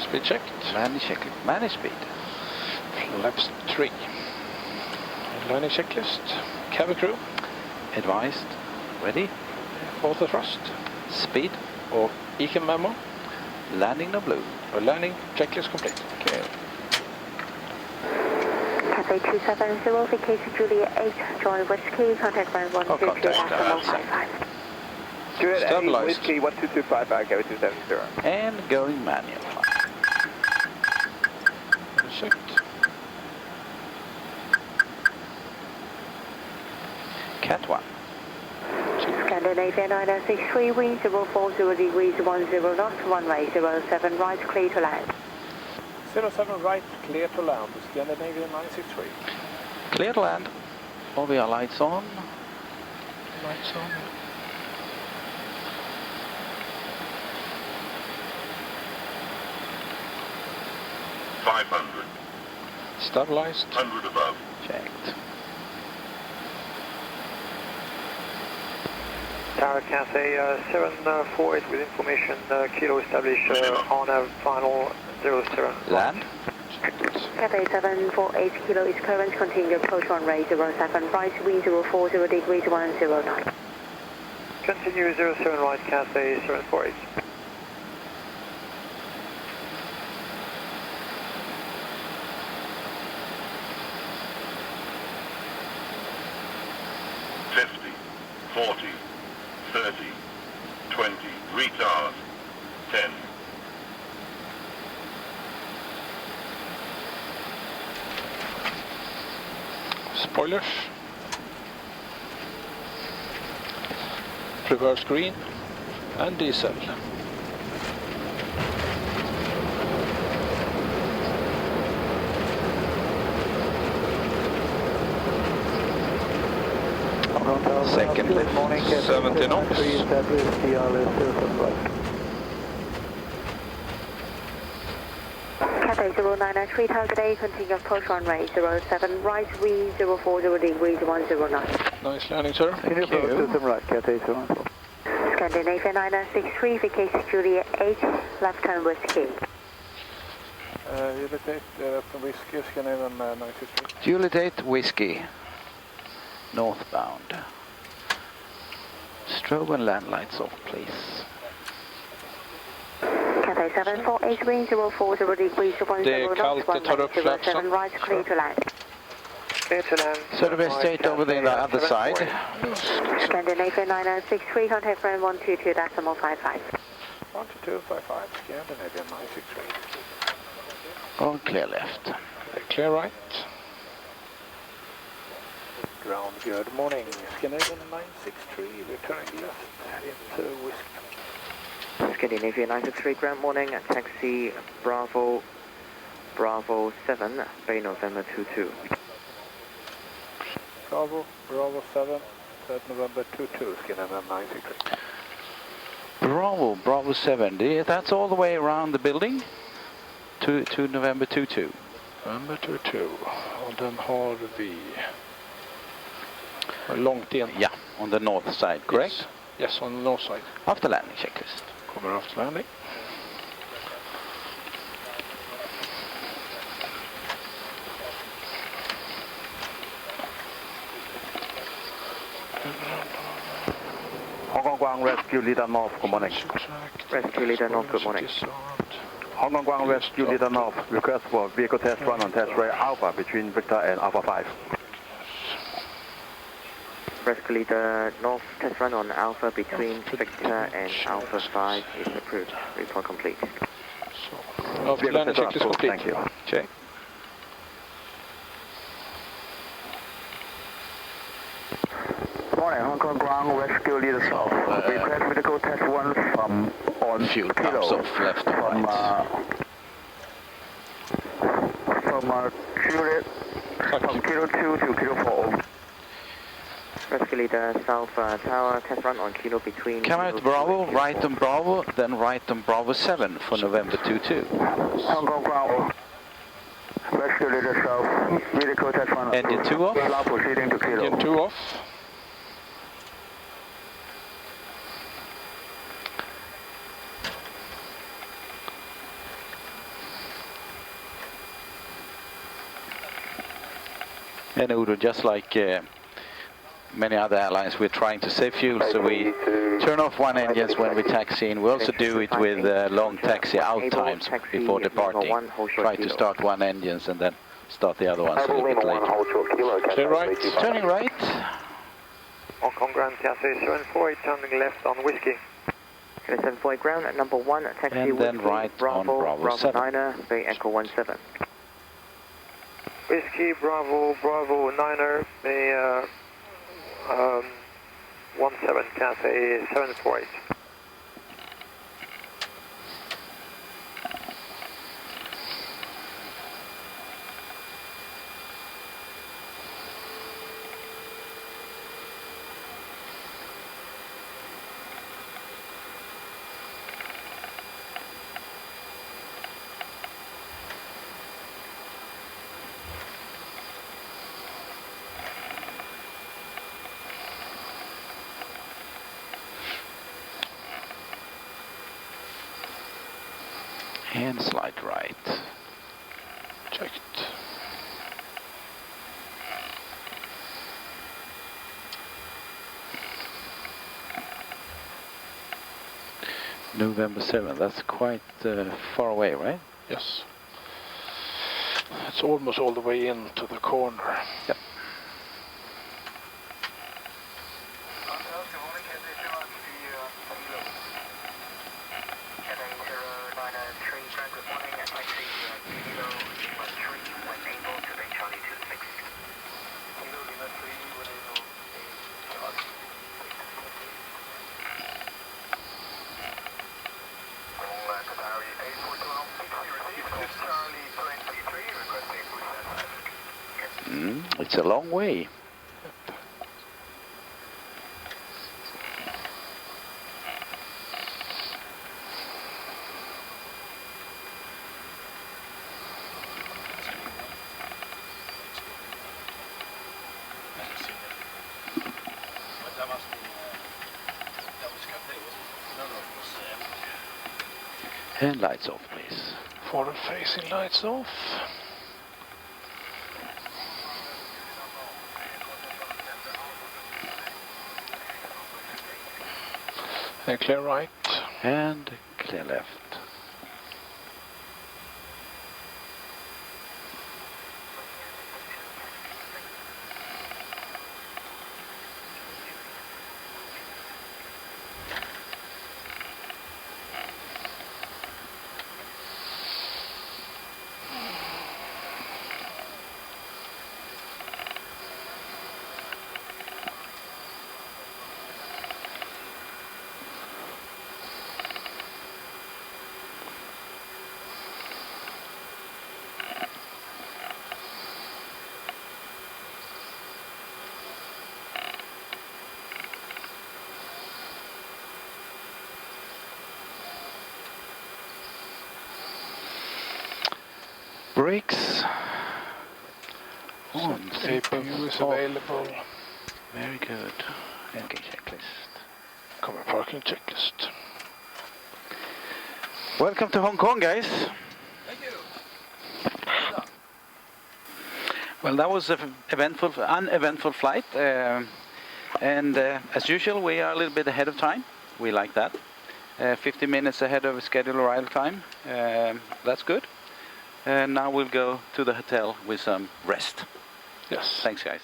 Speed checked. Landing checklist. Manage speed. Flaps 3. Landing checklist. Cabin crew. Advised. Ready. Auto thrust. Speed. Och icke memo. Landing no blue. Och landing checklist complete. Okay. Cathay 270, vacation Julia 8, join Whiskey, contact runway 122.55. Juliet Stabilized. Whiskey 12255, go 270. And going manual. Checked. Cat 1. Scandinavian 963, wind 040 degrees 10 knots, runway 07 right, clear to land. 07 right, clear to land, Scandinavian 963. Clear to land. All the lights on. Lights on. Stabilized. 100 above. Checked. Tower Cathay 748 with information, kilo established on a final 07. Land. Cathay 748 kilo is current, continue approach runway 07 right, wind 040 degrees 10 knots. Continue 07 right, Cathay 748. Spoilers. Reverse green and diesel. Second lift. 70 knots. Cathay 093 target A, continue approach runway 07 right, 340 degrees 109. Nice landing, sir. Thank you. Right, Cathay 094. Scandinavia 963, vacation Juliet 8, left turn whiskey. Juliet 8, from whiskey, Scandinavian 963. Juliet 8 whiskey. Northbound. Strobe and land lights off, please. Cathay 748, wind 040 degrees 10 knots, 107 right, clear to land. Clear to land. So the best straight over the other side. Scandinavia 963, contact frame 122.55. 122.55, Scandinavia 963. On clear left. Clear right. Ground, good morning. Scandinavian 963, returning left into whiskey. Scandinavia 963, ground morning, taxi Bravo 7, Bay November 22. Bravo 7, 3rd November 22, Scandinavian 963. Bravo 7. That's all the way around the building to November 22. November 22. Och den har vi långt in. Yeah, on the north side, correct? Yes, on the north side. After landing checklist. Kommer after landing. Hong Kong Ground Rescue Leader North, good morning. Rescue Leader North, good morning. Hong Kong Ground Rescue Leader North, request for vehicle test run on test ray Alpha between Victor and Alpha 5. Rescue Leader North, test run on Alpha between Victor and Alpha 5 is approved. Report complete. After landing checklist complete. Thank you. Check. Morning, Hong Kong Ground Rescue Leader South. Request medical test 1 from on few kilo. taps off left and right. From Juliet, from kilo 2 to kilo 4. Rescue Leader South Tower, test run on kilo between... Come out Bravo, right on Bravo, then right on Bravo 7 for November 22. Hong Kong Ground Rescue Leader South, medical test 1. Engine 2 off. Allow proceeding to kilo. Engine 2 off. And Udo, just like many other airlines, we're trying to save fuel, so we turn off one engine when we taxi in. We also do it with long taxi out times before departing. Try to start one engine and then start the other ones a little bit later. Clear right. Turning right. Hong Kong Ground Cathay 748, turning left on whiskey. 748 ground at number 1, taxi and then whiskey, right Bravo, on Bravo 7. 9er, Bay Echo 17. Whiskey, Bravo 9er, Bay 17, Cathay 748. And slide right. Checked. November 7, that's quite far away, right? Yes. It's almost all the way into the corner. Yep. It's a long way. And lights off, please. Forward facing lights off. And clear right. And clear left. Brakes on. APU is available. Very good. Okay, checklist. Common parking checklist. Welcome to Hong Kong, guys. Thank you. Well, that was an uneventful flight. And as usual, we are a little bit ahead of time. We like that. 50 minutes ahead of scheduled arrival time. That's good. And now we'll go to the hotel with some rest. Yes. Thanks, guys.